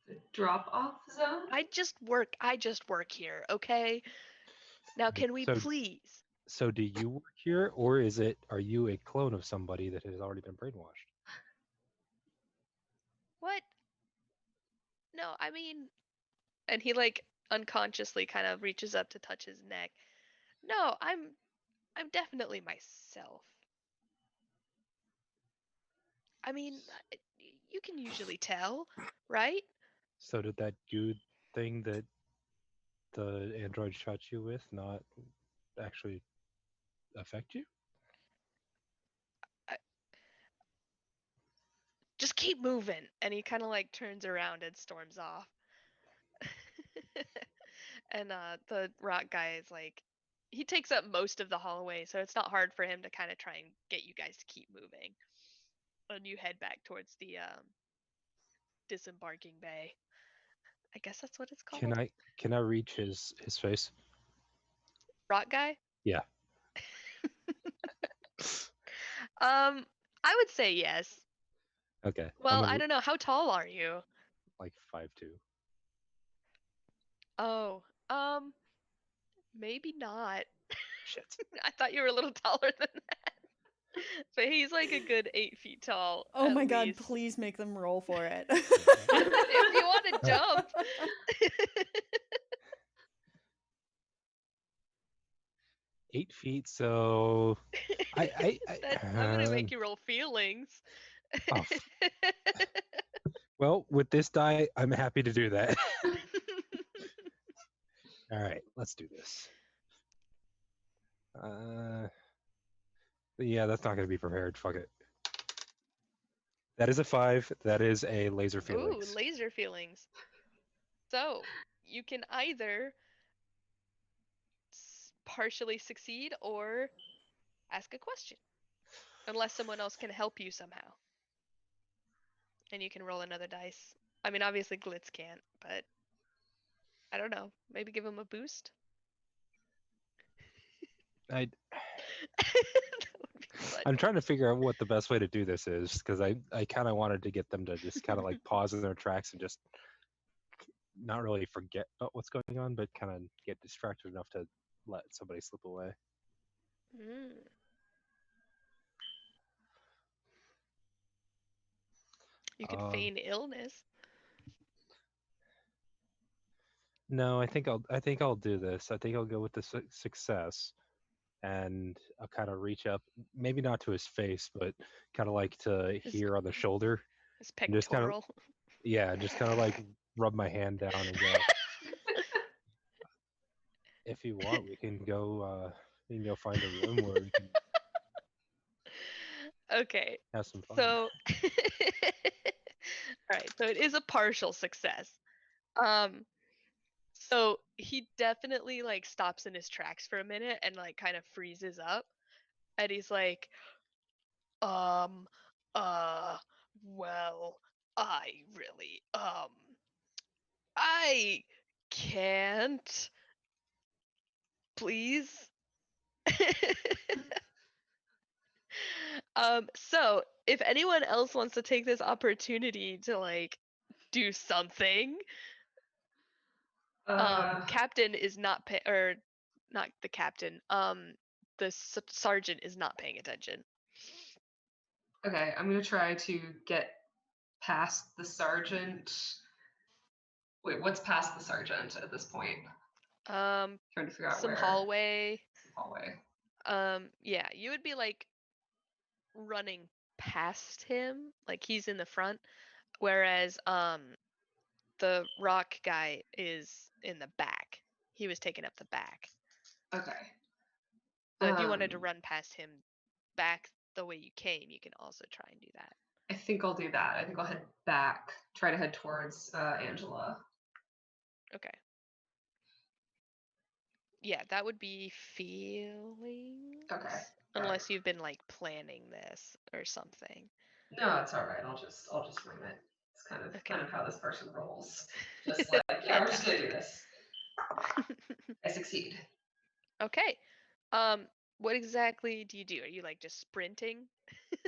Speaker 6: The drop-off zone?
Speaker 2: I just work here, okay? Now can we
Speaker 3: So,
Speaker 2: please?
Speaker 3: so do you work here, or are you a clone of somebody that has already been brainwashed?
Speaker 2: What? No, I mean, and he like unconsciously kind of reaches up to touch his neck. No, I'm definitely myself. I mean, you can usually tell, right?
Speaker 3: So did that good thing that the android shot you with not actually affect you?
Speaker 2: I, just keep moving. And he kind of like turns around and storms off. And the rock guy is like, he takes up most of the hallway, so it's not hard for him to kind of try and get you guys to keep moving. And you head back towards the disembarking bay. I guess that's what it's
Speaker 3: Can
Speaker 2: called.
Speaker 3: I reach his face?
Speaker 2: Rock guy?
Speaker 3: Yeah.
Speaker 2: I would say yes.
Speaker 3: Okay.
Speaker 2: Well, I don't know. How tall are you?
Speaker 3: Like 5'2".
Speaker 2: Oh, maybe not.
Speaker 3: Shit.
Speaker 2: I thought you were a little taller than that. But he's like a good 8 feet tall.
Speaker 5: Oh
Speaker 2: at
Speaker 5: my god,
Speaker 2: least.
Speaker 5: please make them roll for it.
Speaker 2: If you want to jump.
Speaker 3: 8 feet. So
Speaker 2: I'm gonna make you roll feelings.
Speaker 3: oh, well, with this die, I'm happy to do that. All right, let's do this. Yeah, that's not going to be prepared. Fuck it. That is a 5. That is a laser
Speaker 2: Ooh,
Speaker 3: feelings.
Speaker 2: laser feelings. So you can either partially succeed or ask a question, unless someone else can help you somehow. And you can roll another dice. I mean, obviously Glitz can't, but I don't know. Maybe give him a boost.
Speaker 3: I
Speaker 2: That would be fun.
Speaker 3: I'm trying to figure out what the best way to do this is, because I kind of wanted to get them to just kind of like pause in their tracks and just not really forget about what's going on, but kind of get distracted enough to let somebody slip away.
Speaker 2: Mm. You could feign illness.
Speaker 3: No, I think I'll do this. I think I'll go with the success. and I'll kind of reach up, maybe not to his face, but kind of like to
Speaker 2: His,
Speaker 3: here on the shoulder,
Speaker 2: his
Speaker 3: and just kind of,
Speaker 2: pectoral.
Speaker 3: yeah, just kind of like rub my hand down and go, if you want, we can go find a room where we can
Speaker 2: Okay.
Speaker 3: have some fun.
Speaker 2: So Alright, so it is a partial success. Um so he definitely like stops in his tracks for a minute and like kind of freezes up and he's like, um uh well, I really I can't, please. So if anyone else wants to take this opportunity to like do something,
Speaker 6: Uh,
Speaker 2: captain is not or not the captain, the sergeant is not paying attention.
Speaker 6: okay, I'm gonna try to get past the sergeant. Wait, what's past the sergeant at this point?
Speaker 2: Um,
Speaker 6: Trying to figure out
Speaker 2: some
Speaker 6: where.
Speaker 2: hallway.
Speaker 6: Some hallway.
Speaker 2: Yeah, you would be like running past him, like he's in the front, whereas the rock guy is in the back. He was taking up the back.
Speaker 6: Okay.
Speaker 2: So if you wanted to run past him back the way you came, you can also try and do that.
Speaker 6: I think I'll do that. I think I'll head back, try to head towards Angela.
Speaker 2: Okay. Yeah, that would be feelings.
Speaker 6: Okay.
Speaker 2: Unless you've been like planning this or something.
Speaker 6: No, it's all right. I'll just wing it. It's kind
Speaker 2: Okay.
Speaker 6: of how this person rolls. Just like, yeah, we're just gonna do this. I succeed.
Speaker 2: Okay. What exactly do you do? Are you like just sprinting?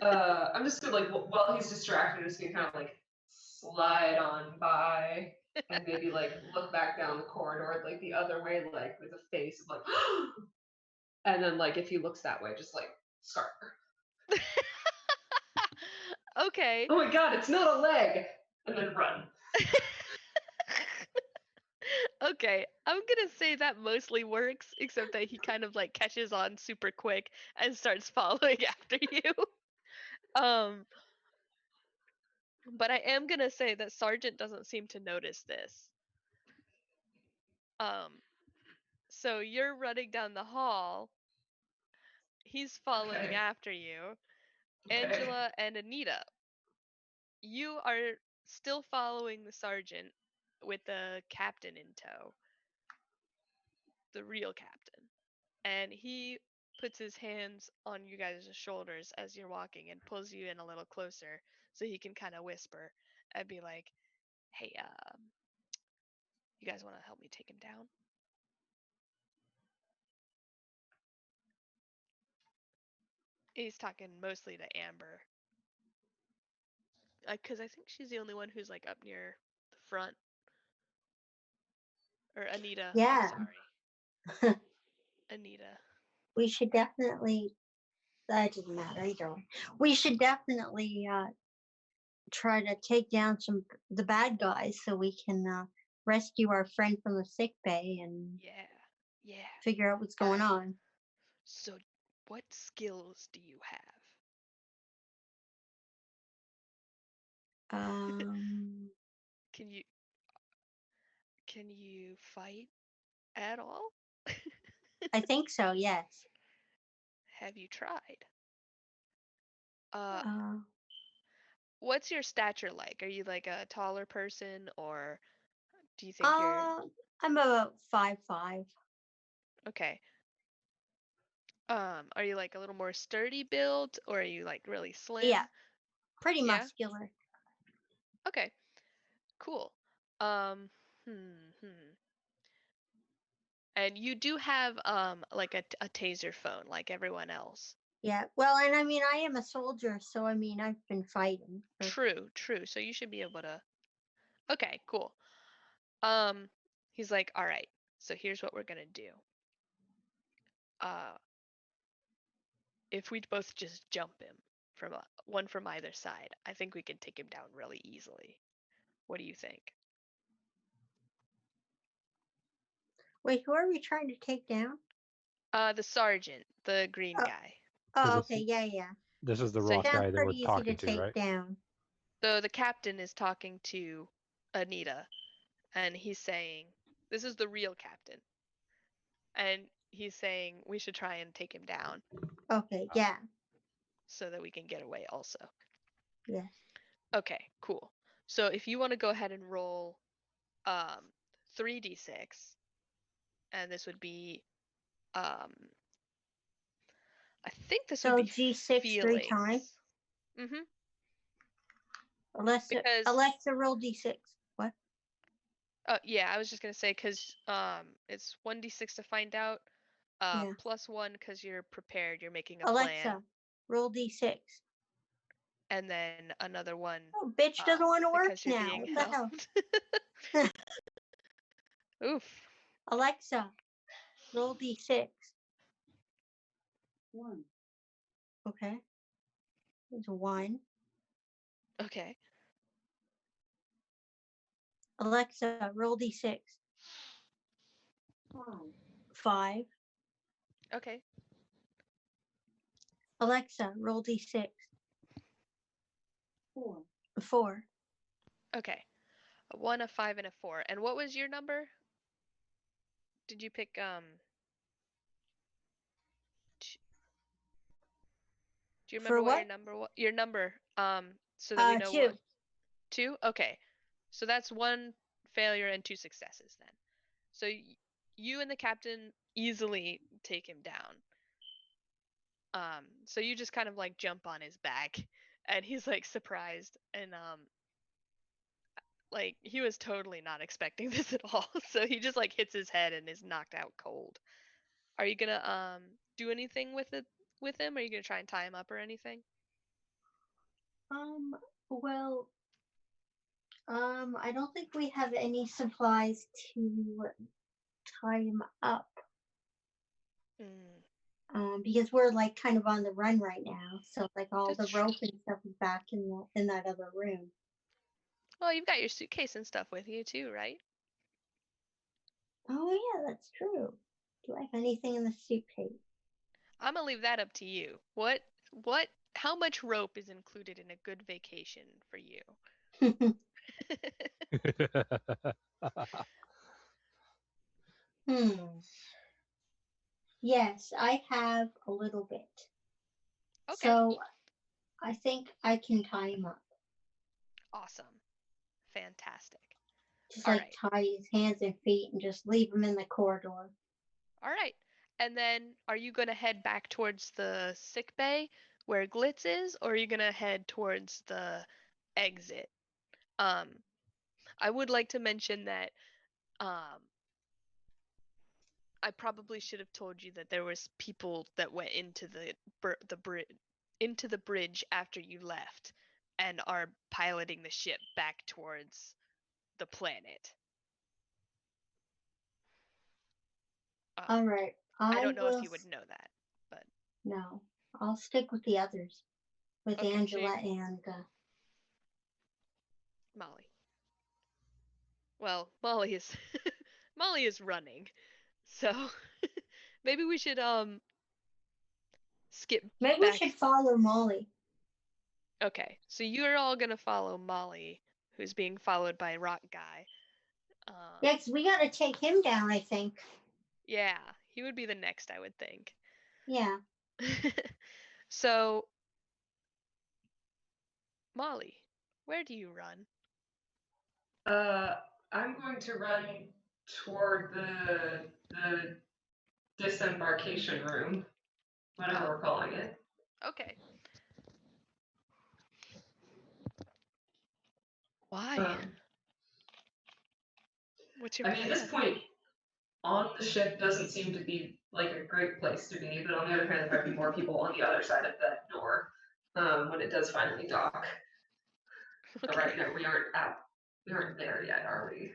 Speaker 6: I'm just gonna like while he's distracted, I'm just gonna kind of like slide on by and maybe like look back down the corridor like the other way, like with a face of like, and then like if he looks that way, just like scarf.
Speaker 2: Okay.
Speaker 6: Oh my god, it's not a leg, and then run.
Speaker 2: Okay, I'm gonna say that mostly works, except that he kind of like catches on super quick and starts following after you. Um, but I am gonna say that Sergeant doesn't seem to notice this. Um, so you're running down the hall. He's following
Speaker 6: Okay.
Speaker 2: after you.
Speaker 6: Okay.
Speaker 2: Angela and Anita, you are still following the sergeant with the captain in tow, the real captain. And he puts his hands on you guys' shoulders as you're walking and pulls you in a little closer so he can kind of whisper and be like, hey, you guys want to help me take him down? He's talking mostly to Amber. Because I think she's the only one who's like up near the front. Or Anita.
Speaker 4: Yeah.
Speaker 2: I'm sorry. Anita.
Speaker 4: We should definitely, that doesn't matter either way. We should definitely try to take down the bad guys so we can rescue our friend from the sick bay and
Speaker 2: Yeah.
Speaker 4: figure out what's going on.
Speaker 2: So, what skills do you have? Can you fight at all?
Speaker 4: I think so, yes.
Speaker 2: Have you tried?
Speaker 4: Uh,
Speaker 2: What's your stature like? Are you like a taller person, or do you think you're
Speaker 4: I'm about 5'5".
Speaker 2: okay? Are you like a little more sturdy build, or are you like really slim?
Speaker 4: Yeah, pretty
Speaker 2: Yeah?
Speaker 4: muscular.
Speaker 2: Okay, cool. Hmm. And you do have like a taser phone like everyone else.
Speaker 4: Yeah, well, and I mean, I am a soldier, so I mean, I've been fighting.
Speaker 2: True. So you should be able to. Okay, cool. He's like, all right. So here's what we're gonna do. If we both just jump him from one from either side, I think we can take him down really easily. What do you think?
Speaker 4: Wait, who are we trying to take down?
Speaker 2: The sergeant, the green
Speaker 4: Oh.
Speaker 2: guy.
Speaker 4: Oh,
Speaker 3: this-
Speaker 4: okay. Yeah.
Speaker 3: This is the
Speaker 2: So
Speaker 3: rock
Speaker 2: he-
Speaker 3: guy
Speaker 4: Sounds
Speaker 3: that we're
Speaker 4: pretty easy to
Speaker 3: talking to,
Speaker 4: take
Speaker 3: right?
Speaker 4: down.
Speaker 2: So the captain is talking to Anita, and he's saying, "This is the real captain," and he's saying we should try and take him down
Speaker 4: Okay. Yeah.
Speaker 2: so that we can get away. Also.
Speaker 4: Yes.
Speaker 2: Okay. Cool. So if you want to go ahead and roll, 3d6, and this would be, I think this would
Speaker 4: So
Speaker 2: be
Speaker 4: G6 3 times.
Speaker 2: feelings. Mm-hmm.
Speaker 4: Alexa,
Speaker 2: Because
Speaker 4: Alexa, roll D6. What?
Speaker 2: yeah, I was just gonna say because it's 1d6 to find out,
Speaker 4: Yeah.
Speaker 2: +1 because you're prepared, you're making a
Speaker 4: Alexa,
Speaker 2: plan,
Speaker 4: roll D6.
Speaker 2: and then another one
Speaker 4: Oh, bitch doesn't want to work
Speaker 2: because you're
Speaker 4: now.
Speaker 2: being
Speaker 4: What the hell?
Speaker 2: helped. Oof.
Speaker 4: Alexa, roll D6. 1. Okay. It's 1.
Speaker 2: Okay.
Speaker 4: Alexa, roll D6. 5.
Speaker 2: Okay.
Speaker 4: Alexa, roll D6. 4.
Speaker 2: Okay. A 1, a 5, and a 4. And what was your number? Did you pick do you remember
Speaker 4: For
Speaker 2: what
Speaker 4: what?
Speaker 2: your number so that we know
Speaker 4: 2.
Speaker 2: what 2? Okay. So that's 1 failure and 2 successes then. So you and the captain easily take him down. So you just kind of like jump on his back and he's like surprised and like he was totally not expecting this at all. So he just like hits his head and is knocked out cold. Are you gonna do anything with him? Are you gonna try and tie him up or anything?
Speaker 4: Well, I don't think we have any supplies to tie him up. Because we're like kind of on the run right now. So like all the rope and stuff is back in that other room.
Speaker 2: Well, you've got your suitcase and stuff with you too, right?
Speaker 4: Oh yeah, that's true. Do I have anything in the suitcase?
Speaker 2: I'm gonna leave that up to you. How much rope is included in a good vacation for you?
Speaker 4: Yes, I have a little bit.
Speaker 2: Okay.
Speaker 4: So I think I can tie him up.
Speaker 2: Awesome. Fantastic.
Speaker 4: Just
Speaker 2: All
Speaker 4: like
Speaker 2: right.
Speaker 4: tie his hands and feet and just leave him in the corridor.
Speaker 2: All right. And then are you going to head back towards the sick bay where Glitz is, or are you going to head towards the exit? I would like to mention that I probably should have told you that there was people that went into the bridge after you left and are piloting the ship back towards the planet.
Speaker 4: All right.
Speaker 2: I don't know if you would know that, but
Speaker 4: no, I'll stick with the others, with
Speaker 2: okay,
Speaker 4: Angela and
Speaker 2: Molly. Well, Molly is Molly is running, so maybe we should skip
Speaker 4: maybe we
Speaker 2: back.
Speaker 4: should follow Molly.
Speaker 2: Okay, so you're all gonna follow Molly, who's being followed by Rock Guy.
Speaker 4: Yeah, 'cause we gotta take him down, I think.
Speaker 2: Yeah, he would be the next, I would think.
Speaker 4: Yeah.
Speaker 2: So, Molly, where do you run?
Speaker 6: I'm going to run toward the disembarkation room, whatever we're calling it.
Speaker 2: Okay. Why? What's your plan?
Speaker 6: At this point, on the ship doesn't seem to be like a great place to be, but on the other hand, there might be more people on the other side of that door when it does finally dock.
Speaker 2: Okay.
Speaker 6: But right now, we aren't there yet, are we?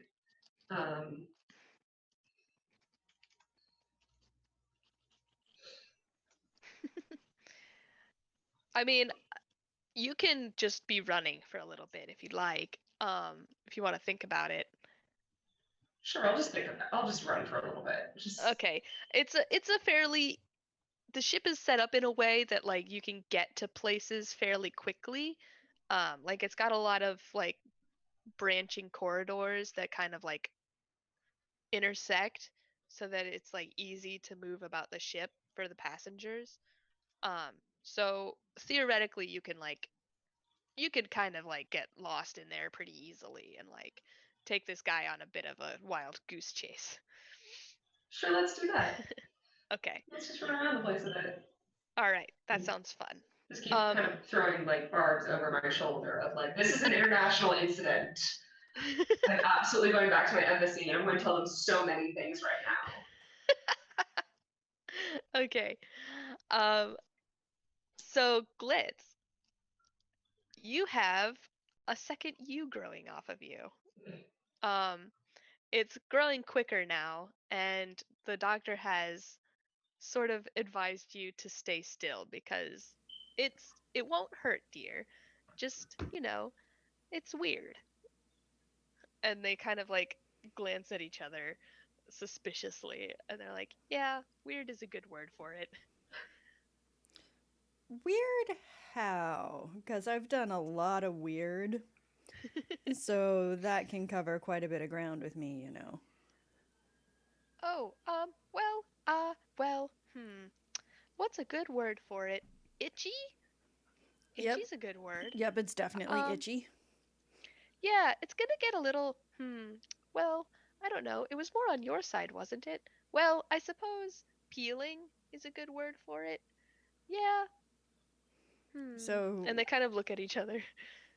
Speaker 2: I mean, you can just be running for a little bit if you'd like. If you want to think about it.
Speaker 6: Sure, I'll just think of that. I'll just run for a little bit. Just
Speaker 2: Okay. It's a fairly the ship is set up in a way that like you can get to places fairly quickly. Like it's got a lot of like branching corridors that kind of like intersect so that it's like easy to move about the ship for the passengers. So theoretically you could kind of like get lost in there pretty easily and like take this guy on a bit of a wild goose chase.
Speaker 6: sure, let's do that.
Speaker 2: Okay.
Speaker 6: Let's just run around the place a bit.
Speaker 2: All right. That sounds fun.
Speaker 6: Just keep kind of throwing like barbs over my shoulder of like, this is an international incident. I'm absolutely going back to my embassy and I'm going to tell them so many things right now.
Speaker 2: Okay. Um, so Glitz, you have a second you growing off of you. Um, it's growing quicker now, and the doctor has sort of advised you to stay still because it won't hurt, dear. Just, it's weird. And they kind of like glance at each other suspiciously, and they're like, "Yeah, weird is a good word for it."
Speaker 5: Weird how? Because I've done a lot of weird. So that can cover quite a bit of ground with me, you know.
Speaker 2: Oh, what's a good word for it? Itchy?
Speaker 5: Yep.
Speaker 2: Itchy's a good word.
Speaker 5: Yep, it's definitely
Speaker 2: Um,
Speaker 5: itchy.
Speaker 2: yeah, it's gonna get a little, well, I don't know. It was more on your side, wasn't it? Well, I suppose peeling is a good word for it. Yeah.
Speaker 5: So
Speaker 2: And they kind of look at each other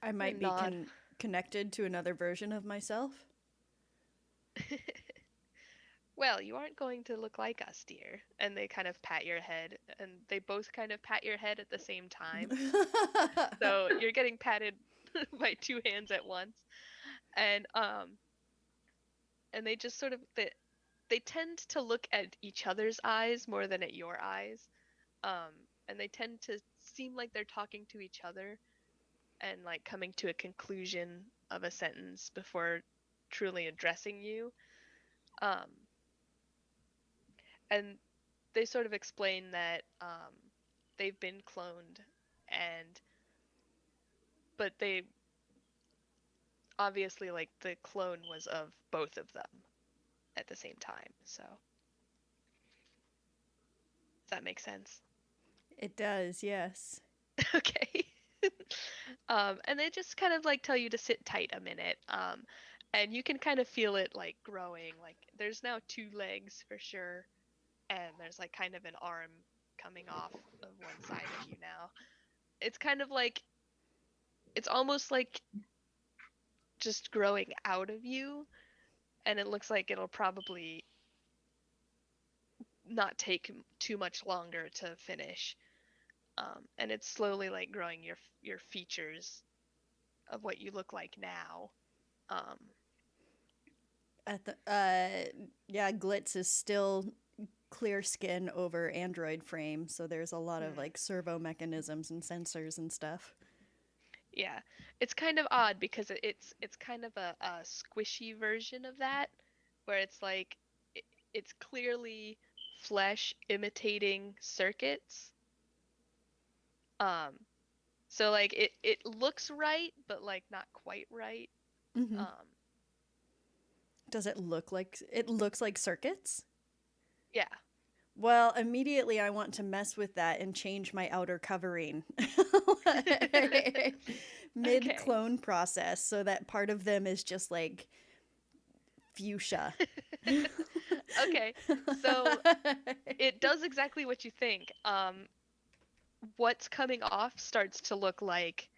Speaker 5: I might
Speaker 2: and
Speaker 5: be
Speaker 2: nod.
Speaker 5: connected to another version of myself.
Speaker 2: Well, you aren't going to look like us, dear. And they kind of pat your head, and they both kind of pat your head at the same time. So you're getting patted by two hands at once. And they just sort of they tend to look at each other's eyes more than at your eyes. Um, and they tend to seem like they're talking to each other and like coming to a conclusion of a sentence before truly addressing you. Um, and they sort of explain that they've been cloned, and but they obviously like the clone was of both of them at the same time. So does that make sense?
Speaker 5: It does, yes.
Speaker 2: Okay. And they just kind of like tell you to sit tight a minute. And you can kind of feel it like growing. Like there's now two legs for sure, and there's like kind of an arm coming off of one side of you now. It's kind of like it's almost like just growing out of you, and it looks like it'll probably not take too much longer to finish. And it's slowly like growing your features of what you look like now. Um,
Speaker 5: At the yeah, Glitz is still clear skin over android frame, so there's a lot of like servo mechanisms and sensors and stuff.
Speaker 2: yeah, it's kind of odd because it's kind of a squishy version of that, where it's like it's clearly flesh imitating circuits. Um, so like it looks right, but like not quite right.
Speaker 5: Mm-hmm.
Speaker 2: Um,
Speaker 5: Does it look like it looks like circuits?
Speaker 2: yeah.
Speaker 5: Well, immediately I want to mess with that and change my outer covering mid clone process so that part of them is just like fuchsia.
Speaker 2: Okay, so it does exactly what you think. What's coming off starts to look like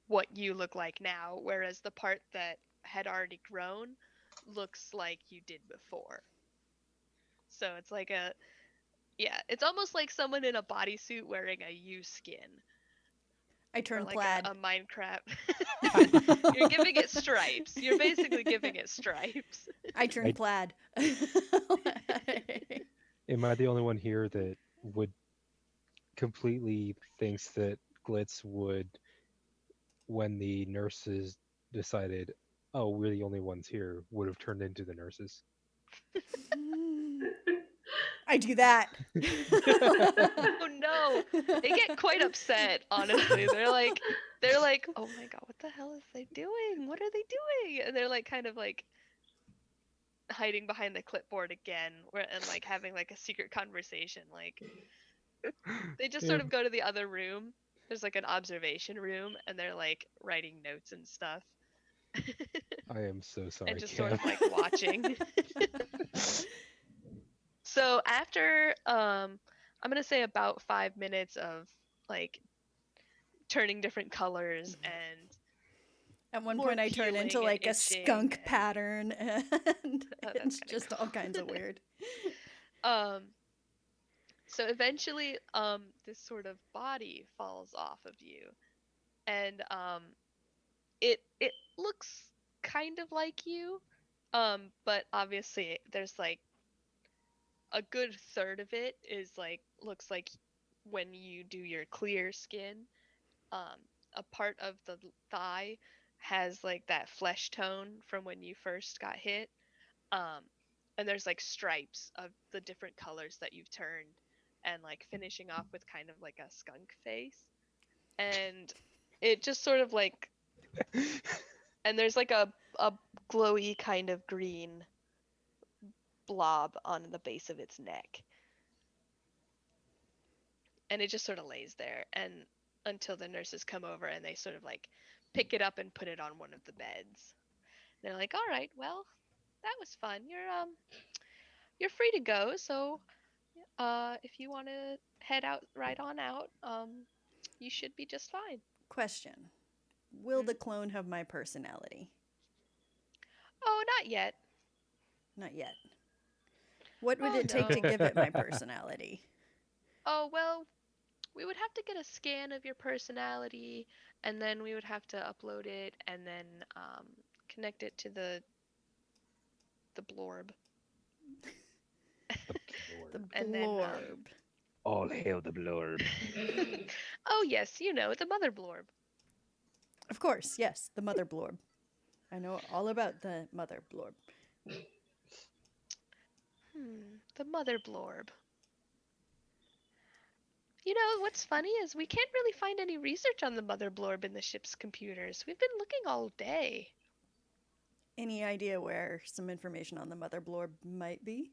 Speaker 2: what you look like now, whereas the part that had already grown looks like you did before. So it's like it's almost like someone in a bodysuit wearing a U skin.
Speaker 5: I
Speaker 2: Or
Speaker 5: turn
Speaker 2: like
Speaker 5: plaid.
Speaker 2: a Minecraft. You're giving it stripes. You're basically giving it stripes.
Speaker 5: I turn plaid.
Speaker 3: Am I the only one here that would completely thinks that Glitz would, when the nurses decided, oh, we're the only ones here, would have turned into the nurses.
Speaker 5: I do that.
Speaker 2: Oh no, they get quite upset. Honestly, they're like, oh my god, what the hell is they doing? What are they doing? And they're like kind of like hiding behind the clipboard again, and like having like a secret conversation. Like they just
Speaker 3: Yeah,
Speaker 2: sort of go to the other room. There's like an observation room, and they're like writing notes and stuff,
Speaker 3: I am so sorry,
Speaker 2: and just sort
Speaker 3: Cam.
Speaker 2: of like watching. So after I'm gonna say about 5 minutes of like turning different colors and
Speaker 5: At one
Speaker 2: more
Speaker 5: point, I turn into
Speaker 2: peeling and
Speaker 5: like a
Speaker 2: itching
Speaker 5: skunk
Speaker 2: and
Speaker 5: pattern, and
Speaker 2: oh, that's
Speaker 5: it's
Speaker 2: kind
Speaker 5: just
Speaker 2: of
Speaker 5: all
Speaker 2: cool.
Speaker 5: kinds of weird.
Speaker 2: um so eventually this sort of body falls off of you, and it looks kind of like you, but obviously there's like a good third of it is like looks like when you do your clear skin. um a part of the thigh has like that flesh tone from when you first got hit. um and there's like stripes of the different colors that you've turned, and like finishing off with kind of like a skunk face. And it just sort of like, and there's like a glowy kind of green blob on the base of its neck, and it just sort of lays there and until the nurses come over and they sort of like pick it up and put it on one of the beds. They're like, all right, well, that was fun. You're free to go. So if you want to head out right on out, you should be just fine.
Speaker 5: Question: will
Speaker 2: Mm.
Speaker 5: the clone have my personality?
Speaker 2: Oh, not yet.
Speaker 5: Not yet. What would
Speaker 2: Oh
Speaker 5: it take to
Speaker 2: no.
Speaker 5: give it my personality?
Speaker 2: Oh well, we would have to get a scan of your personality, and then we would have to upload it, and then connect it to the blorb,
Speaker 5: The
Speaker 2: and then
Speaker 5: blorb.
Speaker 3: All hail the blurb.
Speaker 2: oh yes, you know, the mother blorb.
Speaker 5: Of course, yes, the mother blorb. I know all about the mother blorb.
Speaker 2: The mother blorb. You know, what's funny is we can't really find any research on the mother blorb in the ship's computers. We've been looking all day.
Speaker 5: Any idea where some information on the mother blorb might be?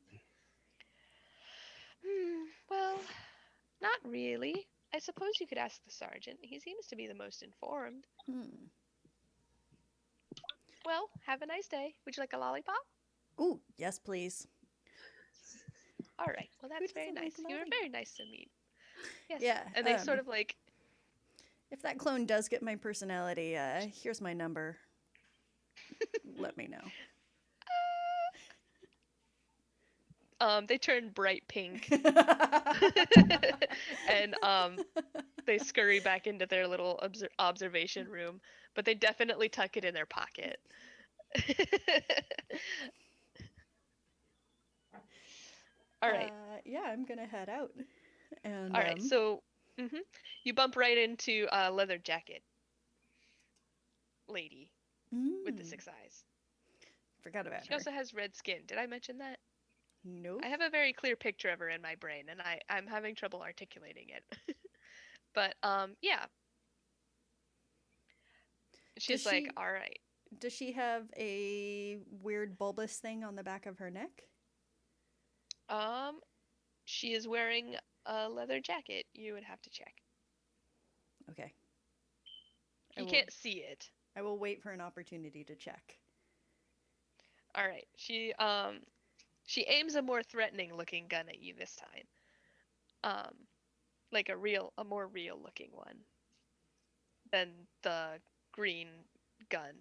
Speaker 2: Well, not really. I suppose you could ask the sergeant. He seems to be the most informed.
Speaker 5: Hmm.
Speaker 2: Well, have a nice day. Would you like a lollipop?
Speaker 5: Ooh, yes, please.
Speaker 2: All right. Well,
Speaker 5: Who
Speaker 2: that's very
Speaker 5: doesn't like
Speaker 2: nice. You were
Speaker 5: lollipop?
Speaker 2: very nice to meet. Yes.
Speaker 5: Yeah.
Speaker 2: And they sort of like,
Speaker 5: If that clone does get my personality, here's my number. Let me know.
Speaker 2: they turn bright pink and they scurry back into their little observation room, but they definitely tuck it in their pocket. All right.
Speaker 5: Yeah, I'm gonna head out. And
Speaker 2: All right. So you bump right into a leather jacket lady with the 6 eyes.
Speaker 5: forgot about
Speaker 2: She
Speaker 5: her.
Speaker 2: also has red skin. Did I mention that?
Speaker 5: Nope.
Speaker 2: I have a very clear picture of her in my brain, and I'm having trouble articulating it. But yeah. She's like, all right.
Speaker 5: Does she have a weird bulbous thing on the back of her neck?
Speaker 2: She is wearing a leather jacket. You would have to check.
Speaker 5: Okay.
Speaker 2: You can't see it.
Speaker 5: I will wait for an opportunity to check.
Speaker 2: All right. She aims a more threatening looking gun at you this time. Like a more real looking one than the green gun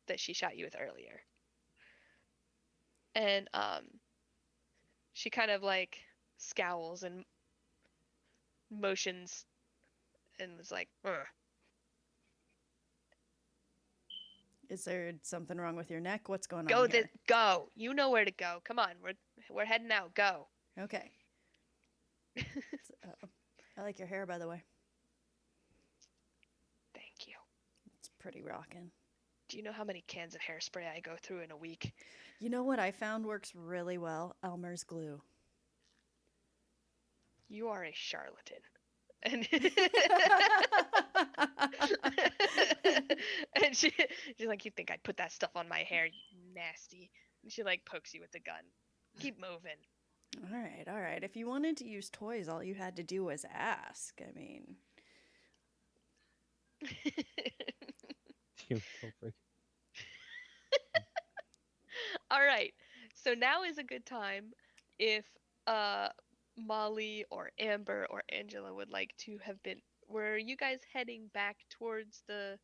Speaker 2: that she shot you with earlier. And she kind of like scowls and motions and was like, ugh.
Speaker 5: Is there something wrong with your neck? What's going
Speaker 2: Go
Speaker 5: on here?
Speaker 2: go. You know where to go. Come on. We're heading out. Go.
Speaker 5: Okay. I like your hair, by the way.
Speaker 2: Thank you.
Speaker 5: It's pretty rockin'.
Speaker 2: Do you know how many cans of hairspray I go through in a week?
Speaker 5: You know what I found works really well? Elmer's glue.
Speaker 2: You are a charlatan. And and she's like, you think I'd put that stuff on my hair, you nasty. And she like pokes you with the gun. Keep moving.
Speaker 5: All right. If you wanted to use toys, all you had to do was ask. I mean,
Speaker 3: You little freak.
Speaker 2: All right. So now is a good time if Molly or Amber or Angela would like to have been. Were you guys heading back towards the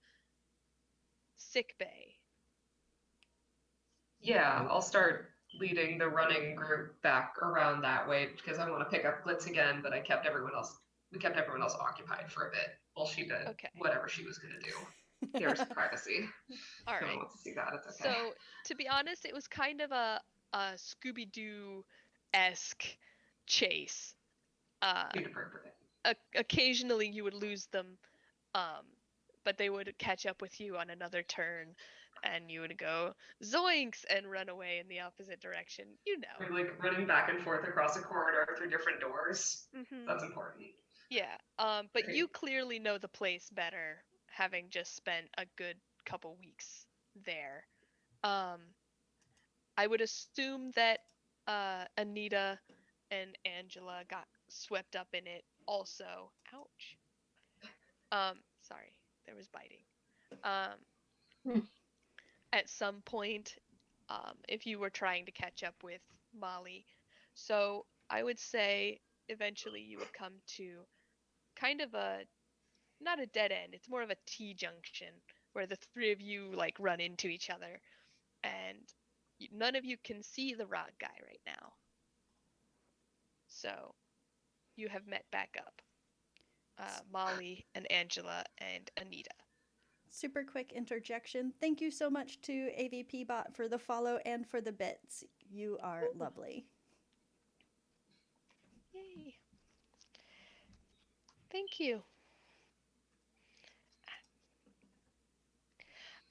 Speaker 2: sick bay?
Speaker 6: Yeah, I'll start leading the running group back around that way because I want to pick up Glitz again, but we kept everyone else occupied for a bit while she did whatever she was going to do. There's privacy.
Speaker 2: All
Speaker 6: No one
Speaker 2: right.
Speaker 6: wants to see that. It's okay.
Speaker 2: So, to be honest, it was kind of a Scooby-Doo-esque chase. Occasionally you would lose them, but they would catch up with you on another turn, and you would go zoinks and run away in the opposite direction. You know.
Speaker 6: We're like running back and forth across a corridor through different doors.
Speaker 2: Mm-hmm.
Speaker 6: That's important.
Speaker 2: Yeah. But you clearly know the place better, having just spent a good couple weeks there. I would assume that Anita and Angela got swept up in it also. Ouch. Sorry, there was biting. At some point, if you were trying to catch up with Molly. So I would say eventually you would come to kind of not a dead end, it's more of a T-junction where the three of you like run into each other, and none of you can see the rock guy right now. So you have met back up. Molly and Angela and Anita.
Speaker 5: super quick interjection. Thank you so much to AVP Bot for the follow and for the bits. You are lovely.
Speaker 2: Yay. Thank you.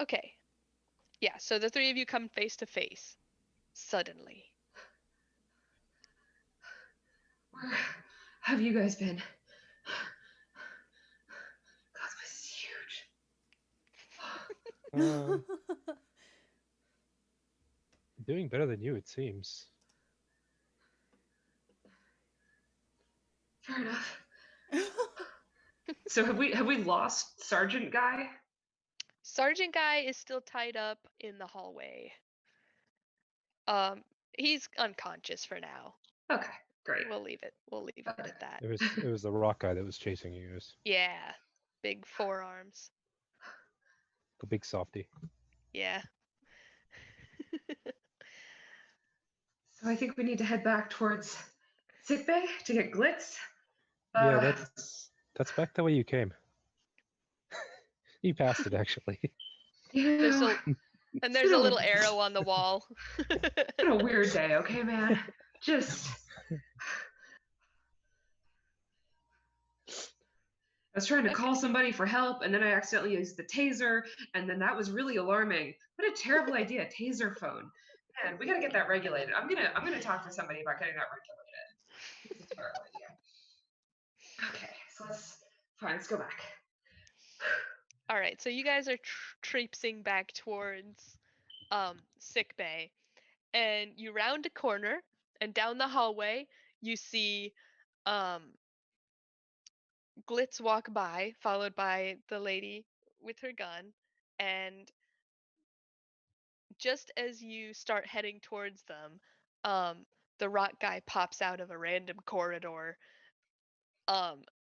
Speaker 2: Okay. Yeah, so the three of you come face to face. Suddenly.
Speaker 6: Where have you guys been? God, this is huge.
Speaker 3: Doing better than you, it seems.
Speaker 6: Fair enough. So have we lost Sergeant Guy?
Speaker 2: Sergeant Guy is still tied up in the hallway. He's unconscious for now.
Speaker 6: Okay, great.
Speaker 2: We'll leave it at that.
Speaker 3: It was the rock guy that was chasing you.
Speaker 2: Yeah. Big forearms.
Speaker 3: The big softy.
Speaker 2: Yeah.
Speaker 6: So I think we need to head back towards sickbay to get Glitz.
Speaker 3: Yeah, that's back the way you came. You passed it actually.
Speaker 2: There's a little arrow on the wall.
Speaker 6: It's been a weird day, okay, man? Just I was trying to call somebody for help, and then I accidentally used the taser, and then that was really alarming. What a terrible idea, taser phone. Man, we gotta get that regulated. I'm gonna talk to somebody about getting that regulated. It's a terrible idea. Okay, so let's go back.
Speaker 2: All right, so you guys are traipsing back towards sick bay, and you round a corner, and down the hallway you see Glitz walk by, followed by the lady with her gun, and just as you start heading towards them, the rock guy pops out of a random corridor,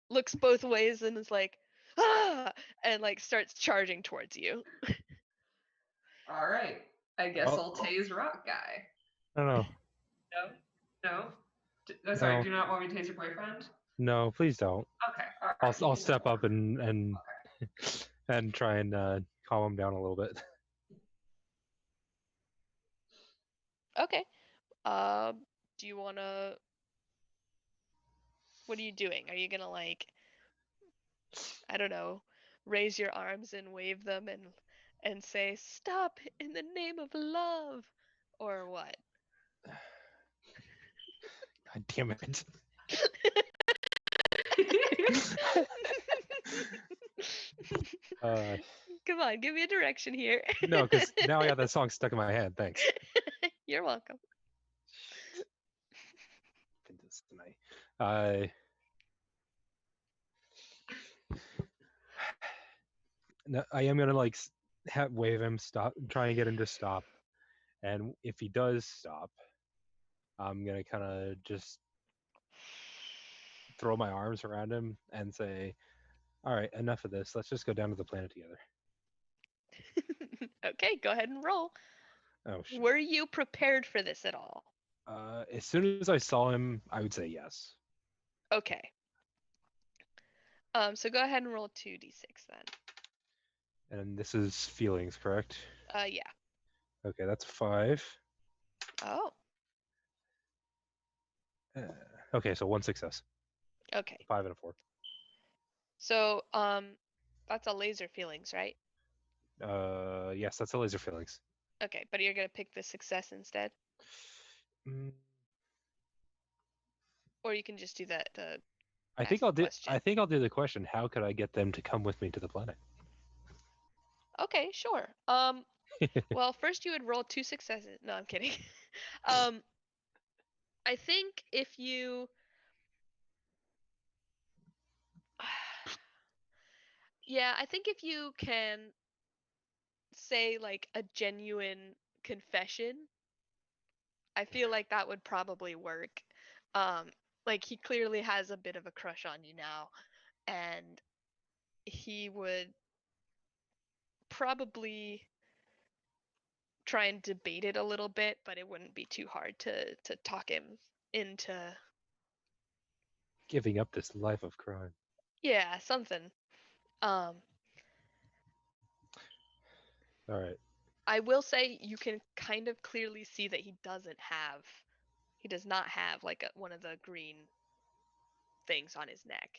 Speaker 2: looks both ways and is like, ah, and like starts charging towards you.
Speaker 6: All right, I guess I'll tase rock guy.
Speaker 3: No.
Speaker 6: No. Sorry, do you not want me to tase your boyfriend?
Speaker 3: No, please don't.
Speaker 6: Okay. All right.
Speaker 3: I'll step up and and try and calm him down a little bit.
Speaker 2: Okay. Do you wanna? What are you doing? Are you gonna like, I don't know, raise your arms and wave them and say, "Stop in the name of love," or what?
Speaker 3: God damn it. Uh,
Speaker 2: Come on, give me a direction here.
Speaker 3: no, because now I got that song stuck in my head. Thanks.
Speaker 2: You're welcome.
Speaker 3: Did this tonight. Uh, no, I am gonna like wave him, stop, try and get him to stop. And if he does stop, I'm gonna kind of just throw my arms around him and say, "All right, enough of this. Let's just go down to the planet together."
Speaker 2: Okay, go ahead and roll.
Speaker 3: Oh shit.
Speaker 2: Were you prepared for this at all?
Speaker 3: As soon as I saw him, I would say yes.
Speaker 2: Okay. So go ahead and roll 2d6 then.
Speaker 3: And this is feelings, correct?
Speaker 2: Yeah.
Speaker 3: Okay, that's 5.
Speaker 2: Oh,
Speaker 3: Uh, okay, so 1 success,
Speaker 2: okay.
Speaker 3: 5 and a 4.
Speaker 2: So, that's a laser feelings, right?
Speaker 3: Yes, that's a laser feelings.
Speaker 2: Okay, but you're gonna pick the success instead,
Speaker 3: Mm,
Speaker 2: or you can just do the
Speaker 3: I
Speaker 2: ask
Speaker 3: think
Speaker 2: the
Speaker 3: I'll do.
Speaker 2: question.
Speaker 3: I think I'll do the question. How could I get them to come with me to the planet?
Speaker 2: Okay, sure. Well, first you would roll 2 successes. No, I'm kidding. I think if you, yeah, I think if you can say like a genuine confession, I feel like that would probably work. Um, like he clearly has a bit of a crush on you now, and he would probably try and debate it a little bit, but it wouldn't be too hard to talk him into,
Speaker 3: Giving up this life of crime.
Speaker 2: yeah, something. Um,
Speaker 3: All right.
Speaker 2: I will say you can kind of clearly see that he does not have like one of the green things on his neck.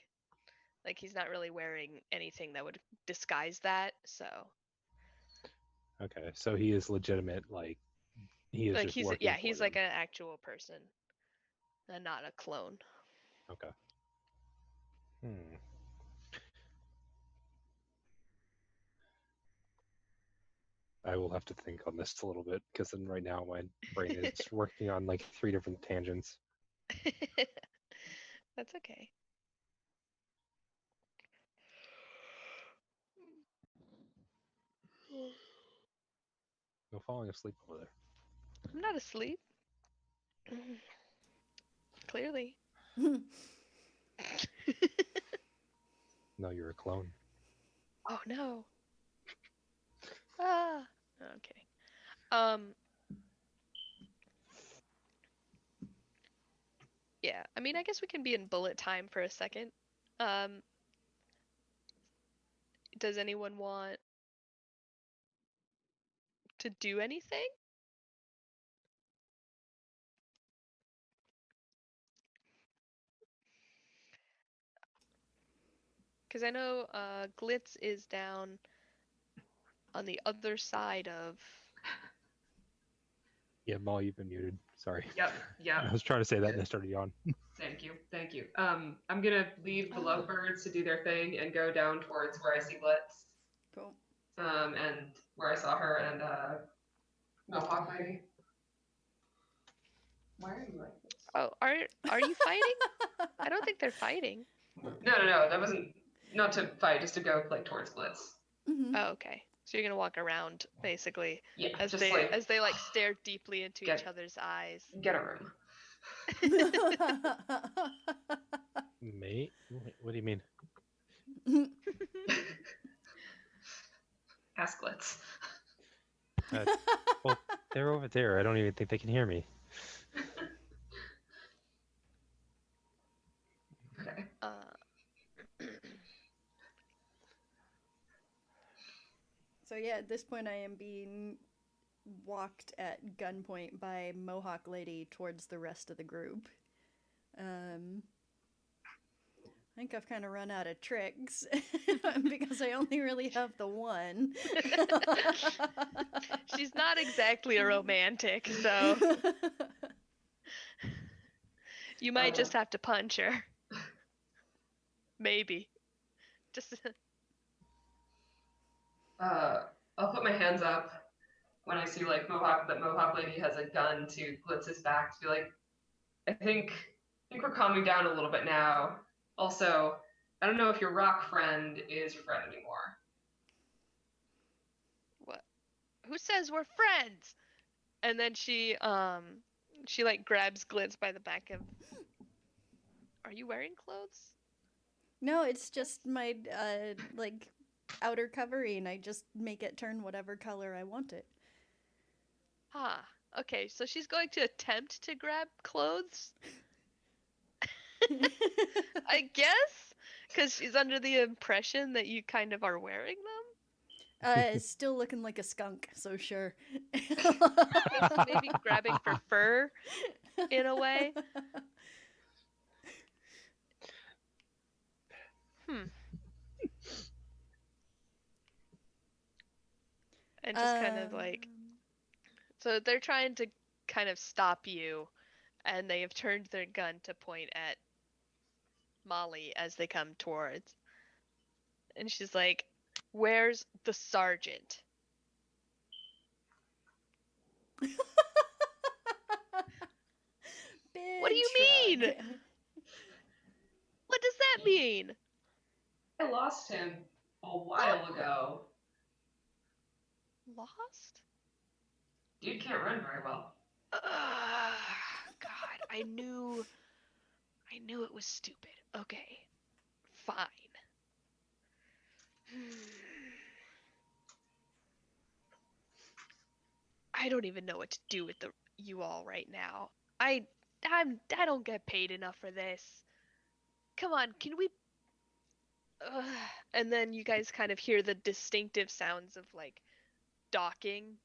Speaker 2: Like he's not really wearing anything that would disguise that. So
Speaker 3: Okay, so he is legitimate. Like he is
Speaker 2: like
Speaker 3: just working for
Speaker 2: he's
Speaker 3: them.
Speaker 2: like an actual person and not a clone.
Speaker 3: Okay. Hmm. I will have to think on this a little bit because then right now my brain is working on like 3 different tangents.
Speaker 2: That's okay.
Speaker 3: No falling asleep over there.
Speaker 2: I'm not asleep. Clearly.
Speaker 3: No, you're a clone.
Speaker 2: Oh no. Ah. Okay. Um. Yeah. I mean, I guess we can be in bullet time for a second. Um. Does anyone want to do anything? Because I know Glitz is down on the other side of.
Speaker 3: Yeah, Molly, you've been muted. Sorry.
Speaker 6: Yep, yep.
Speaker 3: I was trying to say that and I started yawn.
Speaker 6: Thank you, thank you. I'm gonna leave the lovebirds to do their thing and go down towards where I see Glitz.
Speaker 5: Cool.
Speaker 6: And where I saw her and Mohawk lady. Why are you like this?
Speaker 2: Oh, are you fighting? I don't think they're fighting.
Speaker 6: No, that wasn't not to fight, just to go like towards Glitz.
Speaker 5: Mm-hmm.
Speaker 2: Oh, okay. So you're gonna walk around basically
Speaker 6: Yeah,
Speaker 2: as
Speaker 6: just
Speaker 2: they like stare deeply into each other's eyes.
Speaker 6: get a room.
Speaker 3: Mate? What do you mean?
Speaker 6: Ask Glitz.
Speaker 3: Well, they're over there. I don't even think they can hear me.
Speaker 6: Okay.
Speaker 5: So yeah, at this point I am being walked at gunpoint by Mohawk Lady towards the rest of the group. think I've kind of run out of tricks because I only really have the one.
Speaker 2: She's not exactly a romantic, so you might just have to punch her. Maybe. Just
Speaker 6: I'll put my hands up when I see like Mohawk lady has a gun to Glitz's back to be like, I think we're calming down a little bit now. Also, I don't know if your rock friend is your friend anymore.
Speaker 2: what? Who says we're friends? And then she like grabs Glitz by the back of. Are you wearing clothes?
Speaker 5: No, it's just my like outer covering. I just make it turn whatever color I want it.
Speaker 2: Ah, okay. So she's going to attempt to grab clothes, I guess, because she's under the impression that you kind of are wearing them.
Speaker 5: Still looking like a skunk, so sure.
Speaker 2: Okay, so maybe grabbing for fur in a way. And just kind of like, so they're trying to kind of stop you, and they have turned their gun to point at Molly as they come towards. And she's like, "Where's the sergeant?" What do
Speaker 5: Big
Speaker 2: you
Speaker 5: shrug.
Speaker 2: mean? What does that mean?
Speaker 6: I lost him a while ago.
Speaker 2: Lost?
Speaker 6: Dude can't run very well.
Speaker 2: God, I knew it was stupid. Okay, fine. I don't even know what to do with you all right now. I don't get paid enough for this. Come on, can we? And then you guys kind of hear the distinctive sounds of like docking,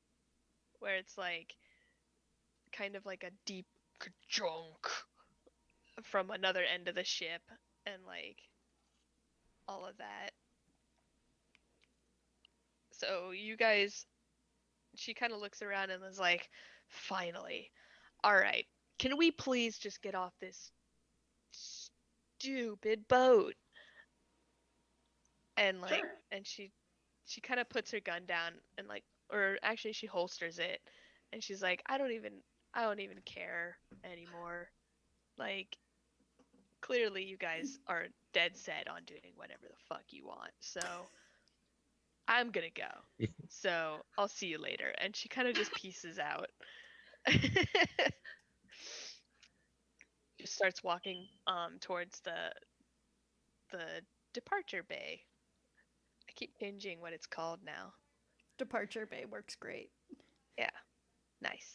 Speaker 2: where it's like kind of like a deep junk from another end of the ship, and like all of that. So you guys, she kind of looks around and is like, finally, all right, can we please just get off this stupid boat? And like,
Speaker 6: Sure.
Speaker 2: and she kind of puts her gun down and like, or actually she holsters it, and she's like, I don't even care anymore. Like, clearly you guys are dead set on doing whatever the fuck you want, so I'm gonna go. So I'll see you later. And she kind of just pieces out. Just starts walking towards the departure bay. I keep changing what it's called now.
Speaker 5: Departure bay works great.
Speaker 2: Yeah. Nice.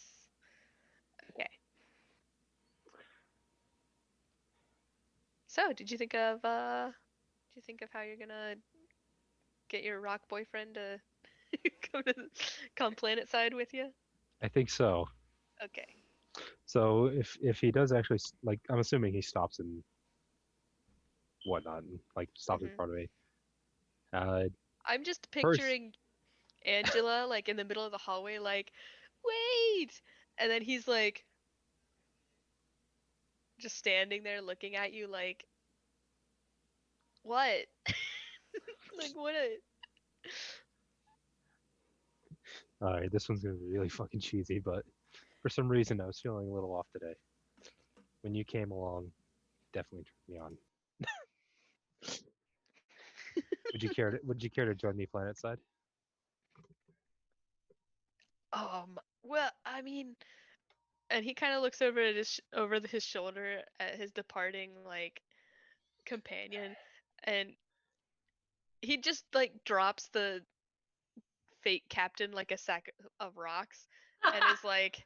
Speaker 2: Okay. So, did you think of how you're gonna get your rock boyfriend to come planet side with you?
Speaker 3: I think so.
Speaker 2: Okay.
Speaker 3: So if he does actually like, I'm assuming he stops and whatnot, and like stops in
Speaker 2: Mhm.
Speaker 3: front of me. Uh,
Speaker 2: I'm just
Speaker 3: First,
Speaker 2: picturing Angela like in the middle of the hallway, like, wait, and then he's like just standing there looking at you, like, what? Like, what?
Speaker 3: all right, this one's gonna be really fucking cheesy, but for some reason I was feeling a little off today. When you came along, definitely turned me on. Would you care to join me planet side?
Speaker 2: Well, I mean, and he kind of looks over at his shoulder at his departing like companion, and he just like drops the fake captain like a sack of rocks, and is like,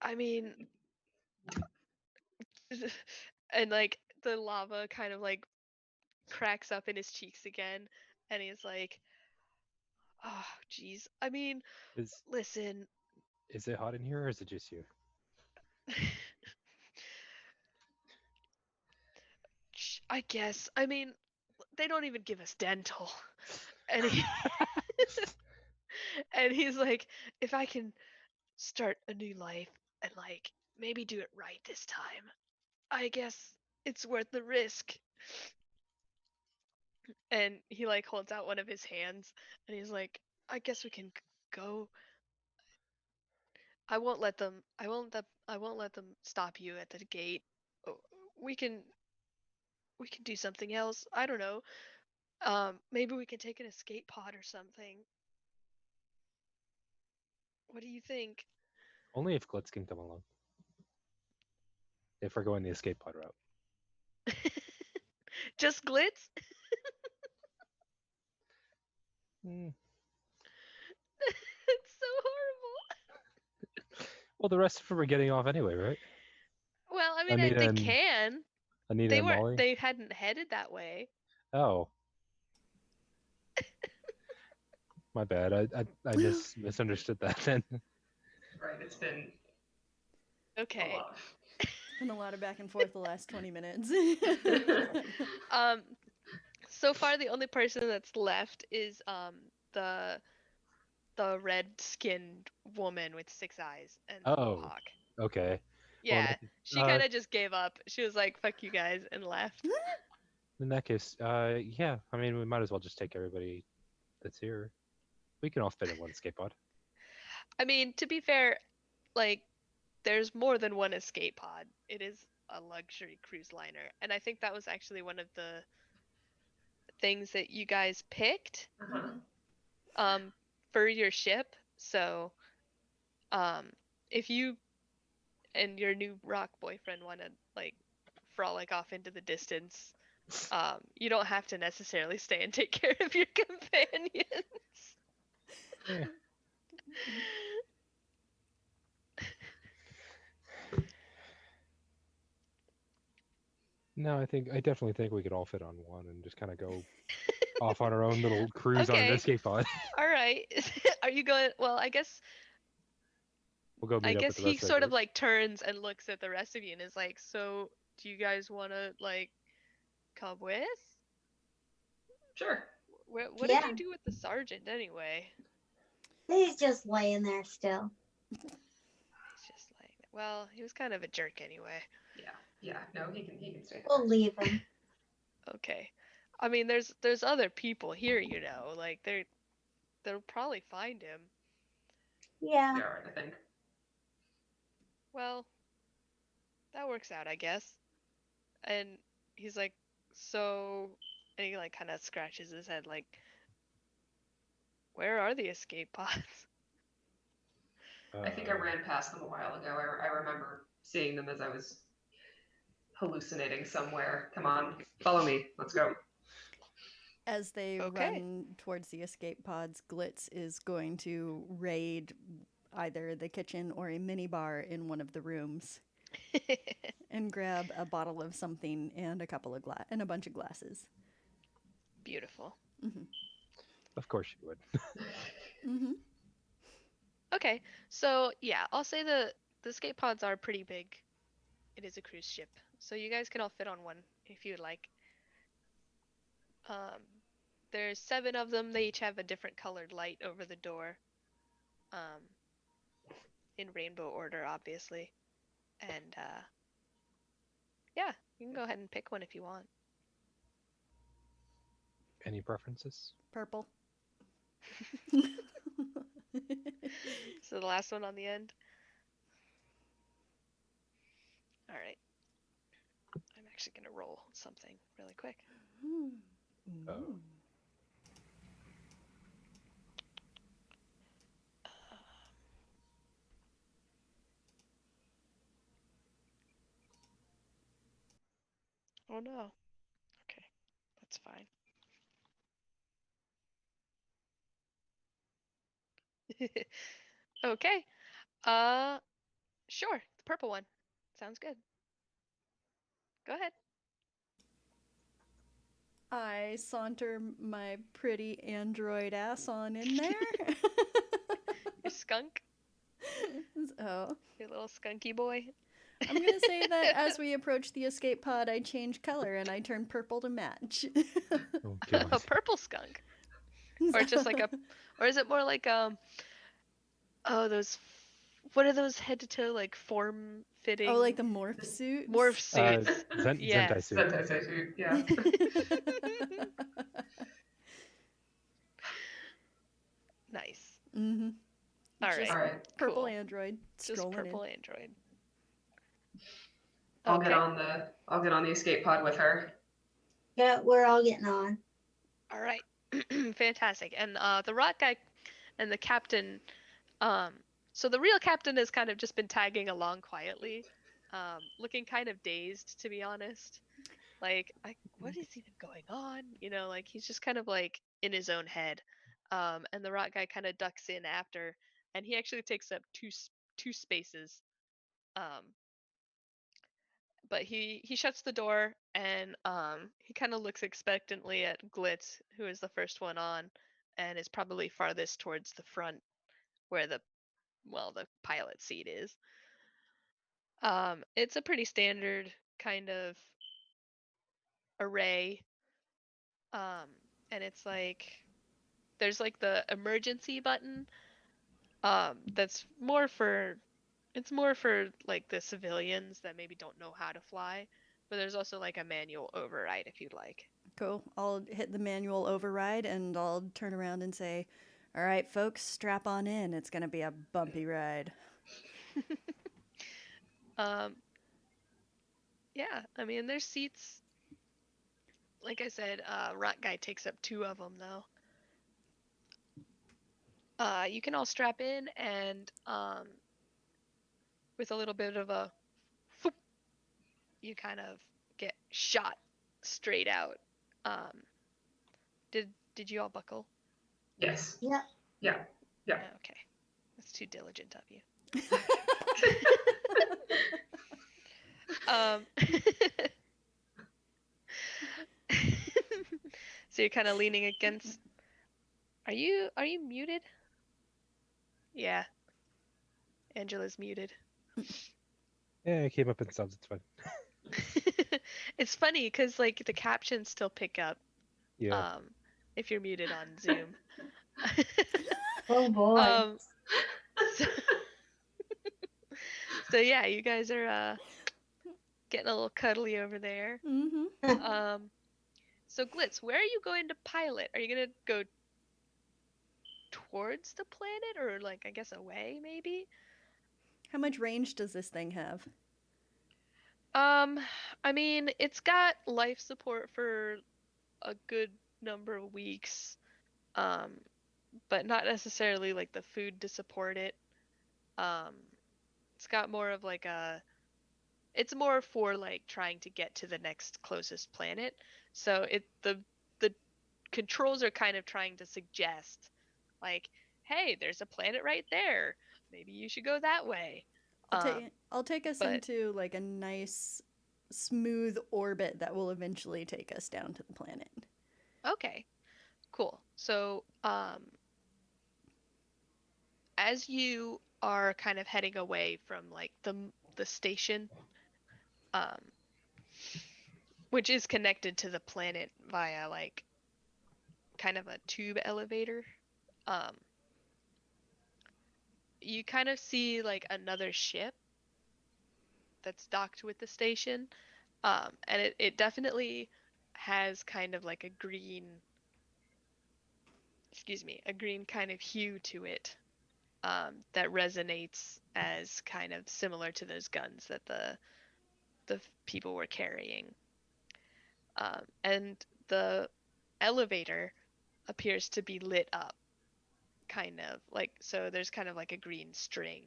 Speaker 2: I mean, and like the lava kind of like cracks up in his cheeks again, and he's like, oh, geez. I mean,
Speaker 3: Is
Speaker 2: listen,
Speaker 3: is it hot in here, or is it just you?
Speaker 2: I guess. I mean, they don't even give us dental. And and he's like, if I can start a new life and like maybe do it right this time, I guess it's worth the risk. And he like holds out one of his hands and he's like, I guess we can go. I won't let them stop you at the gate. Oh, we can we can do something else. I don't know. Maybe we can take an escape pod or something. What do you think?
Speaker 3: Only if Glitz can come along. If we're going the escape pod route.
Speaker 2: Just Glitz?
Speaker 3: Mm.
Speaker 2: It's so horrible.
Speaker 3: Well, the rest of them are getting off anyway, right?
Speaker 2: Well, I mean,
Speaker 3: Anita
Speaker 2: they
Speaker 3: and
Speaker 2: can.
Speaker 3: Anita
Speaker 2: They
Speaker 3: and
Speaker 2: weren't.
Speaker 3: Molly.
Speaker 2: They hadn't headed that way.
Speaker 3: Oh, my bad. I misunderstood that then.
Speaker 6: Right, it's been a
Speaker 2: Okay.
Speaker 6: lot.
Speaker 5: Been a lot of back and forth the last 20 minutes.
Speaker 2: So far the only person that's left is the red-skinned woman with 6 eyes and the
Speaker 3: Oh.
Speaker 2: mohawk.
Speaker 3: Okay.
Speaker 2: Yeah,
Speaker 3: Well,
Speaker 2: she kind of just gave up. She was like, "Fuck you guys," and left.
Speaker 3: in that case, yeah. I mean, we might as well just take everybody that's here. We can all fit in one escape pod.
Speaker 2: I mean, to be fair, like there's more than one escape pod. It is a luxury cruise liner, and I think that was actually one of the things that you guys picked
Speaker 6: Uh-huh.
Speaker 2: for your ship. So, if you and your new rock boyfriend want to like frolic off into the distance, you don't have to necessarily stay and take care of your companions.
Speaker 3: Yeah. No, I definitely think we could all fit on one and just kind of go off on our own little cruise on an
Speaker 2: Okay.
Speaker 3: escape pod.
Speaker 2: All right. Are you going? Well, I guess
Speaker 3: We'll go meet up with the
Speaker 2: he
Speaker 3: rest of the
Speaker 2: sort of
Speaker 3: group.
Speaker 2: like turns and looks at the rest of you and is like, "So, do you guys want to like come with?
Speaker 6: Sure.
Speaker 2: What did
Speaker 4: Yeah.
Speaker 2: you do with the sergeant anyway?"
Speaker 4: He's just laying there still.
Speaker 2: He's just like, well, he was kind of a jerk anyway.
Speaker 6: Yeah. No, he can stay.
Speaker 4: We'll leave him.
Speaker 2: Okay. I mean, there's other people here, you know. Like they'll probably find him.
Speaker 4: Yeah.
Speaker 6: Be alright, I think.
Speaker 2: Well, that works out, I guess. And he's like, so, and he like kind of scratches his head, like, where are the escape pods?
Speaker 6: I think I ran past them a while ago. I remember seeing them as I was hallucinating somewhere. Come on, follow me. Let's go.
Speaker 5: As they
Speaker 2: Okay.
Speaker 5: run towards the escape pods, Glitz is going to raid either the kitchen or a minibar in one of the rooms and grab a bottle of something and a couple of and a bunch of glasses.
Speaker 2: Beautiful.
Speaker 3: Of course you would.
Speaker 5: Mm-hmm.
Speaker 2: Okay, so yeah, I'll say the escape pods are pretty big. It is a cruise ship, so you guys can all fit on one if you'd like. There's 7 of them. They each have a different colored light over the door. In rainbow order, obviously. And yeah, you can go ahead and pick one if you want.
Speaker 3: Any preferences?
Speaker 5: Purple.
Speaker 2: So the last one on the end. All right. I'm actually gonna roll something really quick.
Speaker 3: Oh.
Speaker 2: Oh no. Okay, that's fine. Okay. Sure. The purple one. Sounds good. Go ahead.
Speaker 5: I saunter my pretty android ass on in there.
Speaker 2: Your skunk.
Speaker 5: Oh.
Speaker 2: Your little skunky boy.
Speaker 5: I'm gonna say that as we approach the escape pod, I change color and I turn purple to match.
Speaker 3: Oh
Speaker 2: A
Speaker 3: god.
Speaker 2: purple skunk, or just like a, or is it more like oh those, what are those head to toe like form fitting?
Speaker 5: Oh, like the morph suits.
Speaker 2: Morph suits.
Speaker 3: Zentai
Speaker 2: Yes.
Speaker 3: suit.
Speaker 6: Sentai suit, yeah.
Speaker 2: Nice.
Speaker 5: Mm-hmm.
Speaker 2: All
Speaker 5: Just
Speaker 2: right.
Speaker 6: All right.
Speaker 5: purple
Speaker 2: Cool.
Speaker 5: android
Speaker 2: Just
Speaker 5: strolling
Speaker 2: purple
Speaker 5: in.
Speaker 2: android.
Speaker 6: I'll
Speaker 2: Okay.
Speaker 6: get on the escape pod with her.
Speaker 4: Yeah, we're all getting on.
Speaker 2: All right. Fantastic. And the rock guy and the captain, um so the real captain has kind of just been tagging along quietly, looking kind of dazed, to be honest. Like, what is even going on? Like he's just kind of like in his own head. And the rock guy kind of ducks in after, and he actually takes up two spaces. Um, but he shuts the door, and he kind of looks expectantly at Glitz, who is the first one on, and is probably farthest towards the front, where the pilot seat is. It's a pretty standard kind of array. Um, and it's like there's like the emergency button. That's more for It's more for like the civilians that maybe don't know how to fly. But there's also like a manual override if you'd like.
Speaker 5: Cool. I'll hit the manual override and I'll turn around and say, "All right, folks, strap on in. It's gonna be a bumpy ride."
Speaker 2: Um, yeah, I mean there's seats. Like I said, Rock Guy takes up two of them though. You can all strap in, and with a little bit of a whoop, you kind of get shot straight out. Um, did you all buckle?
Speaker 6: Yes.
Speaker 4: Yeah.
Speaker 6: Yeah. Yeah.
Speaker 2: Okay, that's too diligent of you. Um, so you're kind of leaning against. Are you muted? Yeah, Angela's muted.
Speaker 3: Yeah, I came up in subs. It's fine.
Speaker 2: It's funny because like the captions still pick up
Speaker 3: Yeah.
Speaker 2: if you're muted on Zoom.
Speaker 4: Oh boy.
Speaker 2: So, so yeah, you guys are getting a little cuddly over there.
Speaker 5: Mm-hmm.
Speaker 2: So Glitz, where are you going to pilot? Are you gonna go towards the planet, or like I guess away maybe?
Speaker 5: How much range does this thing have?
Speaker 2: Um, I mean, it's got life support for a good number of weeks, um, but not necessarily like the food to support it. Um, it's got more of like it's more for like trying to get to the next closest planet. So the controls are kind of trying to suggest like, hey, there's a planet right there. Maybe you should go that way.
Speaker 5: I'll take us
Speaker 2: But
Speaker 5: into like a nice smooth orbit that will eventually take us down to the planet.
Speaker 2: okay, cool. So, as you are kind of heading away from like the station, um, which is connected to the planet via like kind of a tube elevator, um, you kind of see like another ship that's docked with the station, and it definitely has kind of like a green kind of hue to it, that resonates as kind of similar to those guns that the people were carrying. And the elevator appears to be lit up, kind of like, so there's kind of like a green string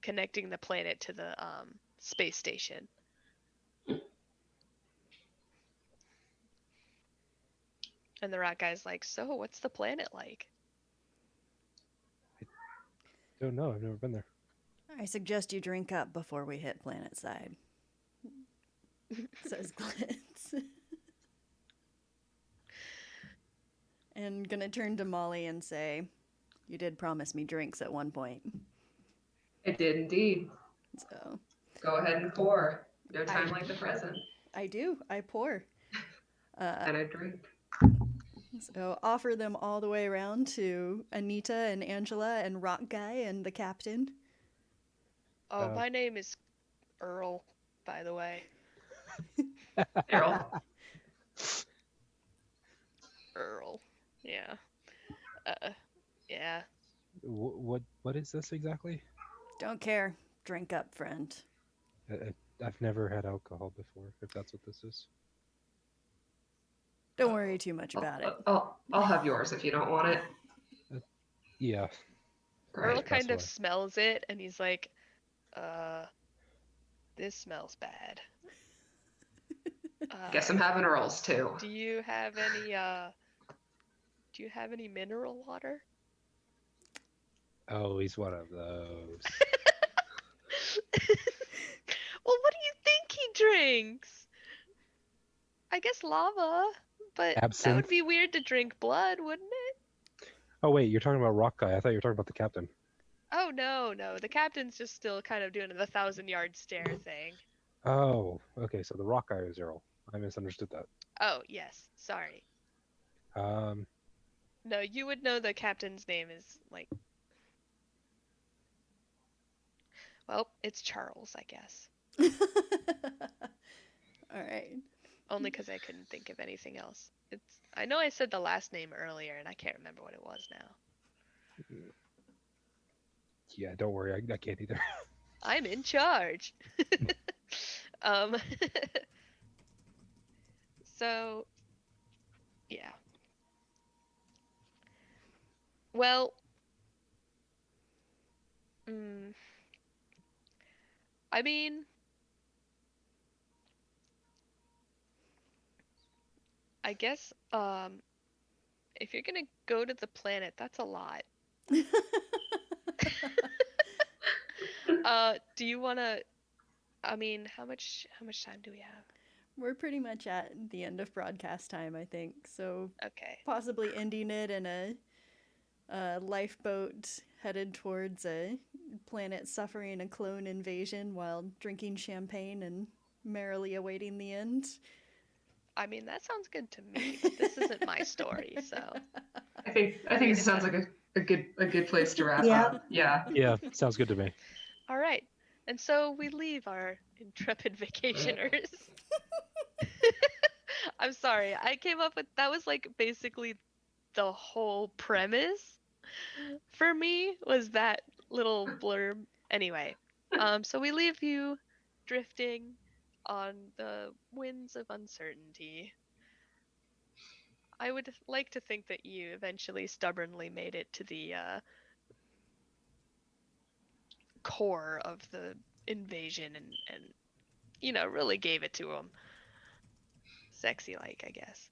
Speaker 2: connecting the planet to the space station. And the rock guy's like, so what's the planet like?
Speaker 3: Don't know. I've never been there.
Speaker 5: I suggest you drink up before we hit planet side, says Glitz. And gonna turn to Molly and say, "You did promise me drinks at one point."
Speaker 6: It did indeed.
Speaker 5: So,
Speaker 6: Go ahead and pour. No
Speaker 5: I-
Speaker 6: time like the present.
Speaker 5: I do. I pour.
Speaker 6: And I drink.
Speaker 5: So offer them all the way around to Anita and Angela and Rock Guy and the captain.
Speaker 2: Oh, my name is Earl, by the way.
Speaker 6: Errol.
Speaker 2: Earl. Yeah. Yeah.
Speaker 3: What is this exactly?
Speaker 5: Don't care. Drink up, friend.
Speaker 3: I've never had alcohol before. If that's what this is.
Speaker 5: Don't worry too much about it.
Speaker 6: I'll have yours if you don't want it.
Speaker 3: Yeah.
Speaker 2: Earl
Speaker 6: Great.
Speaker 2: kind of
Speaker 3: away.
Speaker 2: smells it and he's like, this smells bad.
Speaker 6: Guess I'm having Earls too.
Speaker 2: Do you have any mineral water?
Speaker 3: Oh, he's one of those.
Speaker 2: Well, what do you think he drinks? I guess lava, but that would
Speaker 3: Absinthe?
Speaker 2: be weird to drink blood, wouldn't it?
Speaker 3: Oh wait, you're talking about Rock Guy. I thought you were talking about the captain.
Speaker 2: Oh no, the captain's just still kind of doing the 1,000-yard stare thing.
Speaker 3: Oh, okay. So the Rock Guy is Earl. I misunderstood that.
Speaker 2: Oh yes, sorry. No, you would know the captain's name is like. Well, it's Charles, I guess.
Speaker 5: All right.
Speaker 2: Only because I couldn't think of anything else. I know I said the last name earlier, and I can't remember what it was now.
Speaker 3: Yeah, don't worry. I can't either.
Speaker 2: I'm in charge. So, yeah. Well, I mean, I guess, if you're gonna go to the planet, that's a lot. Do you wanna, I mean, how much time do we have?
Speaker 5: We're pretty much at the end of broadcast time, I think. So
Speaker 2: Okay.
Speaker 5: possibly ending it in a lifeboat headed towards a planet suffering a clone invasion while drinking champagne and merrily awaiting the end.
Speaker 2: I mean, that sounds good to me, but this isn't my story, so.
Speaker 6: I think this sounds like a good place to wrap up. Yeah.
Speaker 3: Yeah, sounds good to me.
Speaker 2: All right. And so we leave our intrepid vacationers. I'm sorry. I came up with that was like basically the whole premise for me was that little blurb. Anyway, so we leave you drifting on the winds of uncertainty. I would like to think that you eventually stubbornly made it to the core of the invasion and you know, really gave it to him. Sexy like, I guess.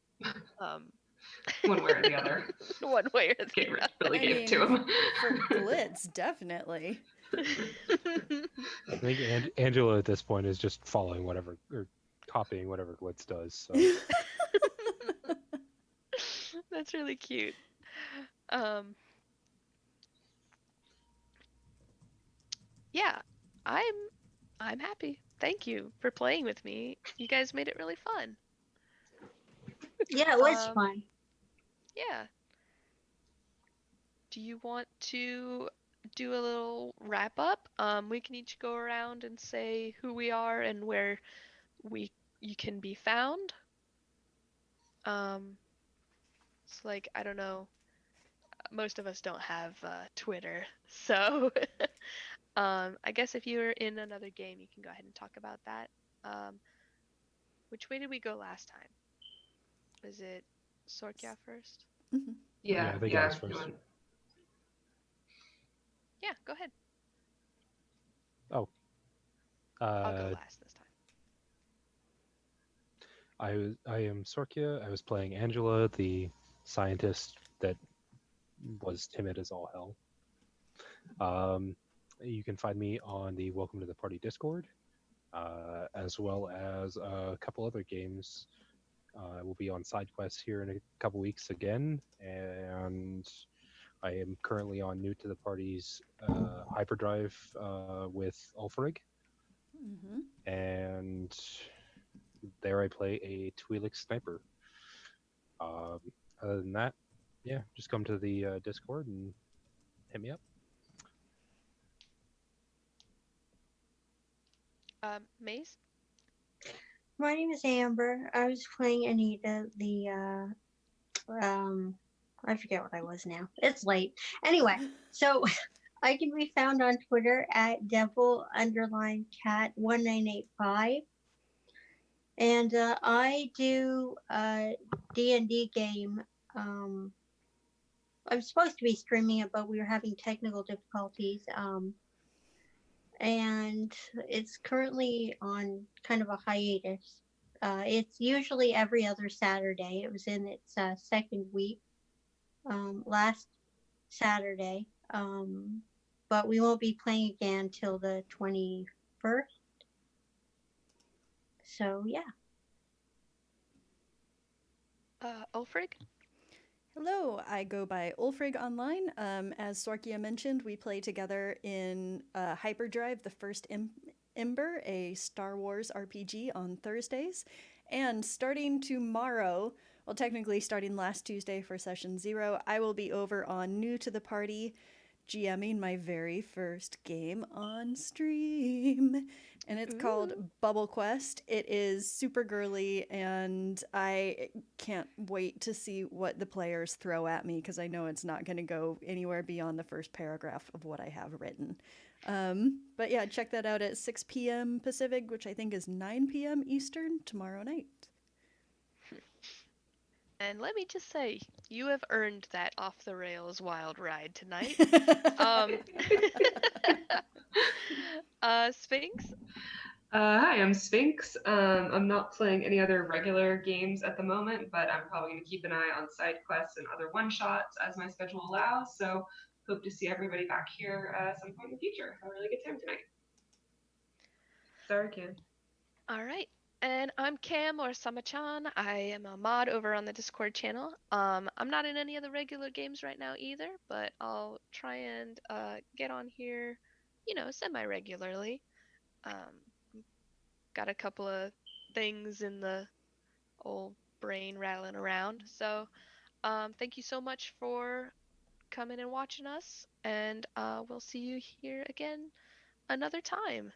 Speaker 6: One way or the other.
Speaker 2: One way or the other.
Speaker 6: Really gave it to him.
Speaker 5: For glitz, definitely.
Speaker 3: I think Angela at this point is just following whatever or copying whatever Glitz does. So.
Speaker 2: That's really cute. Yeah, I'm happy. Thank you for playing with me. You guys made it really fun.
Speaker 4: Yeah, it was fun.
Speaker 2: Yeah. Do you want to do a little wrap up? We can each go around and say who we are and where you can be found. It's like, I don't know. Most of us don't have Twitter, so I guess if you're in another game, you can go ahead and talk about that. Which way did we go last time? Was it Sorkia first?
Speaker 5: Mm-hmm.
Speaker 6: Yeah,
Speaker 3: I think I was first.
Speaker 2: Yeah, go ahead.
Speaker 3: Oh.
Speaker 2: I'll go last this time.
Speaker 3: I am Sorkia. I was playing Angela, the scientist that was timid as all hell. You can find me on the Welcome to the Party Discord, as well as a couple other games. I will be on side quests here in a couple weeks again, and I am currently on New to the Party's Hyperdrive with Ulfrig.
Speaker 5: Mm-hmm.
Speaker 3: and there I play a Twi'lek sniper. Um, Other than that, yeah, just come to the Discord and hit me up.
Speaker 2: Maze?
Speaker 4: My name is Amber. I was playing Anita, I forget what I was now. It's late. Anyway, so I can be found on Twitter at devil_cat1985. And I do a D&D game. Um, I'm supposed to be streaming it, but we were having technical difficulties. And it's currently on kind of a hiatus. It's usually every other Saturday. It was in its second week last Saturday. But we won't be playing again till the 21st. So, yeah.
Speaker 2: Ulfrig?
Speaker 5: Hello, I go by Ulfrig online. As Sorkia mentioned, we play together in Hyperdrive, the first Ember, a Star Wars RPG on Thursdays. And starting tomorrow, well, technically starting last Tuesday for session 0, I will be over on New to the Party, GMing my very first game on stream. And it's called Bubble Quest. It is super girly, and I can't wait to see what the players throw at me because I know it's not going to go anywhere beyond the first paragraph of what I have written. But yeah, check that out at 6 p.m. Pacific, which I think is 9 p.m. Eastern tomorrow night.
Speaker 2: And let me just say, you have earned that off the rails wild ride tonight. Sphinx?
Speaker 6: Hi, I'm Sphinx. I'm not playing any other regular games at the moment, but I'm probably going to keep an eye on side quests and other one-shots as my schedule allows, so hope to see everybody back here at some point in the future. Have a really good time tonight. Sorry, Cam.
Speaker 2: All right. And I'm Cam or Sama-chan. I am a mod over on the Discord channel. I'm not in any of the regular games right now either, but I'll try and get on here, semi-regularly. Got a couple of things in the old brain rattling around. So thank you so much for coming and watching us, and we'll see you here again another time.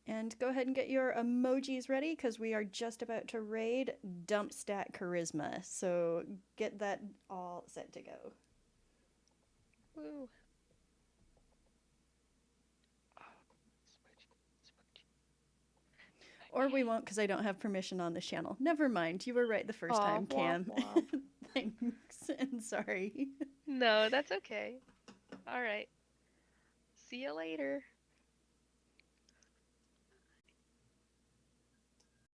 Speaker 5: And go ahead and get your emojis ready because we are just about to raid Dump Stat Charisma. So get that all set to go.
Speaker 2: Woo.
Speaker 5: Or we won't because I don't have permission on this channel. Never mind. You were right the first time, Cam.
Speaker 2: Womp womp.
Speaker 5: Thanks and sorry.
Speaker 2: No, that's okay. All right. See you later.